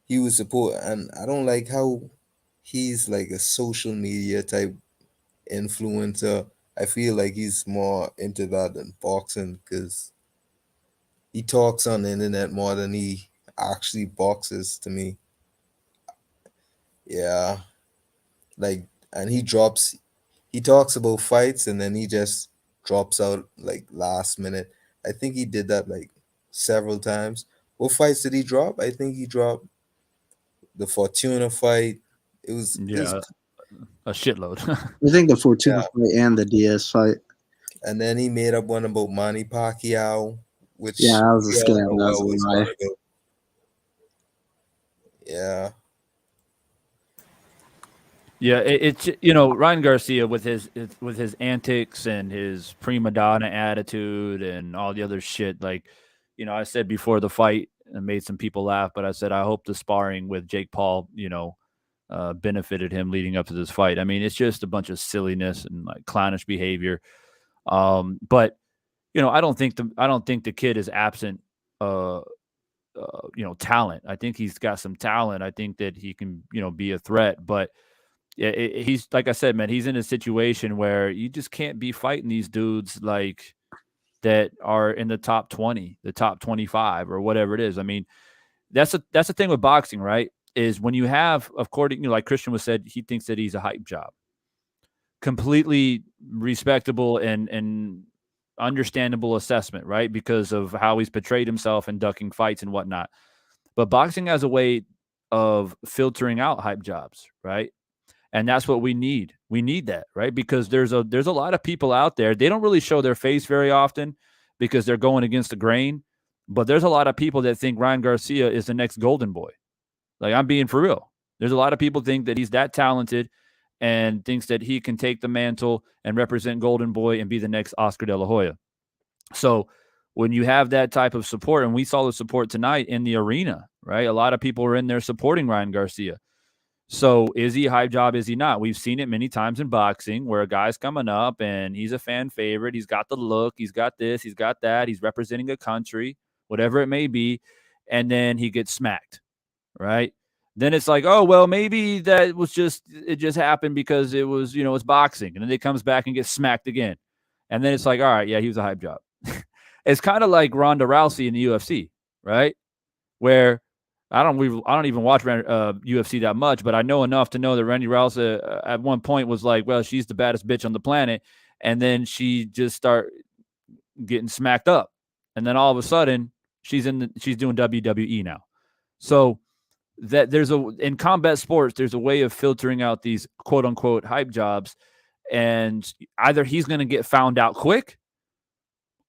He was support, and I don't like how he's like a social media type influencer. I feel like he's more into that than boxing because he talks on the internet more than he actually boxes to me. Yeah. Like, and he talks about fights and then he just drops out like last minute. I think he did that like several times. What fights did he drop? I think he dropped the Fortuna fight. It was Yeah, a shitload. I think the Fortuna yeah. fight and the Diaz fight. And then he made up one about Manny Pacquiao, Yeah, which that was a we all scam. know That what was a was lie. gonna go. Yeah. Yeah, it's Ryan Garcia with his antics and his prima donna attitude and all the other shit. Like, I said before the fight and made some people laugh, but I said I hope the sparring with Jake Paul, benefited him leading up to this fight. I mean, it's just a bunch of silliness and like clownish behavior. But I don't think the kid is absent. Talent. I think he's got some talent. I think that he can, be a threat. But yeah, he's like I said, man. He's in a situation where you just can't be fighting these dudes like that are in the top 20, the top 25, or whatever it is. I mean, that's the thing with boxing, right? Is when you have, according, like Christian was said, he thinks that he's a hype job. Completely respectable and understandable assessment, right? Because of how he's portrayed himself and ducking fights and whatnot. But boxing has a way of filtering out hype jobs, right? And that's what we need. We need that, right? Because there's a lot of people out there. They don't really show their face very often because they're going against the grain. But there's a lot of people that think Ryan Garcia is the next golden boy. Like, I'm being for real. There's a lot of people think that he's that talented and thinks that he can take the mantle and represent Golden Boy and be the next Oscar De La Hoya. So when you have that type of support, and we saw the support tonight in the arena, right? A lot of people were in there supporting Ryan Garcia. So is he a hype job? Is he not? We've seen it many times in boxing where a guy's coming up and he's a fan favorite. He's got the look. He's got this. He's got that. He's representing a country, whatever it may be. And then he gets smacked, right? Then it's like, oh, well, maybe it just happened because it was, it's boxing. And then he comes back and gets smacked again. And then it's like, all right, yeah, he was a hype job. It's kind of like Ronda Rousey in the UFC, right? Where I don't even watch UFC that much, but I know enough to know that Randy Rousey at one point was like, well, she's the baddest bitch on the planet. And then she just start getting smacked up. And then all of a sudden she's doing WWE now. So that in combat sports, there's a way of filtering out these quote unquote hype jobs. And either he's going to get found out quick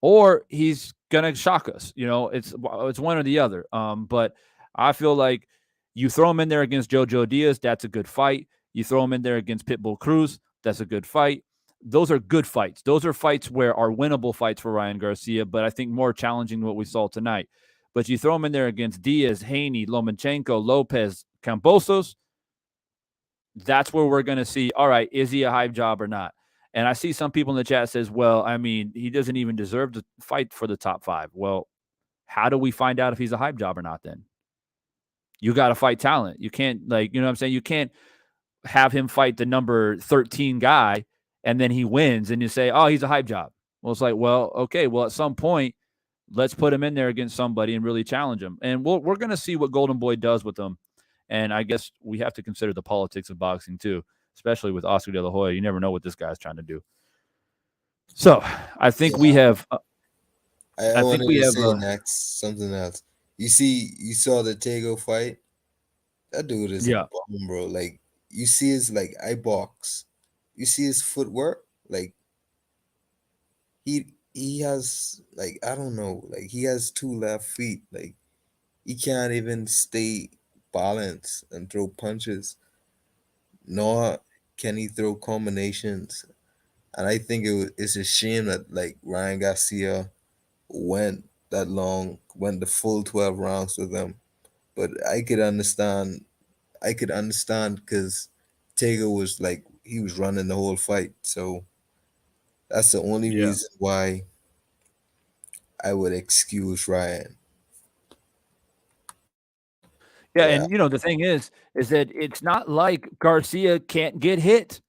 or he's going to shock us. It's one or the other. But I feel like you throw him in there against Jojo Diaz, that's a good fight. You throw him in there against Pitbull Cruz, that's a good fight. Those are good fights. Those are fights where are winnable fights for Ryan Garcia, but I think more challenging than what we saw tonight. But you throw him in there against Diaz, Haney, Lomachenko, Lopez, Cambosos, that's where we're going to see, all right, is he a hype job or not? And I see some people in the chat says, well, I mean, he doesn't even deserve to fight for the top 5. Well, how do we find out if he's a hype job or not then? You got to fight talent. You can't, like, you know what I'm saying? You can't have him fight the number 13 guy and then he wins and you say, oh, he's a hype job. Well, it's like, well, okay, well, at some point, let's put him in there against somebody and really challenge him. And we're going to see what Golden Boy does with them. And I guess we have to consider the politics of boxing too, especially with Oscar De La Hoya. You never know what this guy's trying to do. So I think we have. I I think wanted we to have. say next something else. You saw the Tagoe fight. That dude is a Yeah, bum, bro. Like you see his like eye box. You see his footwork. Like he has like I don't know. Like he has 2 left feet. Like he can't even stay balanced and throw punches. Nor can he throw combinations. And I think it's a shame that like Ryan Garcia went that long, went the full 12 rounds with them. But I could understand. I could understand because Tagoe was like he was running the whole fight. So that's the only yeah. reason why I would excuse Ryan. Yeah, Yeah. and the thing is that it's not like Garcia can't get hit.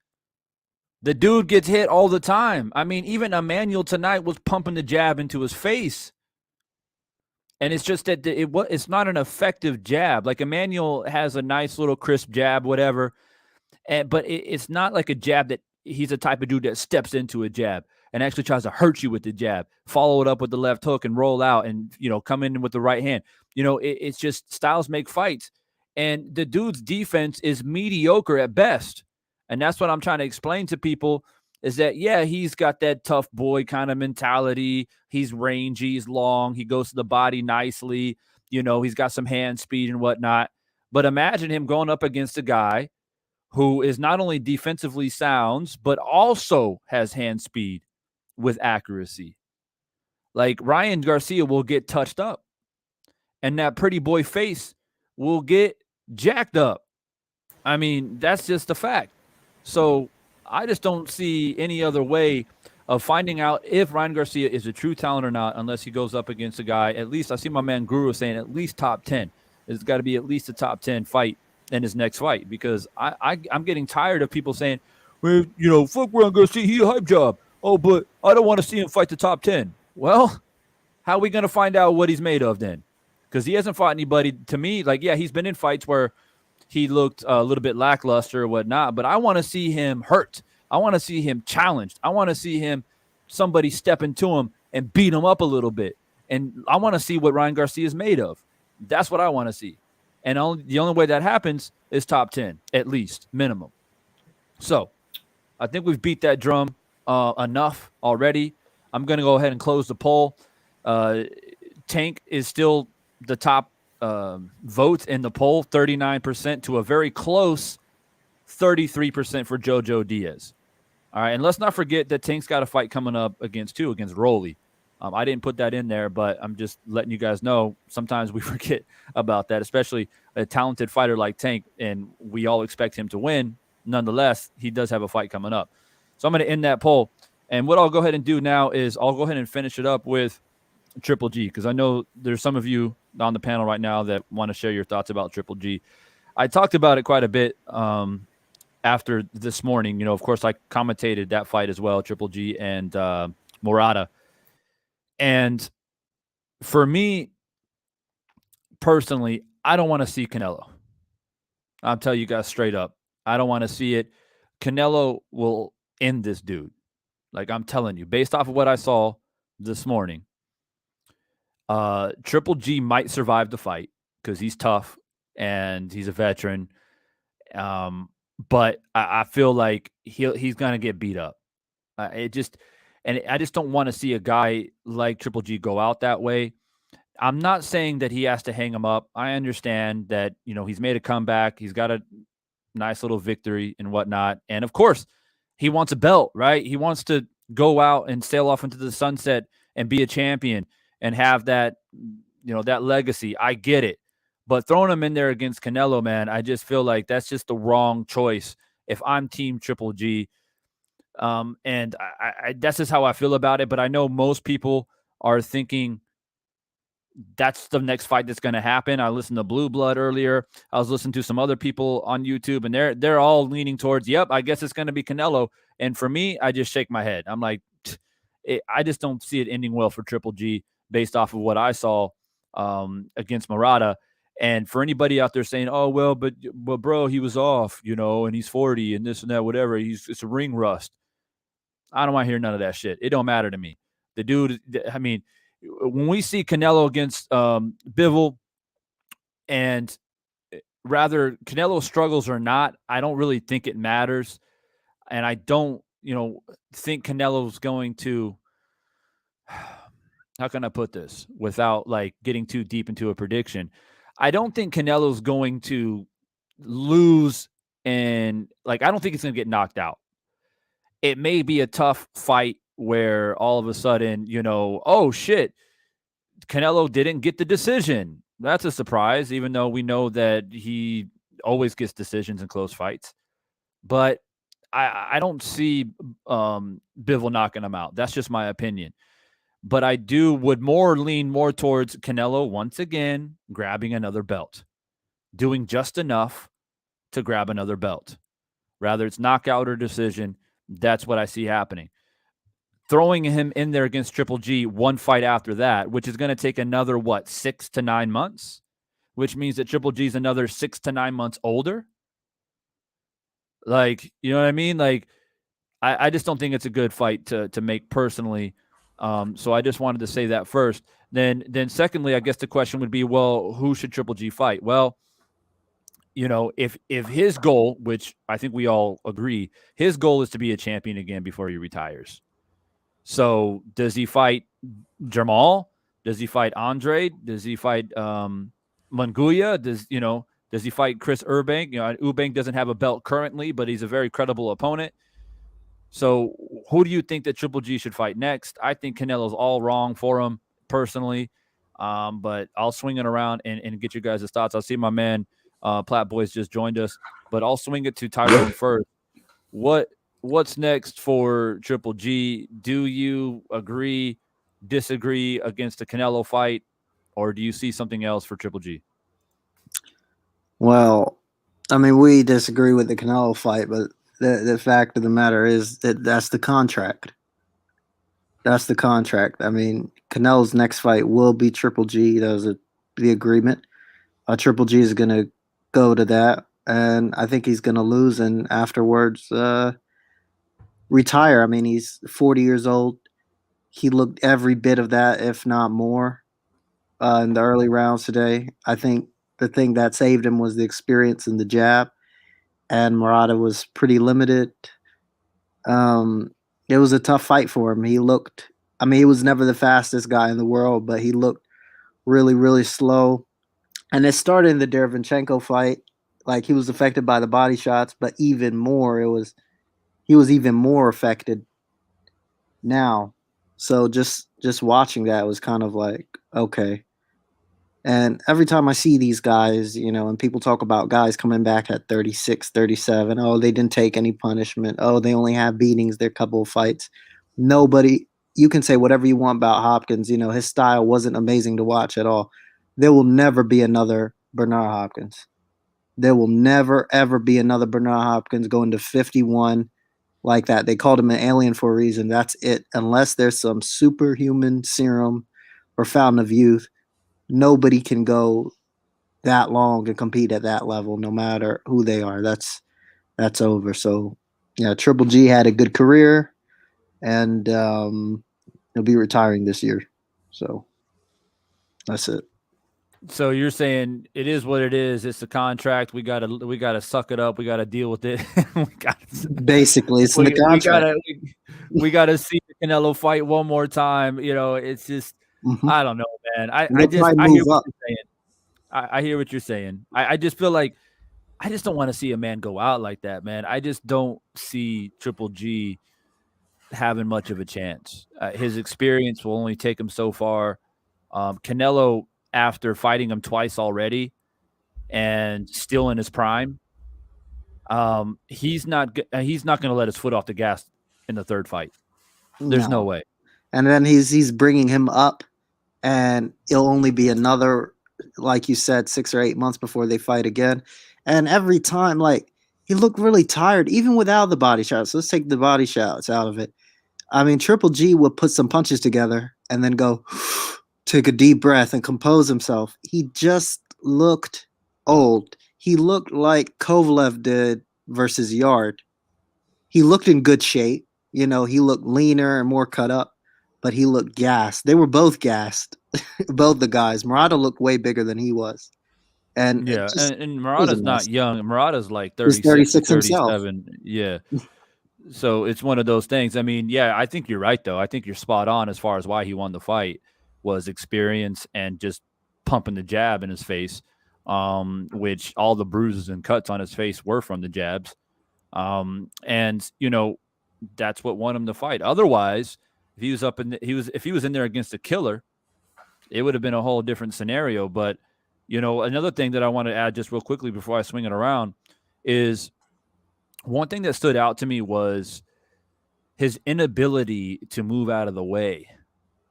The dude gets hit all the time. I mean, even Emmanuel tonight was pumping the jab into his face. And it's just that it's not an effective jab. Like Emmanuel has a nice little crisp jab, whatever. But it's not like a jab that he's the type of dude that steps into a jab and actually tries to hurt you with the jab, follow it up with the left hook and roll out and, come in with the right hand. It's just styles make fights. And the dude's defense is mediocre at best. And that's what I'm trying to explain to people is that, yeah, he's got that tough boy kind of mentality. He's rangy, he's long, he goes to the body nicely. He's got some hand speed and whatnot. But imagine him going up against a guy who is not only defensively sound, but also has hand speed with accuracy. Like Ryan Garcia will get touched up, and that pretty boy face will get jacked up. I mean, that's just a fact. So I just don't see any other way of finding out if Ryan Garcia is a true talent or not, unless he goes up against a guy. At least I see my man Guru saying at least top 10. It's got to be at least a top 10 fight in his next fight, because I'm getting tired of people saying, well, fuck Ryan Garcia, he a hype job. Oh, but I don't want to see him fight the top 10. Well, how are we going to find out what he's made of then? Because he hasn't fought anybody, to me, like, yeah, he's been in fights where he looked a little bit lackluster or whatnot, but I want to see him hurt. I want to see him challenged. I want to see somebody step into him and beat him up a little bit. And I want to see what Ryan Garcia is made of. That's what I want to see. And the only way that happens is top 10, at least, minimum. So I think we've beat that drum enough already. I'm going to go ahead and close the poll. Tank is still the top vote in the poll, 39% to a very close 33% for Jojo Diaz. All right, and let's not forget that Tank's got a fight coming up against Rolly. I didn't put that in there, but I'm just letting you guys know sometimes we forget about that, especially a talented fighter like Tank, and we all expect him to win. Nonetheless, he does have a fight coming up. So I'm going to end that poll. And what I'll go ahead and do now is I'll go ahead and finish it up with Triple G, because I know there's some of you on the panel right now that want to share your thoughts about Triple G. I talked about it quite a bit after this morning. Of course, I commentated that fight as well, Triple G and Murata. And for me, personally, I don't want to see Canelo. I'll tell you guys straight up. I don't want to see it. Canelo will end this dude. Like, I'm telling you, based off of what I saw this morning, Triple G might survive the fight because he's tough and he's a veteran. But I feel like he's going to get beat up. I just don't want to see a guy like Triple G go out that way. I'm not saying that he has to hang him up. I understand that, he's made a comeback. He's got a nice little victory and whatnot. And of course, he wants a belt, right? He wants to go out and sail off into the sunset and be a champion and have that, that legacy. I get it. But throwing him in there against Canelo, man, I just feel like that's just the wrong choice if I'm Team Triple G. And that's just how I feel about it. But I know most people are thinking that's the next fight that's going to happen. I listened to Blue Blood earlier. I was listening to some other people on YouTube, and they're all leaning towards, yep, I guess it's going to be Canelo. And for me, I just shake my head. I'm like, I just don't see it ending well for Triple G based off of what I saw against Murata. And for anybody out there saying, oh, well, but bro, he was off, and he's 40 and this and that, whatever. It's a ring rust. I don't want to hear none of that shit. It don't matter to me. The dude, I mean, when we see Canelo against Bivol, and rather Canelo struggles or not, I don't really think it matters. And I don't, think Canelo's going to, how can I put this without like getting too deep into a prediction? I don't think Canelo's going to lose, and like, I don't think it's going to get knocked out. It may be a tough fight where all of a sudden, oh shit, Canelo didn't get the decision. That's a surprise, even though we know that he always gets decisions in close fights. But I don't see Bivol knocking him out. That's just my opinion. But I would lean more towards Canelo once again grabbing another belt. doing just enough to grab another belt. Rather it's knockout or decision, that's what I see happening. Throwing him in there against Triple G one fight after that, which is going to take another, 6 to 9 months, which means that Triple G is another 6 to 9 months older. Like, you know what I mean? Like, I just don't think it's a good fight to make personally. So I just wanted to say that first. Then secondly, I guess the question would be, well, who should Triple G fight? Well, you know, if his goal, which I think we all agree, his goal is to be a champion again before he retires. So does he fight Jamal? Does he fight Andre? Does he fight Munguia? Does he fight Chris Eubank? You know, Eubank doesn't have a belt currently, but he's a very credible opponent. So who do you think that Triple G should fight next? I think Canelo's all wrong for him personally, but I'll swing it around and get you guys' thoughts. I see my man Platt Boys just joined us, but I'll swing it to Tyrone first. What's next for Triple G? Do you agree, disagree against the Canelo fight, or do you see something else for Triple G? Well, I mean, we disagree with the Canelo fight, but the fact of the matter is that that's the contract. That's the contract. I mean, Canelo's next fight will be Triple G. That was the agreement. Triple G is going to go to that, and I think he's going to lose and afterwards retire. I mean, he's 40 years old. He looked every bit of that, if not more, in the early rounds today. I think the thing that saved him was the experience in the jab, and Murata was pretty limited. It was a tough fight for him. He was never the fastest guy in the world, but he looked really, really slow. And it started in the Derevyanchenko fight. Like, he was affected by the body shots, but even more, he was even more affected now. So just watching that was kind of like, okay. And every time I see these guys, you know, and people talk about guys coming back at 36, 37, oh, they didn't take any punishment. Oh, they only have beatings, their couple of fights. You can say whatever you want about Hopkins. You know, his style wasn't amazing to watch at all. There will never be another Bernard Hopkins. There will never, ever be another Bernard Hopkins going to 51 like that. They called him an alien for a reason. That's it. Unless there's some superhuman serum or fountain of youth, nobody can go that long and compete at that level, no matter who they are. That's over. So, yeah, Triple G had a good career, and he'll be retiring this year. So that's it. So you're saying it is what it is. It's a contract. We gotta suck it up. We gotta deal with it. Basically, it's in the contract. We gotta see the Canelo fight one more time. You know, it's just I don't know, man. I hear what you're saying. I hear what you're saying. I just feel like I just don't want to see a man go out like that, man. I just don't see Triple G having much of a chance. His experience will only take him so far. Canelo, after fighting him twice already and still in his prime, he's not going to let his foot off the gas in the third fight. There's no way. And then he's bringing him up, and it'll only be another, like you said, 6 or 8 months before they fight again. And every time, like, he looked really tired, even without the body shots. Let's take the body shots out of it. I mean, Triple G would put some punches together and then go, take a deep breath and compose himself. He just looked old. He looked like Kovalev did versus Yard. He looked in good shape. You know, he looked leaner and more cut up, but he looked gassed. They were both gassed, both the guys. Murata looked way bigger than he was. And yeah, and Murata's not young. Murata's like 36 36 37. himself. Yeah. So it's one of those things. I mean, yeah, I think you're right, though. I think you're spot on as far as why he won the fight was experience and just pumping the jab in his face, which all the bruises and cuts on his face were from the jabs. And, you know, that's what won him the fight. Otherwise, if he was in there against a killer, it would have been a whole different scenario. But, you know, another thing that I want to add just real quickly before I swing it around is one thing that stood out to me was his inability to move out of the way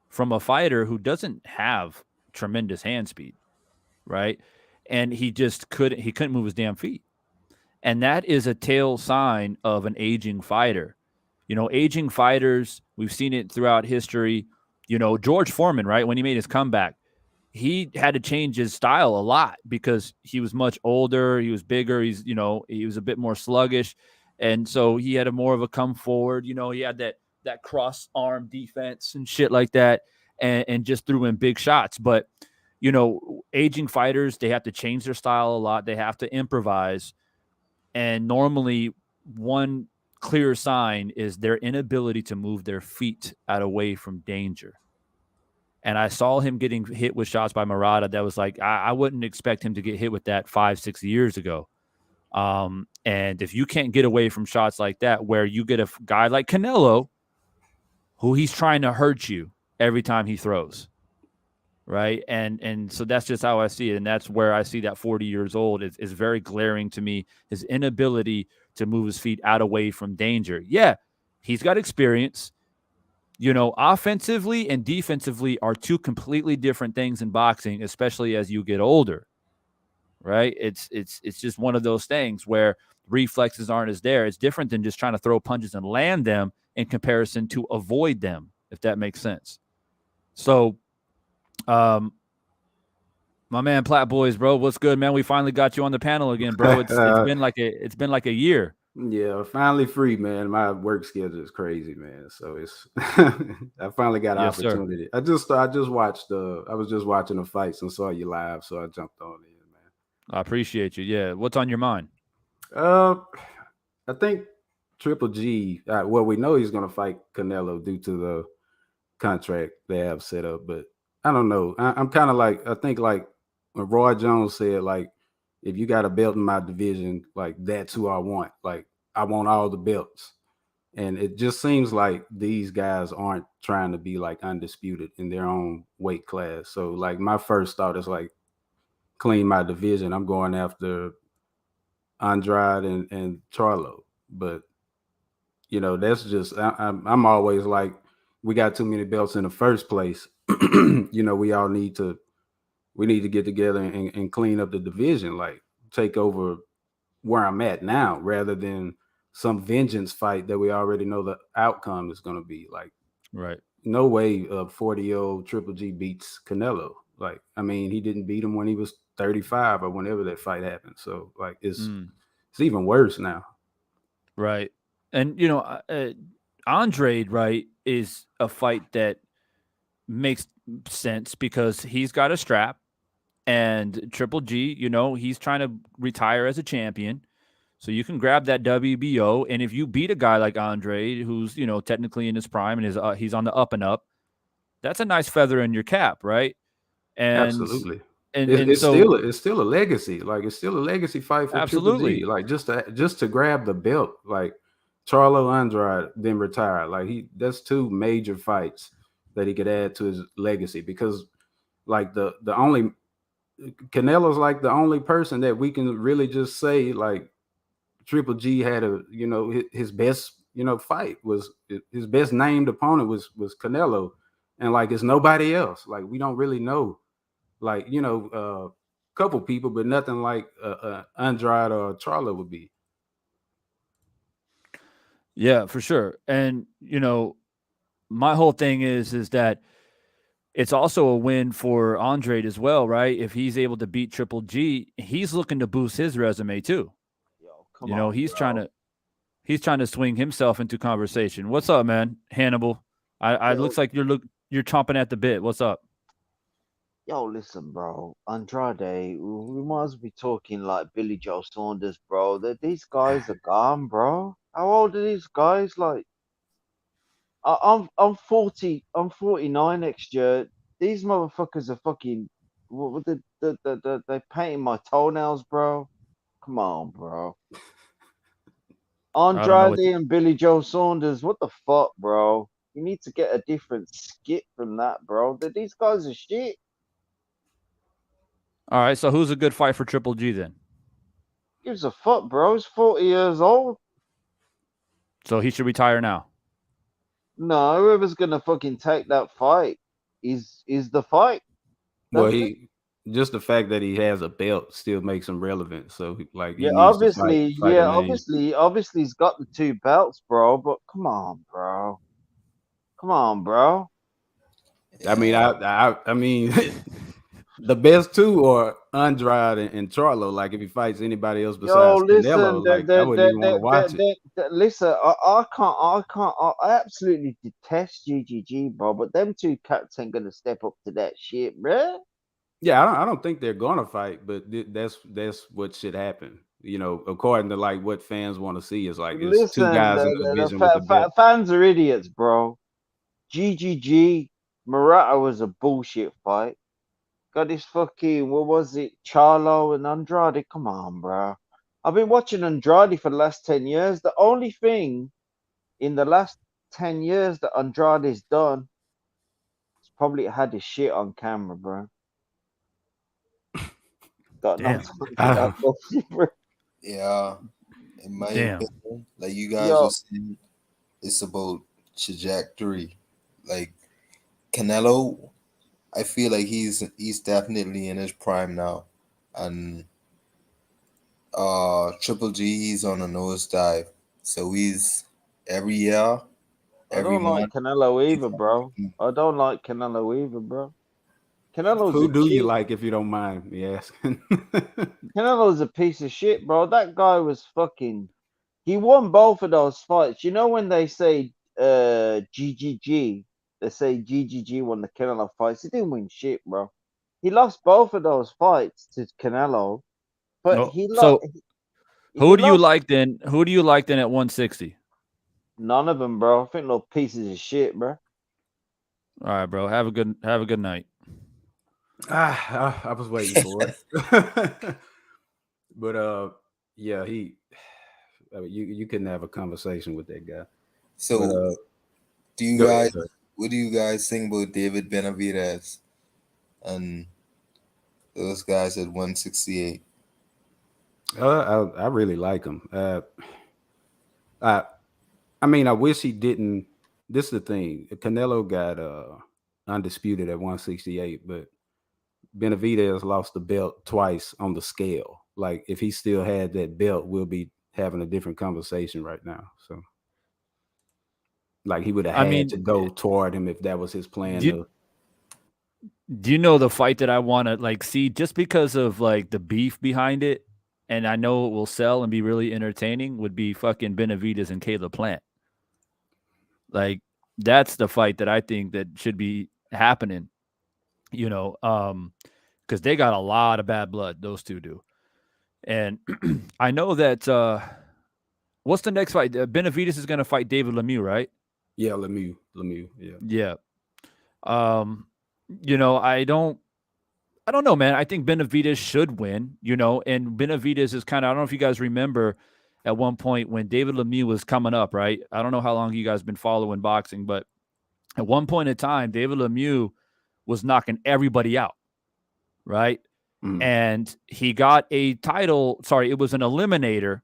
from a fighter who doesn't have tremendous hand speed, right? and he couldn't move his damn feet. And that is a tail sign of an aging fighter. Aging fighters, we've seen it throughout history. George Foreman, right? When he made his comeback, he had to change his style a lot because he was much older. He was bigger. He was a bit more sluggish. And so he had more of a come forward. He had that cross arm defense and shit like that, and just threw in big shots. But, aging fighters, they have to change their style a lot. They have to improvise. And normally one clear sign is their inability to move their feet out away from danger. And I saw him getting hit with shots by Murata that was like, I wouldn't expect him to get hit with that 5-6 years ago. And if you can't get away from shots like that, where you get a guy like Canelo, who he's trying to hurt you every time he throws, right? And so that's just how I see it. And that's where I see that 40 years old is very glaring to me, his inability to move his feet out away from danger. Yeah, he's got experience. Offensively and defensively are two completely different things in boxing, especially as you get older, right? It's just one of those things where reflexes aren't as there. It's different than just trying to throw punches and land them in comparison to avoid them, if that makes sense. So, my man Platt Boys, bro, what's good, man? We finally got you on the panel again, bro. It's been like a year. Yeah, finally free, man. My work schedule is crazy, man. So it's I finally got an Yes, sir. opportunity. I just watched I was just watching the fights and saw you live, so I jumped on in, man. I appreciate you. Yeah. What's on your mind? I think Triple G. Well, we know he's gonna fight Canelo due to the contract they have set up, but I don't know. I'm kind of like, I think like when Roy Jones said, like, if you got a belt in my division, like that's who I want. Like I want all the belts. And it just seems like these guys aren't trying to be like undisputed in their own weight class. So like my first thought is like clean my division. I'm going after Andrade and Charlo. But that's just I'm always like, we got too many belts in the first place. We need to get together and clean up the division, like take over where I'm at now, rather than some vengeance fight that we already know the outcome is going to be. Like, Right. no way a 40-year-old Triple G beats Canelo. Like, I mean, he didn't beat him when he was 35 or whenever that fight happened. So, like, it's even worse now. Right. And, Andrade, right, is a fight that makes sense because he's got a strap, and Triple G, he's trying to retire as a champion. So you can grab that WBO, and if you beat a guy like Andrade, who's, technically in his prime and he's on the up and up, that's a nice feather in your cap, right? And Absolutely. And it's so still a legacy. Like, it's still a legacy fight for absolutely. Triple G. Like, just to grab the belt, like Charlo Andrade then retire. Like, that's two major fights that he could add to his legacy, because like the only Canelo's like the only person that we can really just say like Triple G had his best fight, was his best named opponent was Canelo, and like it's nobody else. Like, we don't really know, like couple people, but nothing like Andrade or Charlo would be. Yeah, for sure. And my whole thing is that it's also a win for Andrade as well, right? If he's able to beat Triple G, he's looking to boost his resume too. Yo, He's trying to swing himself into conversation. What's up, man? Hannibal. I looks like you're chomping at the bit. What's up? Yo, listen, bro. Andrade, we might as well be talking like Billy Joe Saunders, bro. These guys are gone, bro. How old are these guys? Like, I'm 40. I'm 49 next year. These motherfuckers are fucking. What they painting my toenails, bro. Come on, bro. Andrade and Billy Joe Saunders. What the fuck, bro? You need to get a different skit from that, bro. These guys are shit. All right, so who's a good fight for Triple G then? Gives a fuck, bro. He's 40 years old. So he should retire now. No, whoever's gonna fucking take that fight is the fight. Well, he just the fact that he has a belt still makes him relevant. So like he Yeah, needs to obviously, fight a name. obviously he's got the 2 belts, bro. But come on, bro. Come on, bro. I mean, Yeah. I mean, the best 2 are Andrade and Charlo. Like if he fights anybody else Yo, besides listen, Canelo, like I wouldn't even want to watch it. listen. I absolutely detest GGG, bro. But them 2 cats ain't gonna step up to that shit, bro. Yeah, I don't think they're gonna fight, but that's what should happen. You know, according to like what fans want to see is like it's 2 Listen, guys in the division with the belt. fans are idiots, bro. GGG Murata was a bullshit fight. Got this fucking, what was it, Charlo and Andrade. Come on, bro. I've been watching Andrade for the last 10 years. The only thing in the last 10 years that Andrade's done is probably had his shit on camera, bro. Got no Damn. time for that bullshit, bro. Yeah. In my Damn. opinion, like you guys Yo. were saying, it's about trajectory. Like Canelo, I feel like he's definitely in his prime now, and Triple G, he's on a nosedive. So he's every year, I every don't like month. Canelo either, bro. I don't like Canelo either, bro. Canelo's Who a do you cheat. like if you don't mind me asking? Canelo's a piece of shit, bro. That guy was fucking. He won both of those fights. You know when they say GGG, they say GGG won the Canelo fights. He didn't win shit, bro. He lost both of those fights to Canelo, but No. So he who do you lost like then? Who do you like then at 160? none of them, bro. I think little pieces of shit, bro. All right, bro. Have a good night. I was waiting for it. But yeah, I mean, you couldn't have a conversation with that guy. So But do you go ahead, guys sir. what do you guys think about David Benavidez and those guys at 168? I really like him. I mean, I wish he didn't. This is the thing. Canelo got undisputed at 168, but Benavidez lost the belt twice on the scale. Like if he still had that belt, we'll be having a different conversation right now. So like he would have I had mean, to go toward him if that was his plan. do you know the fight that I want to like see just because of like the beef behind it, and I know it will sell and be really entertaining, would be fucking Benavidez and Caleb Plant. Like that's the fight that I think that should be happening, you know, because they got a lot of bad blood, those two do. And I know that what's the next fight? Benavidez is going to fight David Lemieux, right? Yeah, Lemieux, yeah. Yeah. You know, I don't know, man. I think Benavidez should win, you know, and Benavidez is kind of, I don't know if you guys remember at one point when David Lemieux was coming up, right? I don't know how long you guys been following boxing, but at one point in time, David Lemieux was knocking everybody out, right? Mhm. And he got a title, sorry, it was an eliminator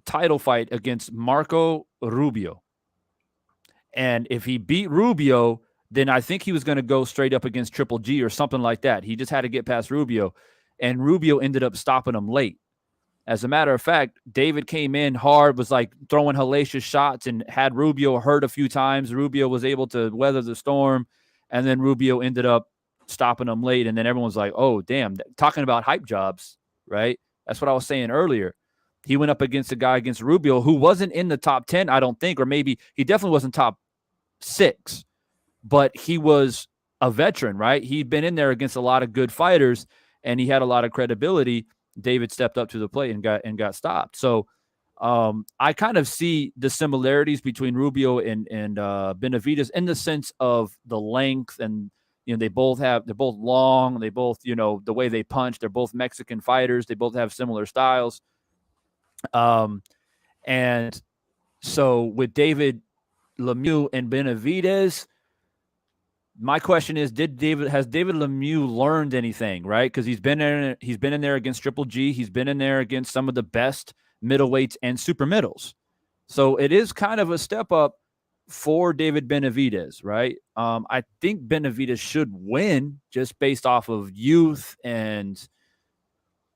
title fight against Marco Rubio. And if he beat Rubio, then I think he was going to go straight up against Triple G or something like that. He just had to get past Rubio, and Rubio ended up stopping him late. As a matter of fact, David came in hard, was like throwing hellacious shots and had Rubio hurt a few times. Rubio was able to weather the storm, and then Rubio ended up stopping him late. And then everyone's like, oh, damn, talking about hype jobs, right? That's what I was saying earlier. He went up against a guy against Rubio who wasn't in the top 10, I don't think, or maybe he definitely wasn't top 6, but he was a veteran, right? He'd been in there against a lot of good fighters, and he had a lot of credibility. David stepped up to the plate and got stopped. So I kind of see the similarities between Rubio and Benavidez in the sense of the length, and you know they're both long, they both, you know, the way they punch, they're both Mexican fighters, they both have similar styles. And so with David Lemieux and Benavidez, my question is, has David Lemieux learned anything, right? Because he's been in there against Triple G, he's been in there against some of the best middleweights and super middles. So it is kind of a step up for David Benavidez, right? I think Benavidez should win just based off of youth and,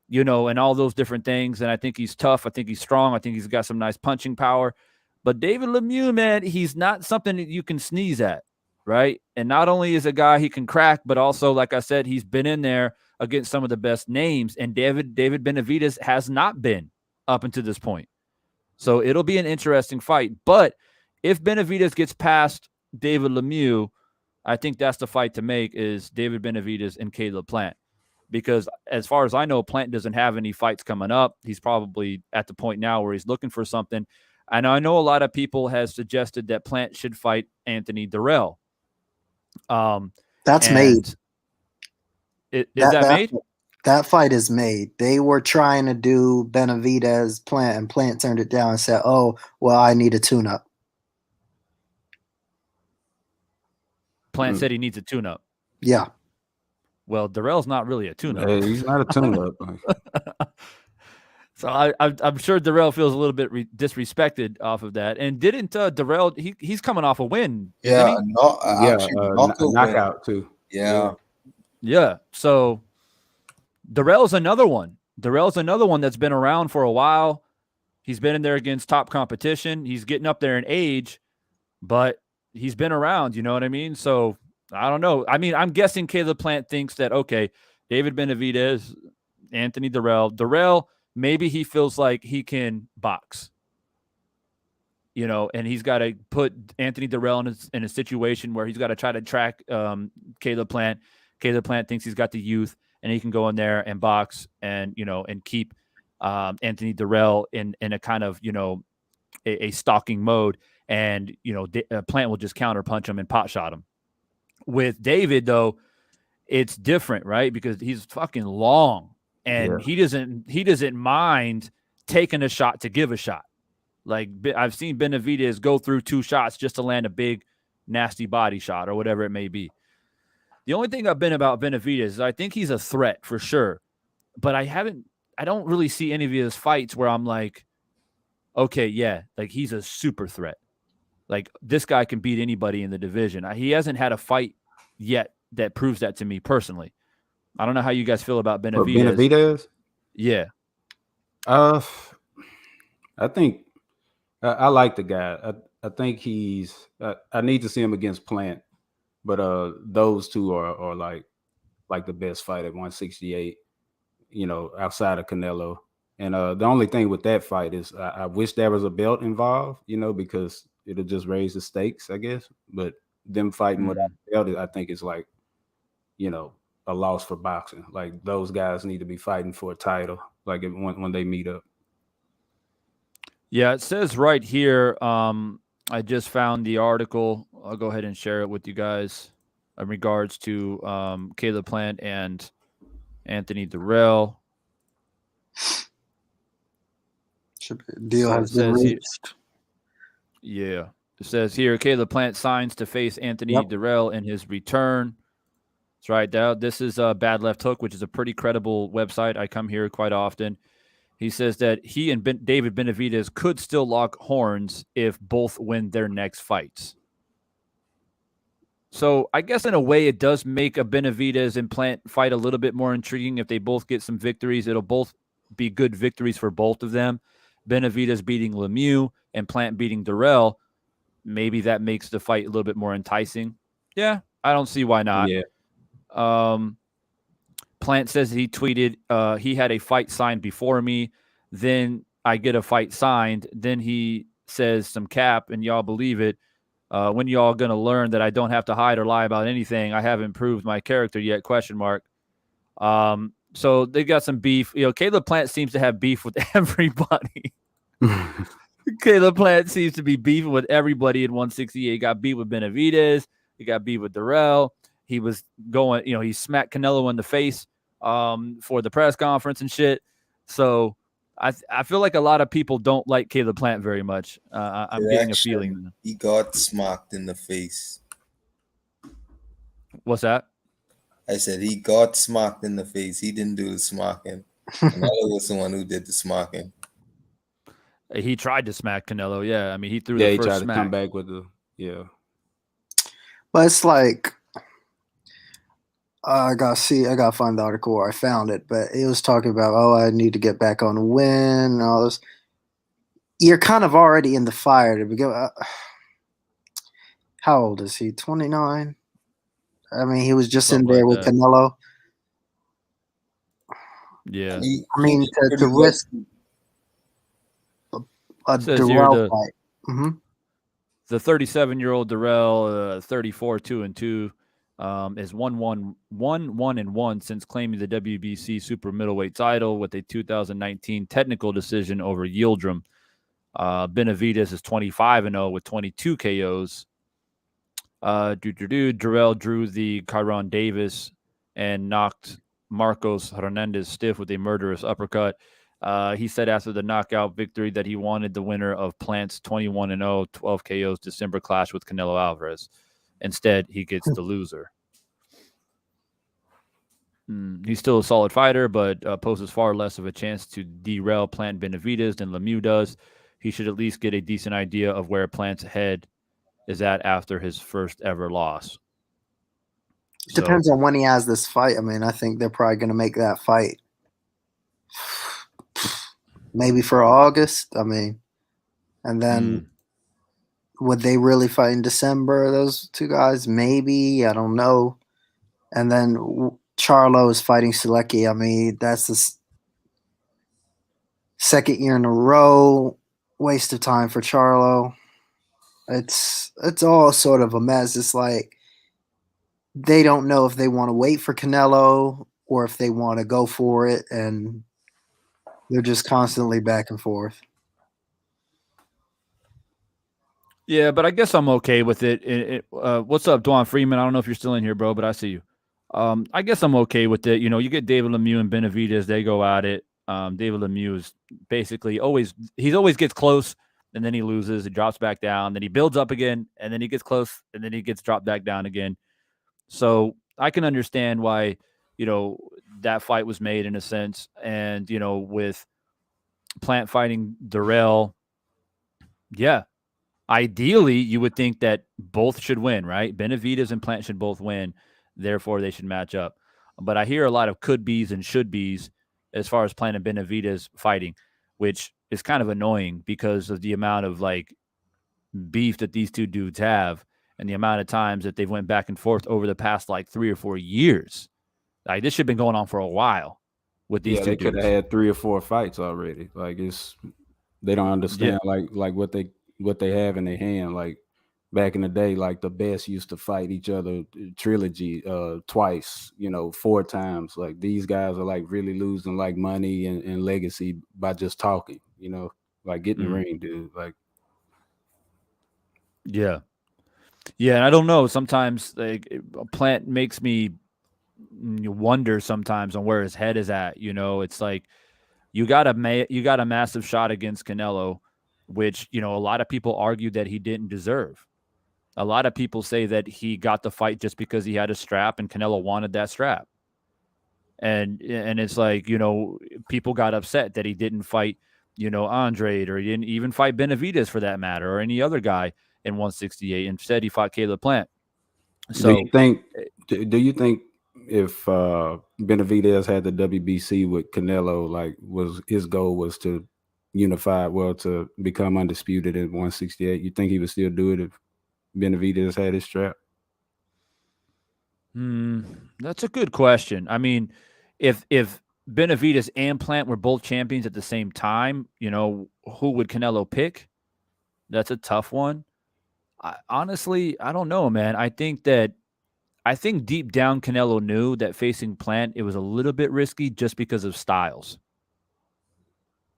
you know, and all those different things. And I think he's tough. I think he's strong. I think he's got some nice punching power. But David Lemieux, man, he's not something that you can sneeze at, right? And not only is a guy he can crack, but also, like I said, he's been in there against some of the best names. And David Benavidez has not been up until this point. So it'll be an interesting fight. But if Benavidez gets past David Lemieux, I think that's the fight to make, is David Benavidez and Caleb Plant. Because as far as I know, Plant doesn't have any fights coming up. He's probably at the point now where he's looking for something. And I know a lot of people have suggested that Plant should fight Anthony Durrell. That's made. Is that made? That fight is made. They were trying to do Benavidez Plant, and Plant turned it down and said, "Oh, well, I need a tune-up." Plant said he needs a tune-up. Yeah. Well, Durrell's not really a tune-up. Hey, he's not a tune-up. So I'm sure Durrell feels a little bit disrespected off of that. And didn't Durrell? He's coming off a win. Yeah, knockout too. Yeah. Yeah. So Durrell's another one. Durrell's another one that's been around for a while. He's been in there against top competition. He's getting up there in age, but he's been around. You know what I mean? So I don't know. I mean, I'm guessing Caleb Plant thinks that, okay, David Benavidez, Anthony Durrell, maybe he feels like he can box, you know, and he's got to put Anthony Durrell in a situation where he's got to try to track Caleb Plant. Caleb Plant thinks he's got the youth and he can go in there and box and, you know, and keep Anthony Durrell in a kind of, you know, a stalking mode. And, you know, Plant will just counter punch him and pot shot him. With David, though, it's different, right? Because he's fucking long. And he doesn't mind taking a shot to give a shot. Like, I've seen Benavidez go through 2 shots just to land a big, nasty body shot or whatever it may be. The only thing I've been about Benavidez is I think he's a threat for sure. But I don't really see any of his fights where I'm like, okay, yeah, like he's a super threat. Like, this guy can beat anybody in the division. He hasn't had a fight yet that proves that to me personally. I don't know how you guys feel about Benavidez. Benavidez? Yeah. I think I like the guy. I think he's I need to see him against Plant, but those two are like the best fight at 168, you know, outside of Canelo. And the only thing with that fight is I wish there was a belt involved, you know, because it'll just raise the stakes, I guess. But them fighting without a belt, I think it's like, you know, a loss for boxing. Like, those guys need to be fighting for a title, like when they meet up. Yeah, it says right here, I just found the article. I'll go ahead and share it with you guys in regards to Caleb Plant and Anthony Durrell. Deal has been reached. Yeah. It says here, Caleb Plant signs to face Anthony Durrell in his return. That's right. Now, this is Bad Left Hook, which is a pretty credible website. I come here quite often. He says that he and David Benavidez could still lock horns if both win their next fights. So I guess in a way it does make a Benavidez and Plant fight a little bit more intriguing. If they both get some victories, it'll both be good victories for both of them. Benavidez beating Lemieux and Plant beating Durrell, maybe that makes the fight a little bit more enticing. Yeah, I don't see why not. Yeah. Plant says he tweeted, he had a fight signed before me. Then I get a fight signed. Then he says some cap, and y'all believe it. When y'all going to learn that I don't have to hide or lie about anything? I haven't proved my character yet, ? So they got some beef. You know, Caleb Plant seems to have beef with everybody. Caleb Plant seems to be beefing with everybody in 168. He got beef with Benavidez. He got beef with Durrell. He was going, you know, he smacked Canelo in the face for the press conference and shit. So I feel like a lot of people don't like Caleb Plant very much. I'm getting a feeling. He got smacked in the face. What's that? I said he got smacked in the face. He didn't do the smacking. Canelo was the one who did the smacking. He tried to smack Canelo. Yeah, I mean, he threw he the first tried smack. to come back with the Yeah. But it's like I gotta find the article where I found it, but it was talking about, oh, I need to get back on the win and all this. You're kind of already in the fire to begin. How old is he? 29. I mean, he was just in Something there like with that. Canelo. Yeah. I mean, to risk a Says here Durrell fight. the 37-year-old Durrell, 34 2-2, is 1-1 since claiming the WBC super middleweight title with a 2019 technical decision over Yildirim. Benavidez is 25-0 with 22 KOs. Durrell drew the Kyron Davis and knocked Marcos Hernandez stiff with a murderous uppercut. He said after the knockout victory that he wanted the winner of Plant's 21-0, 12 KOs December clash with Canelo Alvarez. Instead, he gets the loser. He's still a solid fighter, but poses far less of a chance to derail Plant Benavidez than Lemieux does. He should at least get a decent idea of where Plant's head is at after his first ever loss. It depends on when he has this fight. I mean, I think they're probably going to make that fight maybe for August. I mean, and then would they really fight in December, those two guys? Maybe. I don't know. And then Charlo is fighting Selecki. I mean, that's the second year in a row. Waste of time for Charlo. It's all sort of a mess. It's like they don't know if they want to wait for Canelo or if they want to go for it, and they're just constantly back and forth. Yeah, but I guess I'm okay with it. What's up, Dwan Freeman? I don't know if you're still in here, bro, but I see you. I guess I'm okay with it. You know, you get David Lemieux and Benavidez, they go at it. David Lemieux is basically always gets close, and then he loses, he drops back down, then he builds up again, and then he gets close, and then he gets dropped back down again. So I can understand why, you know, that fight was made in a sense. And, you know, with Plant fighting Durrell, yeah, ideally you would think that both should win, right? Benavidez and Plant should both win. Therefore, they should match up. But I hear a lot of could be's and should be's as far as Plant and Benavidez fighting, which is kind of annoying because of the amount of like beef that these two dudes have and the amount of times that they've went back and forth over the past like 3 or 4 years. Like this should have been going on for a while with these two they dudes. could have had 3 or 4 fights already. Like they don't understand like what they have in their hand. Like back in the day, like the best used to fight each other trilogy twice, 4 times. Like these guys are like really losing like money and legacy by just talking, like get in the ring, dude. Like yeah, and I don't know. Sometimes like a Plant makes me wonder sometimes on where his head is at. It's like you got a massive shot against Canelo, which a lot of people argue that he didn't deserve. A lot of people say that he got the fight just because he had a strap and Canelo wanted that strap. And it's like, people got upset that he didn't fight, Andrade, or he didn't even fight Benavidez for that matter, or any other guy in 168. Instead, he fought Caleb Plant. So do you think if Benavidez had the WBC with Canelo, like his goal was to unify, to become undisputed in 168, you think he would still do it if Benavidez had his strap? That's a good question. I mean, if Benavidez and Plant were both champions at the same time, who would Canelo pick? That's a tough one. Honestly, I don't know, man. I think deep down Canelo knew that facing Plant, it was a little bit risky just because of styles.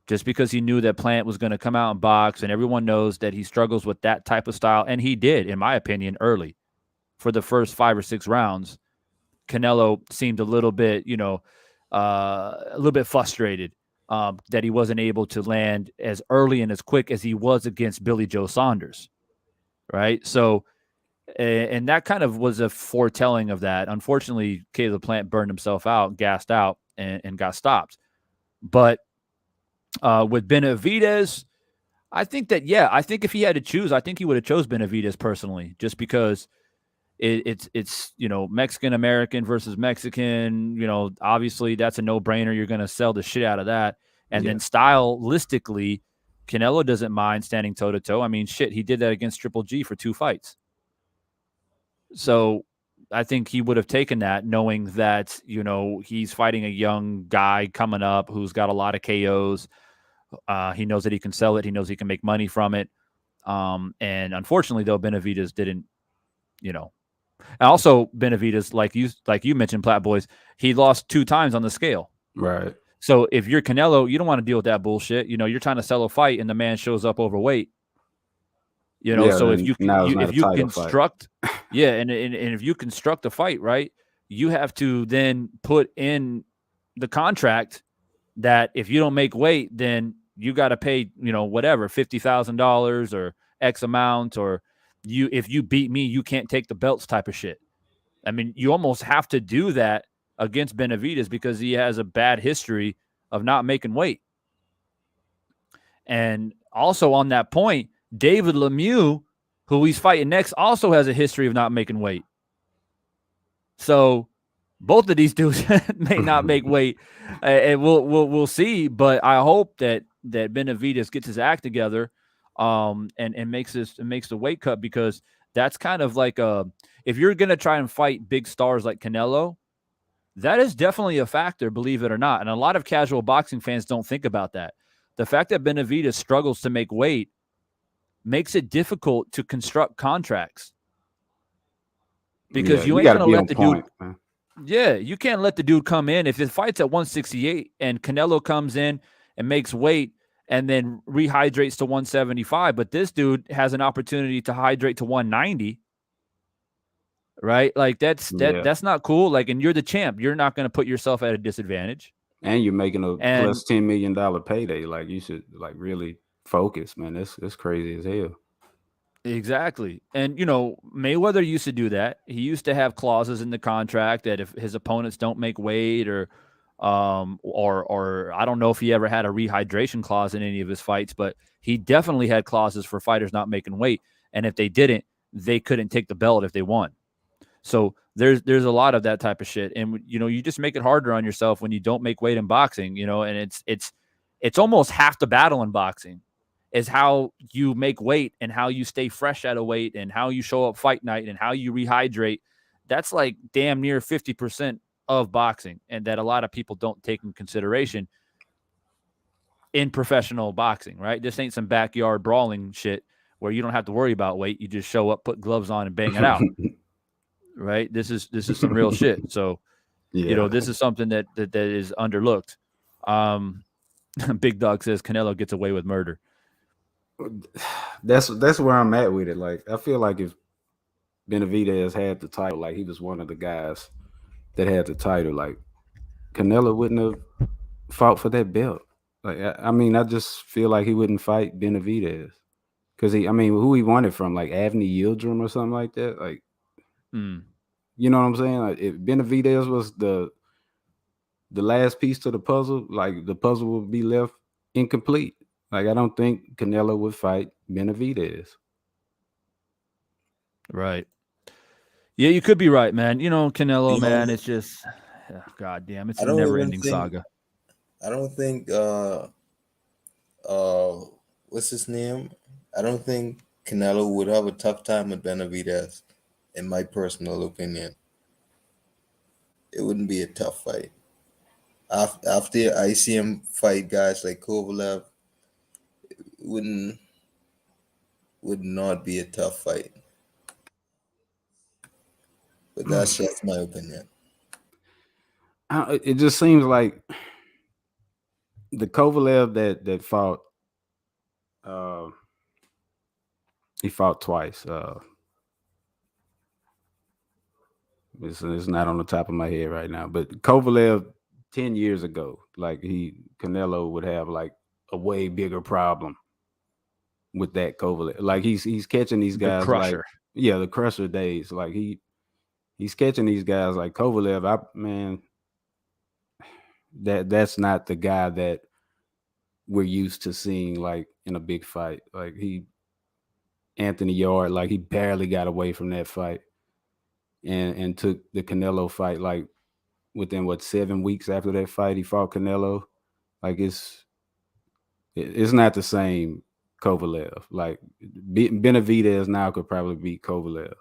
Just because he knew that Plant was going to come out and box, and everyone knows that he struggles with that type of style. And he did, in my opinion, early. For the first 5 or 6 rounds, Canelo seemed a little bit, frustrated that he wasn't able to land as early and as quick as he was against Billy Joe Saunders, right? So, and that kind of was a foretelling of that. Unfortunately, Caleb Plant burned himself out, gassed out, and got stopped. But with Benavidez, I think that, yeah, I think if he had to choose, I think he would have chose Benavidez personally, just because it's Mexican American versus Mexican. Obviously that's a no brainer. You're going to sell the shit out of that, and then stylistically, Canelo doesn't mind standing toe to toe. I mean, shit, he did that against Triple G for 2 fights. So I think he would have taken that, knowing that he's fighting a young guy coming up who's got a lot of KOs. He knows that he can sell it. He knows he can make money from it. And unfortunately, though, Benavidez didn't. And also, Benavidez, like you mentioned, Plat Boys, he lost 2 times on the scale. Right. So if you're Canelo, you don't want to deal with that bullshit. You're trying to sell a fight, and the man shows up overweight. So if you construct, and if you construct a fight, right, you have to then put in the contract that if you don't make weight, then you got to pay, whatever, $50,000 or X amount, or if you beat me, you can't take the belts type of shit. I mean, you almost have to do that against Benavidez because he has a bad history of not making weight. And also on that point, David Lemieux, who he's fighting next, also has a history of not making weight. So both of these dudes may not make weight, and we'll see. But I hope that Benavidez gets his act together, and makes the weight cut, because that's kind of like if you're gonna try and fight big stars like Canelo, that is definitely a factor, believe it or not. And a lot of casual boxing fans don't think about that. The fact that Benavidez struggles to make weight makes it difficult to construct contracts, because you ain't gonna let the dude. Man. Yeah, you can't let the dude come in if it fights at 168 and Canelo comes in and makes weight and then rehydrates to 175, but this dude has an opportunity to hydrate to 190. Right? Like that's not cool. Like, and you're the champ. You're not going to put yourself at a disadvantage. And you're making a plus $10 million payday. Like, you should really focus, man. That's crazy as hell. Exactly. And Mayweather used to do that. He used to have clauses in the contract that if his opponents don't make weight, or I don't know if he ever had a rehydration clause in any of his fights, but he definitely had clauses for fighters not making weight. And if they didn't, they couldn't take the belt if they won. So there's a lot of that type of shit. And, you just make it harder on yourself when you don't make weight in boxing, and it's almost half the battle in boxing is how you make weight and how you stay fresh at a weight and how you show up fight night and how you rehydrate. That's like damn near 50% of boxing, and that a lot of people don't take in consideration in professional boxing, right? This ain't some backyard brawling shit where you don't have to worry about weight. You just show up, put gloves on, and bang it out. Right? This is some real shit. So, this is something that is underlooked. Big Dog says Canelo gets away with murder. That's where I'm at with it. Like, I feel like if Benavidez had the title, like he was one of the guys that had the title, like Canelo wouldn't have fought for that belt. Like, I just feel like he wouldn't fight Benavidez because who he won it from, like Avni Yildirim or something like that. Like, you know what I'm saying? Like, if Benavidez was the last piece to the puzzle, like the puzzle would be left incomplete. Like, I don't think Canelo would fight Benavidez. Right. Yeah, you could be right, man. Canelo, man, it's just, God damn, it's a never-ending saga. I don't think, what's his name? I don't think Canelo would have a tough time with Benavidez, in my personal opinion. It wouldn't be a tough fight. After I see him fight guys like Kovalev, it would not be a tough fight. But that's just my opinion. It just seems like the Kovalev that fought, he fought twice. It's not on the top of my head right now, but Kovalev 10 years ago, like Canelo would have like a way bigger problem with that Kovalev. Like he's catching these guys the crusher. Like the crusher days. Like he's catching these guys like Kovalev. That's not the guy that we're used to seeing like in a big fight. Like Anthony Yard, like he barely got away from that fight and took the Canelo fight like within 7 weeks after that fight he fought Canelo. Like it's not the same Kovalev. Like Benavidez now could probably beat Kovalev,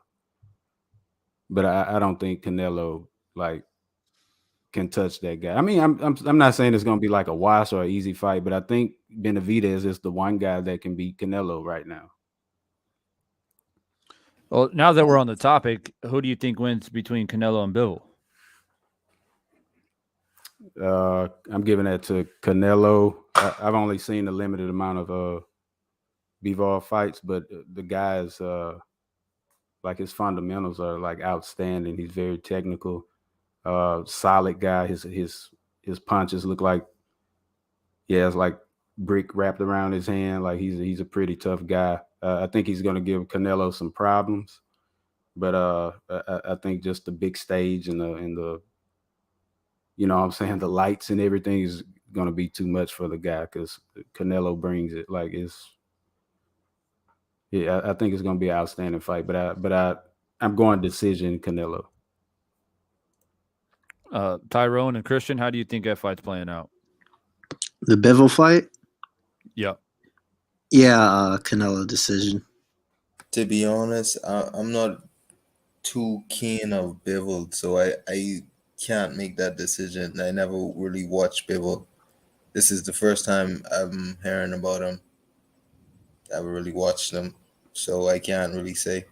but I don't think Canelo like can touch that guy. I mean, I'm not saying it's gonna be like a wash or an easy fight, but I think Benavidez is the one guy that can beat Canelo right now. Well, now that we're on the topic, who do you think wins between Canelo and Bivol? I'm giving that to Canelo. I've only seen a limited amount of Bivol fights, but the guy's like his fundamentals are like outstanding. He's very technical, solid guy. His punches look like it's like brick wrapped around his hand. Like he's a pretty tough guy. I think he's going to give Canelo some problems, but I think just the big stage and the you know what I'm saying, the lights and everything is going to be too much for the guy because Canelo brings it. Like I think it's going to be an outstanding fight, but I'm going decision Canelo. Tyrone and Christian, how do you think that fight's playing out? The Bivol fight? Yeah. Yeah, Canelo decision. To be honest, I'm not too keen of Bivol, so I can't make that decision. I never really watched Bivol. This is the first time I'm hearing about him. I haven't really watched him, so I can't really say.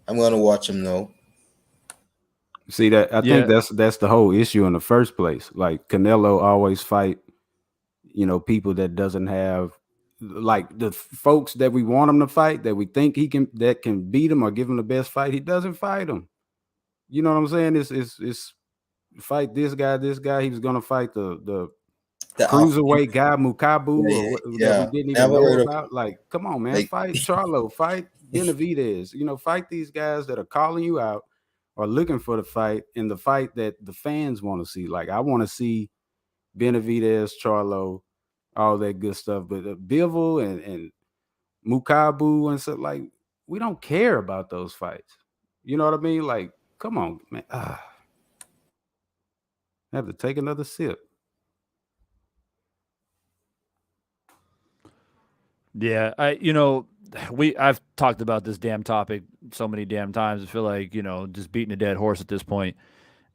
I'm gonna watch him though. See that? I think that's the whole issue in the first place. Like Canelo always fight, you know, people that doesn't have like the folks that we want him to fight, that we think that can beat him or give him the best fight. He doesn't fight him. You know what I'm saying? It's fight this guy. He was gonna fight the cruiserweight guy Mukabu that we didn't even know about. Like, come on, man, fight Charlo, fight Benavidez. You know, fight these guys that are calling you out or looking for the fight, and the fight that the fans want to see. Like, I want to see Benavidez, Charlo, all that good stuff. But Bivol and Mukabu and stuff, like, we don't care about those fights. You know what I mean? Like, come on, man. I have to take another sip. Yeah, I've talked about this damn topic so many damn times. I feel like, just beating a dead horse at this point.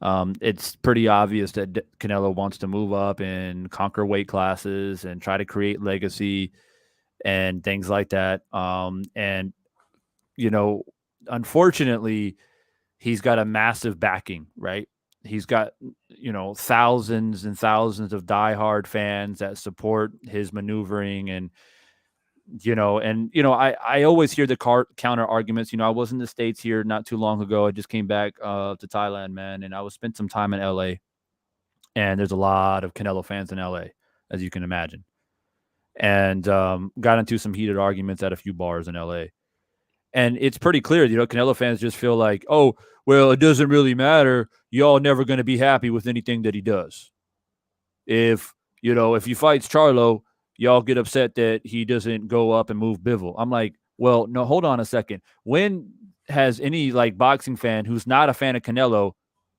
It's pretty obvious that Canelo wants to move up and conquer weight classes and try to create legacy and things like that. Unfortunately, he's got a massive backing, right? He's got, thousands and thousands of diehard fans that support his maneuvering and I always hear the counter arguments. I was in the States here not too long ago. I just came back to Thailand, man, and I spent some time in LA, and there's a lot of Canelo fans in LA, as you can imagine, and got into some heated arguments at a few bars in LA. And it's pretty clear, Canelo fans just feel like, oh, well, it doesn't really matter. Y'all never going to be happy with anything that he does. If he fights Charlo, y'all get upset that he doesn't go up and move Bivol. I'm like, well, no, hold on a second. When has any boxing fan who's not a fan of Canelo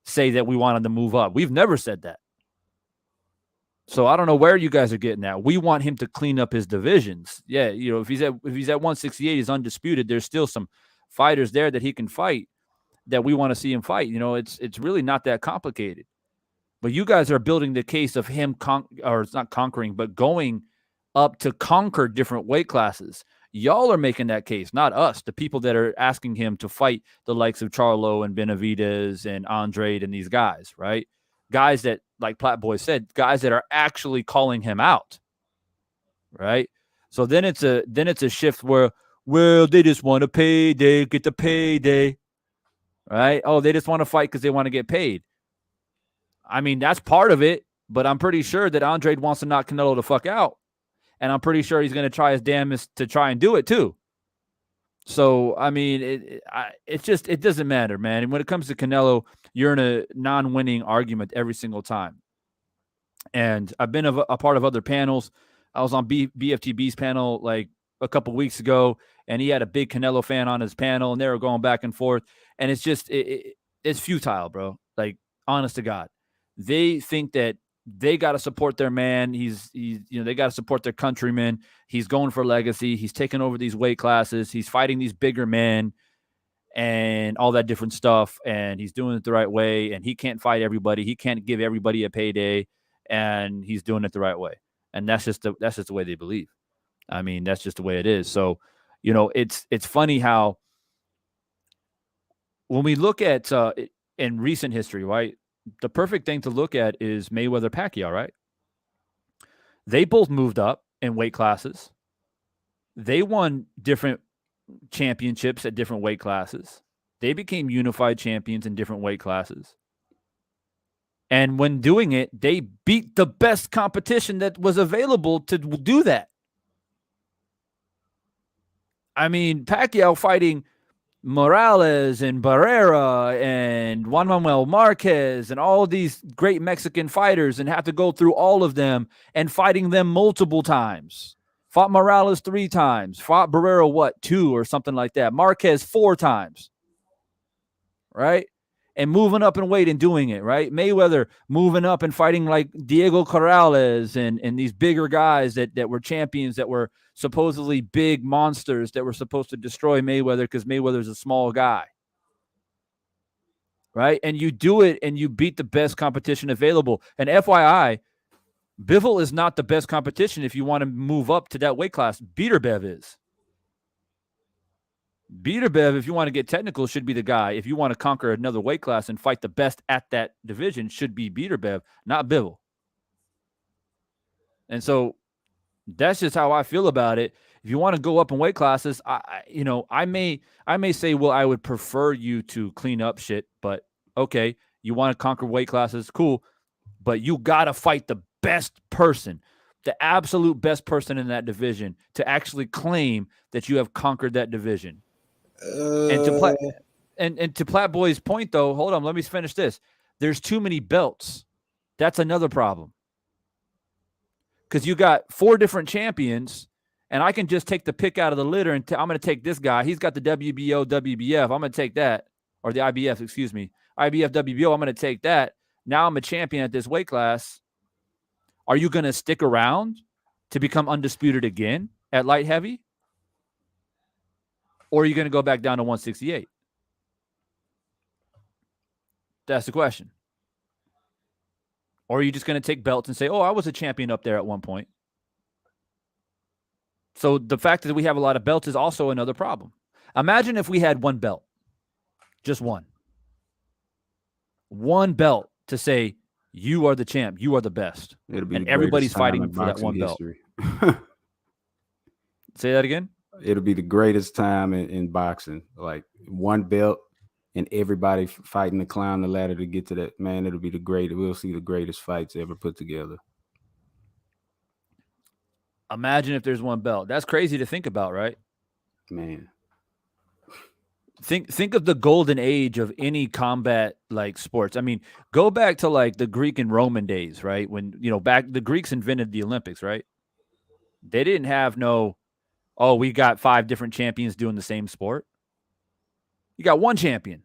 say that we want him to move up? We've never said that. So I don't know where you guys are getting at. We want him to clean up his divisions. Yeah, if he's at 168, he's undisputed. There's still some fighters there that he can fight that we want to see him fight. It's really not that complicated. But you guys are building the case of him it's not conquering, but going up to conquer different weight classes. Y'all are making that case, not us, the people that are asking him to fight the likes of Charlo and Benavidez and Andrade and these guys, right? Guys that, like Platt Boy said, guys that are actually calling him out, right? So then it's a shift where, well, they just want to pay, they get the payday, right? Oh, they just want to fight because they want to get paid. I mean, that's part of it, but I'm pretty sure that Andrade wants to knock Canelo the fuck out. And I'm pretty sure he's going to try his damnedest to try and do it too. So, I mean, it doesn't matter, man. And when it comes to Canelo, you're in a non-winning argument every single time. And I've been a part of other panels I was on BFTB's panel like a couple weeks ago, and he had a big Canelo fan on his panel, and they were going back and forth. And it's just it's futile, bro. Like, honest to God, they think that they got to support their man. He's they got to support their countrymen. He's going for legacy. He's taking over these weight classes. He's fighting these bigger men and all that different stuff. And he's doing it the right way. And he can't fight everybody. He can't give everybody a payday. And he's doing it the right way. And that's just the way they believe. I mean, that's just the way it is. So, it's funny how when we look at in recent history, right? The perfect thing to look at is Mayweather Pacquiao, right? They both moved up in weight classes. They won different championships at different weight classes. They became unified champions in different weight classes. And when doing it, they beat the best competition that was available to do that. I mean, Pacquiao fighting Morales and Barrera and Juan Manuel Marquez and all these great Mexican fighters, and have to go through all of them and fighting them multiple times. Fought Morales 3 times. Fought Barrera, 2 or something like that. Marquez 4 times. Right? And moving up in weight and doing it, right? Mayweather moving up and fighting like Diego Corrales and these bigger guys that were champions, that were supposedly big monsters that were supposed to destroy Mayweather because Mayweather's a small guy. Right? And you do it and you beat the best competition available. And FYI, Bivol is not the best competition if you want to move up to that weight class. Beaterbev is. Beaterbev, if you want to get technical, should be the guy. If you want to conquer another weight class and fight the best at that division, should be Beaterbev, not Bivol. And so that's just how I feel about it. If you want to go up in weight classes, I may say, well, I would prefer you to clean up shit, but okay, you want to conquer weight classes, cool, but you got to fight the best person, the absolute best person in that division, to actually claim that you have conquered that division. And to Platt Boy's point, though, hold on, let me finish this. There's too many belts. That's another problem. Because you got 4 different champions, and I can just take the pick out of the litter, and I'm going to take this guy. He's got the WBO, WBF. I'm going to take that. Or the IBF, excuse me. IBF, WBO, I'm going to take that. Now I'm a champion at this weight class. Are you going to stick around to become undisputed again at light heavy? Or are you going to go back down to 168? That's the question. Or are you just going to take belts and say, oh, I was a champion up there at one point? So the fact that we have a lot of belts is also another problem. Imagine if we had one belt, just one. One belt to say, you are the champ, you are the best. And everybody's fighting for that one belt. Say that again? It'll be the greatest time in boxing. Like one belt and everybody fighting to climb the ladder to get to that. Man, it'll be we'll see the greatest fights ever put together. Imagine if there's one belt. That's crazy to think about, right? Man. Think of the golden age of any combat like sports. I mean, go back to like the Greek and Roman days, right? When, the Greeks invented the Olympics, right? They didn't have we got 5 different champions doing the same sport. You got one champion.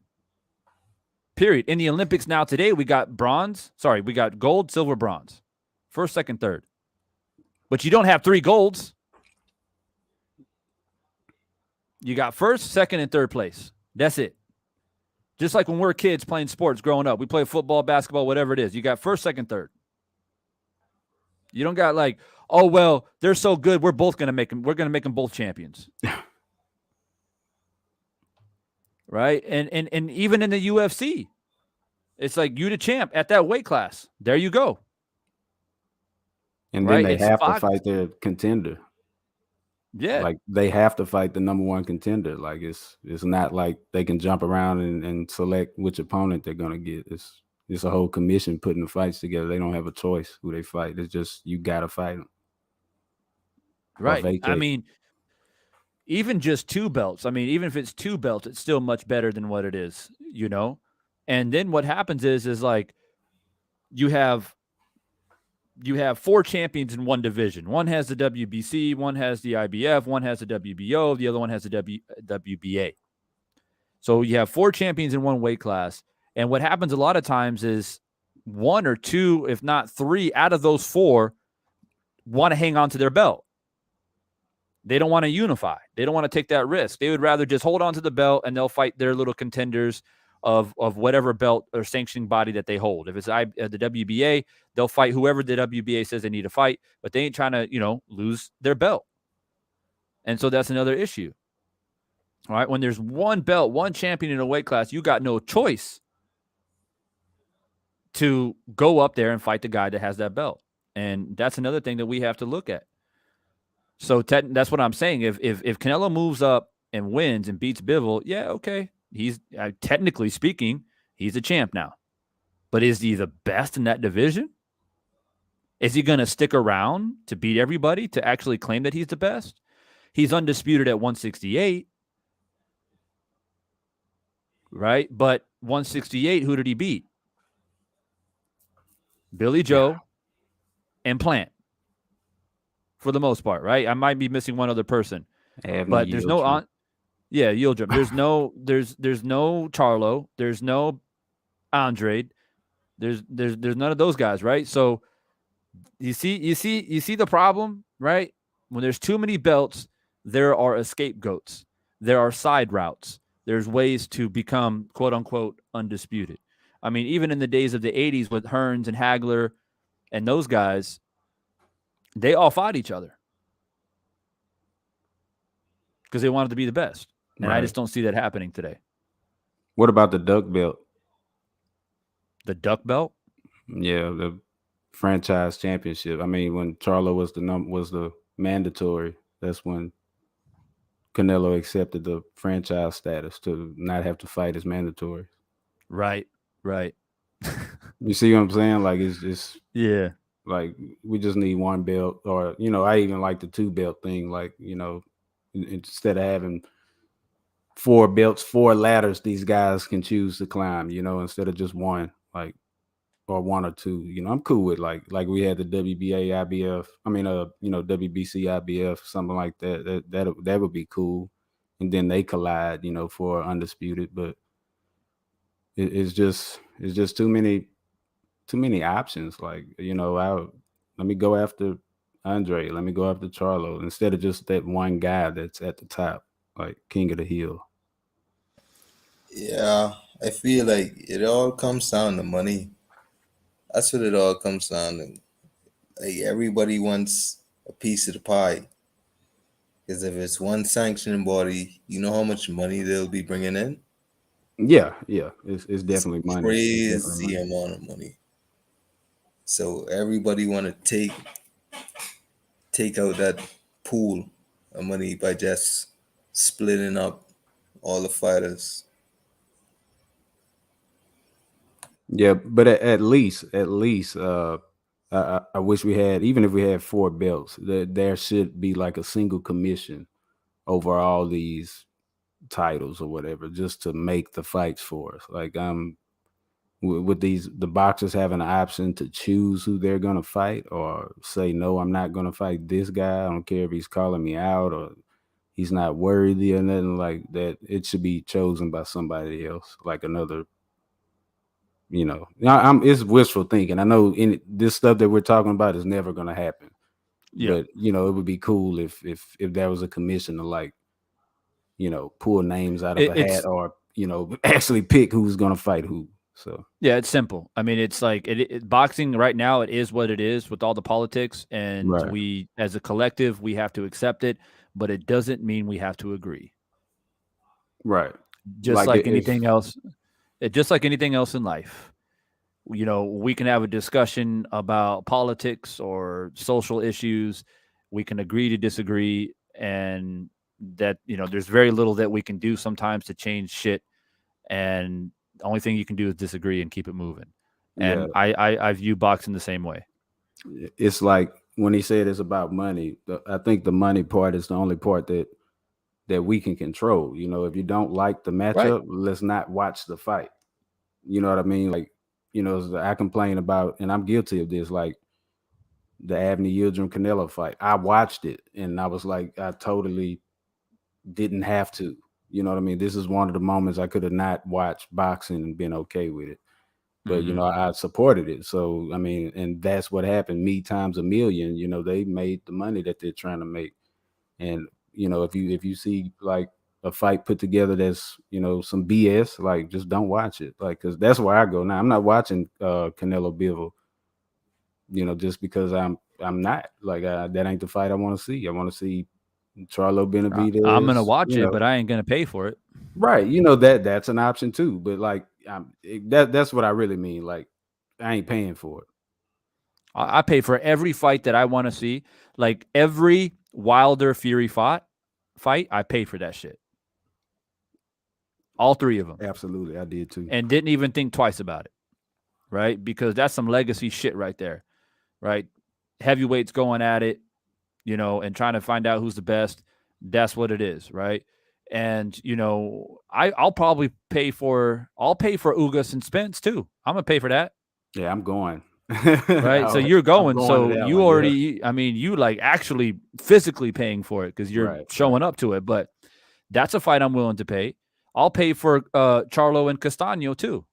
Period. In the Olympics now today, we got gold, silver, bronze. First, second, third. But you don't have 3 golds. You got first, second, and third place. That's it. Just like when we're kids playing sports growing up. We play football, basketball, whatever it is. You got first, second, third. You don't got like, oh, well, they're so good, we're going to make them both champions. Right? And even in the UFC, it's like you the champ at that weight class. There you go. And then they have to fight their contender. Yeah. Like they have to fight the number 1 contender. Like it's not like they can jump around and select which opponent they're gonna get. It's a whole commission putting the fights together. They don't have a choice who they fight. It's just you gotta fight them. Right. I mean, even just 2 belts. I mean, even if it's 2 belts, it's still much better than what it is, And then what happens is like you have you have 4 champions in one division. One has the WBC, one has the IBF, one has the WBO, the other one has the WBA. So you have 4 champions in one weight class. And what happens a lot of times is 1 or 2, if not 3 out of those 4 want to hang on to their belt. They don't want to unify. They don't want to take that risk. They would rather just hold on to the belt and they'll fight their little contenders of whatever belt or sanctioning body that they hold. If it's the WBA, they'll fight whoever the WBA says they need to fight, but they ain't trying to, lose their belt. And so that's another issue. All right. When there's one belt, one champion in a weight class, you got no choice to go up there and fight the guy that has that belt. And that's another thing that we have to look at. So that's what I'm saying. If Canelo moves up and wins and beats Bivol, yeah, okay. He's technically speaking, he's a champ now. But is he the best in that division? Is he going to stick around to beat everybody to actually claim that he's the best? He's undisputed at 168. Right? But 168, who did he beat? Billy Joe and Plant. For the most part, right? I might be missing one other person. But there's no on. Yeah, Yildirim. There's no Charlo. There's no Andre. There's none of those guys, right? So you see the problem, right? When there's too many belts, there are scapegoats. There are side routes. There's ways to become quote unquote undisputed. I mean, even in the days of the 80s with Hearns and Hagler and those guys, they all fought each other because they wanted to be the best. And I just don't see that happening today. What about the duck belt? The duck belt? Yeah, the franchise championship. I mean, when Charlo was the mandatory, that's when Canelo accepted the franchise status to not have to fight as mandatory. Right. You see what I'm saying? Like it's yeah. Like we just need one belt, or I even like the 2 belt thing. Like instead of having 4 belts, 4 ladders, these guys can choose to climb. Instead of just one, like, or 1 or 2. I'm cool with like we had the WBA, IBF. I mean, WBC, IBF, something like that. That would be cool. And then they collide, for undisputed. But it's just too many options. Like, let me go after Andre. Let me go after Charlo instead of just that one guy that's at the top, like King of the Hill. Yeah, I feel like it all comes down to money. That's what it all comes down to. Like everybody wants a piece of the pie. Because if it's one sanctioning body, you know how much money they'll be bringing in? Yeah. It's definitely money. Crazy amount of money. So everybody want to take out that pool of money by just splitting up all the fighters. Yeah, but at least, I wish we had, even if we had 4 belts, there should be like a single commission over all these titles or whatever, just to make the fights for us. Like with the boxers having an option to choose who they're gonna fight, or say no, I'm not gonna fight this guy. I don't care if he's calling me out or he's not worthy or nothing like that. It should be chosen by somebody else, like another. It's wishful thinking. I know this stuff that we're talking about is never going to happen. Yeah. But it would be cool if there was a commission to like, pull names out of a hat, or actually pick who's going to fight who. So yeah, it's simple. I mean, it's like boxing right now. It is what it is with all the politics, and we, as a collective, we have to accept it. But it doesn't mean we have to agree. Right. Just like anything else. Just like anything else in life, we can have a discussion about politics or social issues. We can agree to disagree, and that, there's very little that we can do sometimes to change shit. And the only thing you can do is disagree and keep it moving. And I view boxing the same way. It's like when he said it's about money, I think the money part is the only part that we can control. If you don't like the matchup, let's not watch the fight. You know what I mean? Like, I complain about, and I'm guilty of this, like the Abney Yildirim Canelo fight. I watched it and I was like, I totally didn't have to. You know what I mean? This is one of the moments I could have not watched boxing and been okay with it. But, you know, I supported it. So, I mean, and that's what happened. Me times a million, you know, they made the money that they're trying to make. And, you know, if you see like a fight put together that's, you know, some BS, like just don't watch it. Like, cause that's where I go now. I'm not watching Canelo Bivol, you know, just because I'm not like that ain't the fight I want to see. I want to see Charlo Benavidez. I'm gonna watch you it, know. but I ain't gonna pay for it. Right. You know, that's an option too. But like that's what I really mean. Like I ain't paying for it. I pay for every fight that I want to see. Like every Wilder Fury fight, I paid for that shit. All three of them. Absolutely. I did too. And didn't even think twice about it. Right? Because that's some legacy shit right there. Right? Heavyweights going at it, you know, and trying to find out who's the best. That's what it is, right? And you know, I'll probably pay for Ugas and Spence too. I'm gonna pay for that. Yeah, I'm going. Right. So you're going. So you one, already, yeah. I mean, you like actually physically paying for it because you're showing up to it. But that's a fight I'm willing to pay. I'll pay for Charlo and Castaño too.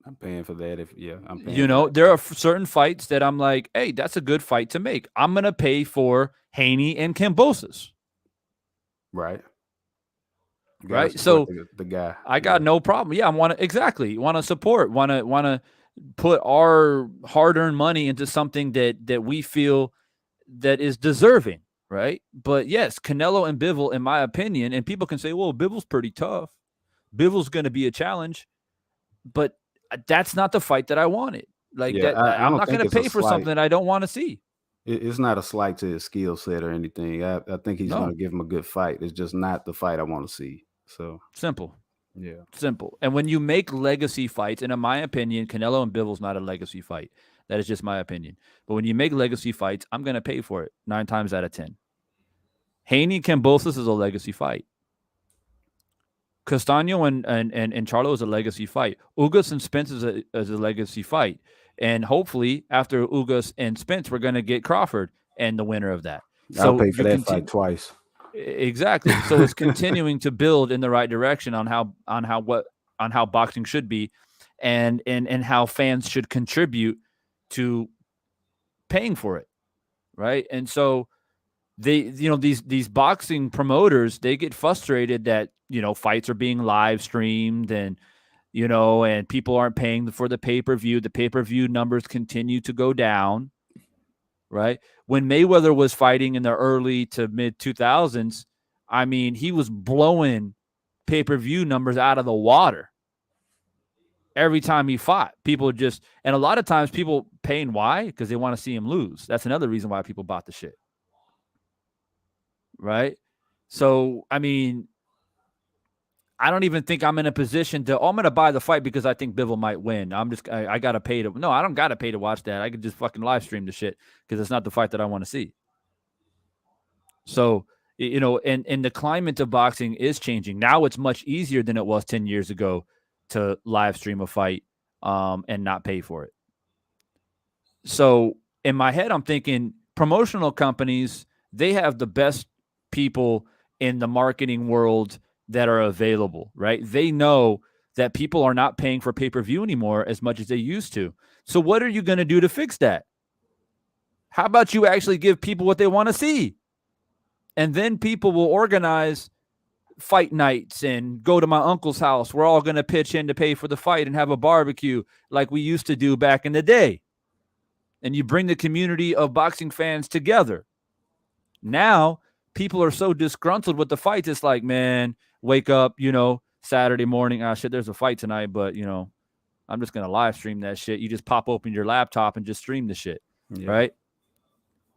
I'm paying for that. I'm paying. You know, there are certain fights that I'm like, hey, that's a good fight to make. I'm gonna pay for Haney and Kambosos. Right. Right. So the guy. I got no problem. Yeah, I want to support, want to put our hard-earned money into something that we feel that is deserving, right? But yes, Canelo and Bivol, in my opinion, and people can say, well, Bivol's pretty tough. Bivol's going to be a challenge, but that's not the fight that I wanted. Like that, I'm not going to pay for something that I don't want to see. It's not a slight to his skill set or anything. I think he's going to give him a good fight. It's just not the fight I want to see. So simple. Yeah. Simple. And when you make legacy fights, and in my opinion, Canelo and Bivol's not a legacy fight. That is just my opinion. But when you make legacy fights, I'm going to pay for it 9 times out of 10. Haney Kambosos is a legacy fight. Castaño and Charlo is a legacy fight. Ugas and Spence is a legacy fight. And hopefully, after Ugas and Spence, we're going to get Crawford and the winner of that. I'll pay for that fight twice. Exactly. So it's continuing to build in the right direction on how boxing should be, and how fans should contribute to paying for it, right? And so these boxing promoters, they get frustrated that fights are being live streamed and and people aren't paying for the pay-per-view. The pay-per-view numbers continue to go down. Right. When Mayweather was fighting in the early to mid 2000s, I mean, he was blowing pay-per-view numbers out of the water every time he fought. And a lot of times people paying why? Because they want to see him lose. That's another reason why people bought the shit. Right. So, I mean, I don't even think I'm in a position to, I'm going to buy the fight because I think Bivol might win. I got to pay to, no, I don't got to pay to watch that. I could just fucking live stream the shit because it's not the fight that I want to see. So, and the climate of boxing is changing. Now it's much easier than it was 10 years ago to live stream a fight and not pay for it. So in my head, I'm thinking promotional companies, they have the best people in the marketing world that are available, right? They know that people are not paying for pay-per-view anymore as much as they used to. So what are you going to do to fix that? How about you actually give people what they want to see? And then people will organize fight nights and go to my uncle's house. We're all going to pitch in to pay for the fight and have a barbecue like we used to do back in the day. And you bring the community of boxing fans together. Now, people are so disgruntled with the fights. It's like, man, wake up, Saturday morning. Ah, shit, there's a fight tonight, but, I'm just going to live stream that shit. You just pop open your laptop and just stream the shit, right?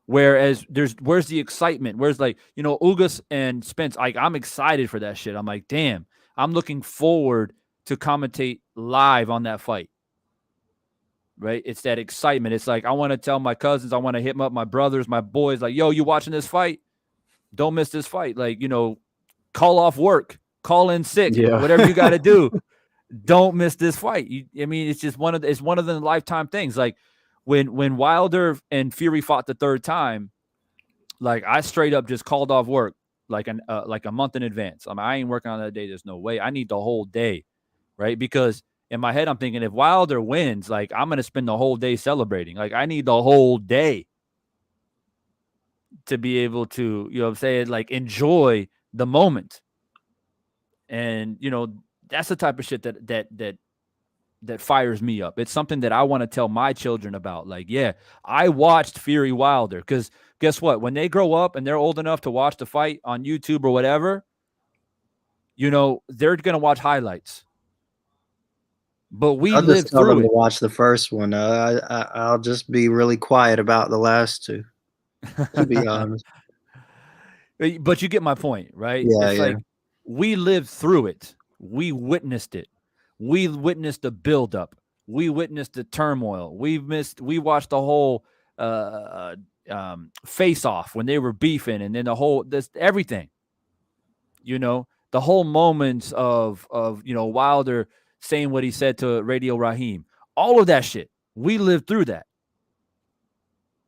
Whereas where's the excitement? Where's Ugas and Spence, I'm excited for that shit. I'm like, damn, I'm looking forward to commentate live on that fight, right? It's that excitement. It's like, I want to tell my cousins, I want to hit them up, my brothers, my boys, like, yo, you watching this fight? Don't miss this fight. Like, call off work, call in sick, whatever you got to do. Don't miss this fight. It's just one of the lifetime things. Like when Wilder and Fury fought the third time, like I straight up just called off work like a month in advance. I mean, I ain't working on that day. There's no way. I need the whole day, right? Because in my head, I'm thinking if Wilder wins, like I'm gonna spend the whole day celebrating. Like I need the whole day to be able to, you know what I'm saying, like enjoy the moment. And that's the type of shit that fires me up. It's something that I want to tell my children about. Like, yeah, I watched Fury Wilder, because guess what? When they grow up and they're old enough to watch the fight on YouTube or whatever, they're gonna watch highlights. But we I'll lived just tell them through to watch the first one. I'll just be really quiet about the last two, to be it. honest. But you get my point, right? Yeah, It's yeah. like we lived through it. We witnessed it. We witnessed the buildup. We witnessed the turmoil. We watched the whole face off when they were beefing, and then everything. The whole moments of Wilder saying what he said to Radio Raheem. All of that shit. We lived through that.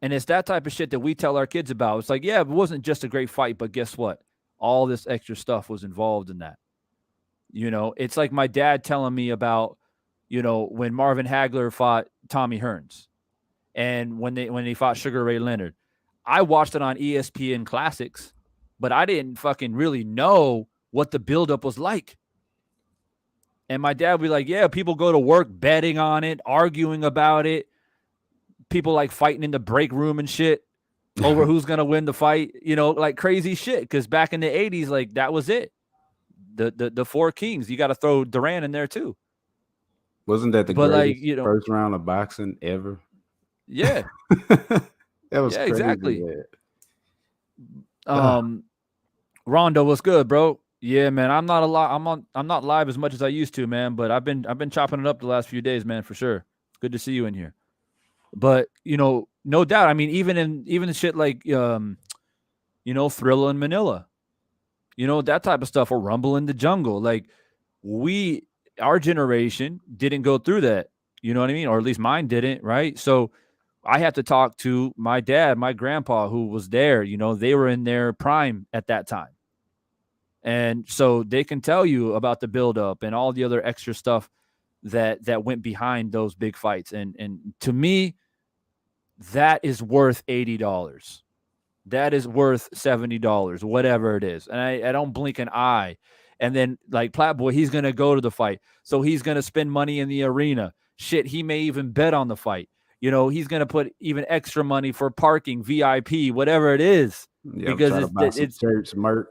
And it's that type of shit that we tell our kids about. It's like, yeah, it wasn't just a great fight, but guess what? All this extra stuff was involved in that. It's like my dad telling me about, when Marvin Hagler fought Tommy Hearns, and when they fought Sugar Ray Leonard. I watched it on ESPN Classics, but I didn't fucking really know what the buildup was like. And my dad would be like, yeah, people go to work betting on it, arguing about it. People like fighting in the break room and shit over who's going to win the fight, like crazy shit. Because back in the 80s, like that was it. The four kings. You got to throw Duran in there too. Wasn't that the But greatest like, first round of boxing ever? Yeah. That was Yeah, crazy. exactly. Man. Rondo, what's good, bro? Yeah, man. I'm not live as much as I used to, man. But I've been chopping it up the last few days, man, for sure. Good to see you in here. But no doubt. I mean, even shit like Thrilla in Manila, that type of stuff, or Rumble in the Jungle. Like our generation didn't go through that. You know what I mean? Or at least mine didn't, right? So I have to talk to my dad, my grandpa, who was there. They were in their prime at that time. And so they can tell you about the buildup and all the other extra stuff that went behind those big fights. And to me, that is worth $80. That is worth $70, whatever it is. And I don't blink an eye. And then like Platboy, he's going to go to the fight. So he's going to spend money in the arena. Shit, he may even bet on the fight. He's going to put even extra money for parking, VIP, whatever it is. Yeah, because it's church merch,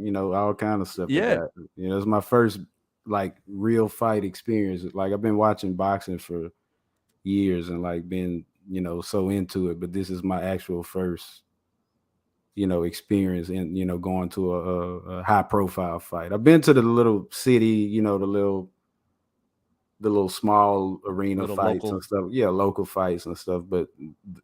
all kind of stuff. Yeah. Like that. It's my first like real fight experience. Like I've been watching boxing for years and like been, so into it, but this is my actual first, experience in, going to a high profile fight. I've been to the little city, the little small arena Little fights local. and stuff. Yeah, local fights and stuff. But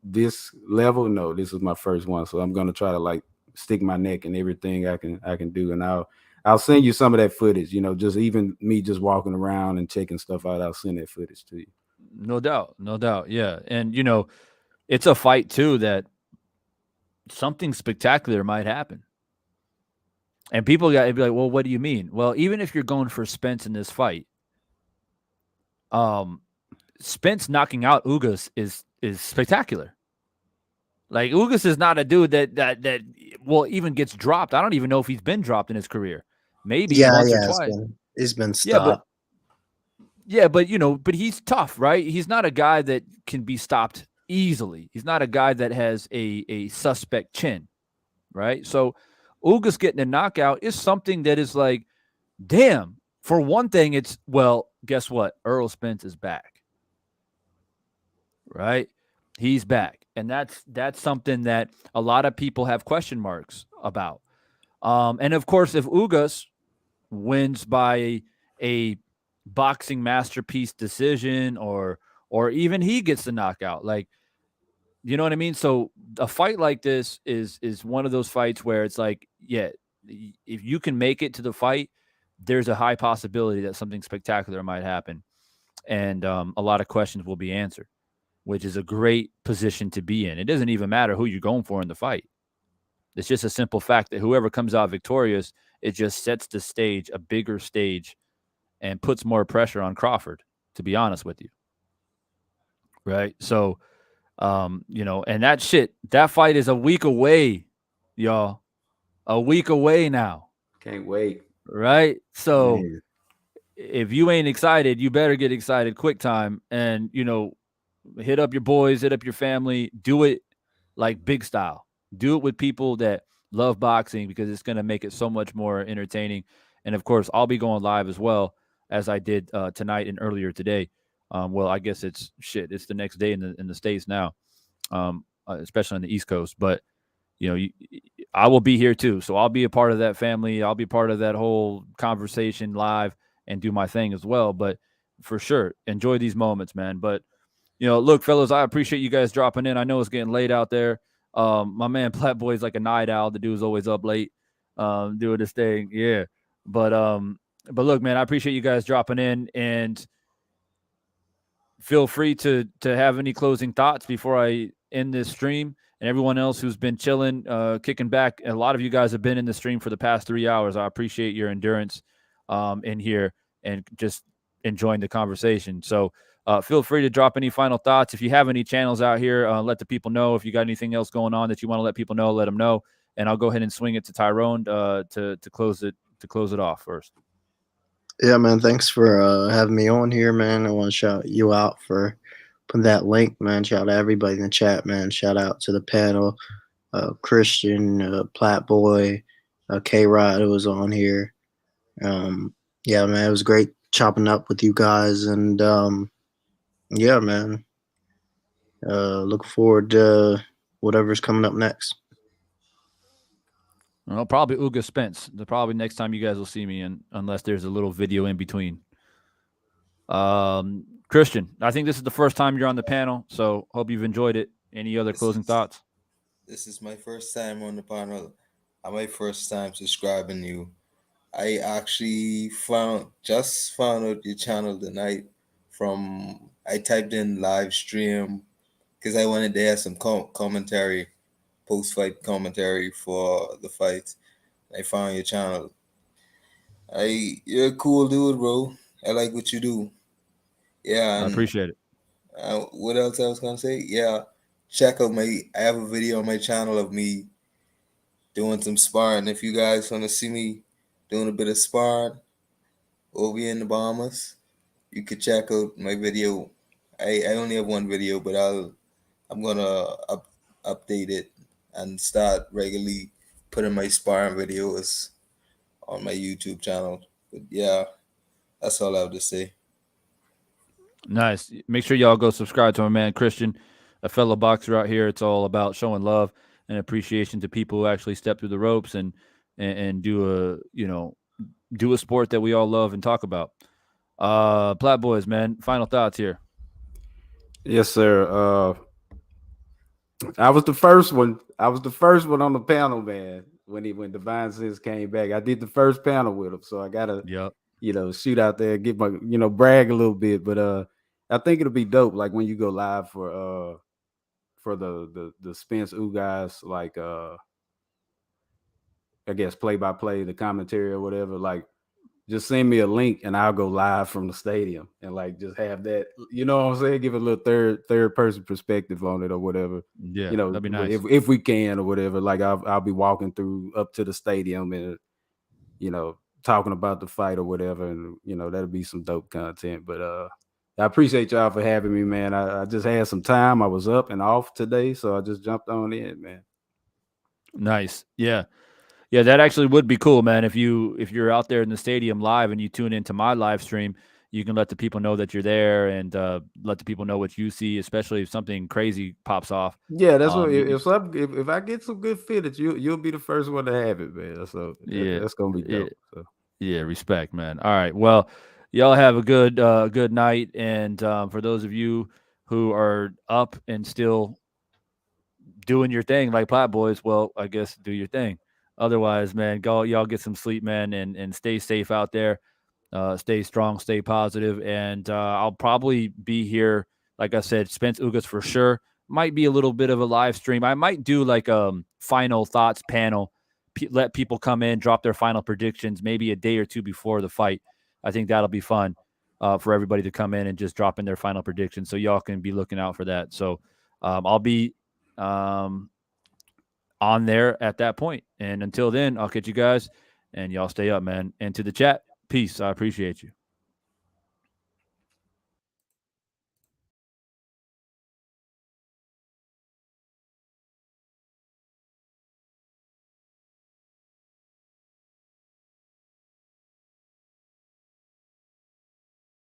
this level, no, this is my first one. So I'm gonna try to like stick my neck in everything I can do. And I'll send you some of that footage, just even me just walking around and checking stuff out. I'll send that footage to you. No doubt. Yeah. And it's a fight too that something spectacular might happen. And people got to be like, well, what do you mean? Well, even if you're going for Spence in this fight, Spence knocking out Ugas is spectacular. Like Ugas is not a dude that even gets dropped. I don't even know if he's been dropped in his career. Maybe once or twice. He's been stopped. But he's tough, right? He's not a guy that can be stopped easily. He's not a guy that has a suspect chin, right? So Ugas getting a knockout is something that is like, damn. For one thing, it's, well, guess what? Errol Spence is back, right? He's back. And that's something that a lot of people have question marks about. And of course, if Ugas wins by a boxing masterpiece decision, or even he gets the knockout, like, you know what I mean? So a fight like this is one of those fights where it's like, yeah, if you can make it to the fight, there's a high possibility that something spectacular might happen, and a lot of questions will be answered. which is a great position to be in. It doesn't even matter who you're going for in the fight. It's just a simple fact that whoever comes out victorious, it just sets the stage, a bigger stage, and puts more pressure on Crawford, to be honest with you. Right? So, and that fight is a week away, y'all. A week away now. Can't wait. Right? So, Man. if you ain't excited, you better get excited quick time and, hit up your boys, hit up your family, do it like big style. Do it with people that love boxing because it's going to make it so much more entertaining. And of course, I'll be going live as well as I did tonight and earlier today. Well, I guess it's the next day in the States now, especially on the East Coast. But, I will be here too. So I'll be a part of that family. I'll be part of that whole conversation live and do my thing as well. But for sure, enjoy these moments, man. But, look, fellas, I appreciate you guys dropping in. I know it's getting late out there. My man Platboy's like a night owl. The dude's always up late doing this thing. Yeah. But look, man, I appreciate you guys dropping in, and feel free to have any closing thoughts before I end this stream. And everyone else who's been chilling, kicking back. A lot of you guys have been in the stream for the past 3 hours. I appreciate your endurance in here and just enjoying the conversation. So feel free to drop any final thoughts. If you have any channels out here, let the people know. If you got anything else going on that you want to let people know, let them know. And I'll go ahead and swing it to Tyrone to close it off first. Yeah, man. Thanks for having me on here, man. I want to shout you out for putting that link, man. Shout out to everybody in the chat, man. Shout out to the panel, Christian, Platboy, K-Rod, who was on here. Yeah, man, it was great chopping up with you guys, and yeah, man. Look forward to whatever's coming up next. Well, probably Uga Spence. Probably next time you guys will see me, unless there's a little video in between. Christian, I think this is the first time you're on the panel, so hope you've enjoyed it. Any other closing thoughts? This is my first time on the panel. My first time subscribing you. I actually found out your channel tonight from I typed in live stream because I wanted to have some commentary, post-fight commentary for the fight. I found your channel. You're a cool dude, bro. I like what you do. Yeah, I appreciate it. What else I was gonna say? Yeah, check out I have a video on my channel of me doing some sparring. If you guys want to see me doing a bit of sparring over in the Bahamas, you could check out my video. I only have one video, but I'm gonna update it and start regularly putting my sparring videos on my YouTube channel. But yeah, that's all I have to say. Nice. Make sure y'all go subscribe to my man Christian, a fellow boxer out here. It's all about showing love and appreciation to people who actually step through the ropes and do a sport that we all love and talk about. Plat Boys, man, final thoughts here. Yes, sir. I was the first one. On the panel, man. When Divine Sense came back, I did the first panel with him, so I gotta, shoot out there, get my, brag a little bit. But I think it'll be dope. Like when you go live for the Spence guys, like I guess play by play, the commentary or whatever. Like, just send me a link and I'll go live from the stadium and like just have that, you know what I'm saying? Give a little third person perspective on it or whatever. Yeah, that'd be nice. If we can or whatever. Like I'll be walking through up to the stadium and talking about the fight or whatever, and that'll be some dope content. But I appreciate y'all for having me, man. I just had some time. I was up and off today, so I just jumped on in, man. Nice. Yeah. Yeah, that actually would be cool, man. If you're out there in the stadium live and you tune into my live stream, you can let the people know that you're there and let the people know what you see, especially if something crazy pops off. Yeah, that's what. If I get some good footage, you'll be the first one to have it, man. So yeah, that's gonna be dope. So. Yeah, respect, man. All right, well, y'all have a good night, and for those of you who are up and still doing your thing like Plat Boys, well, I guess do your thing. Otherwise, man, y'all get some sleep, man, and stay safe out there. Stay strong, stay positive, and I'll probably be here Like I said, Spence Ugas for sure. Might be a little bit of a live stream. I might do like a final thoughts panel. Let people come in, drop their final predictions, maybe a day or two before the fight. I think that'll be fun for everybody to come in and just drop in their final predictions. So y'all can be looking out for that. So I'll be on there at that point. And until then, I'll catch you guys, and y'all stay up, man. And to the chat, peace. I appreciate you.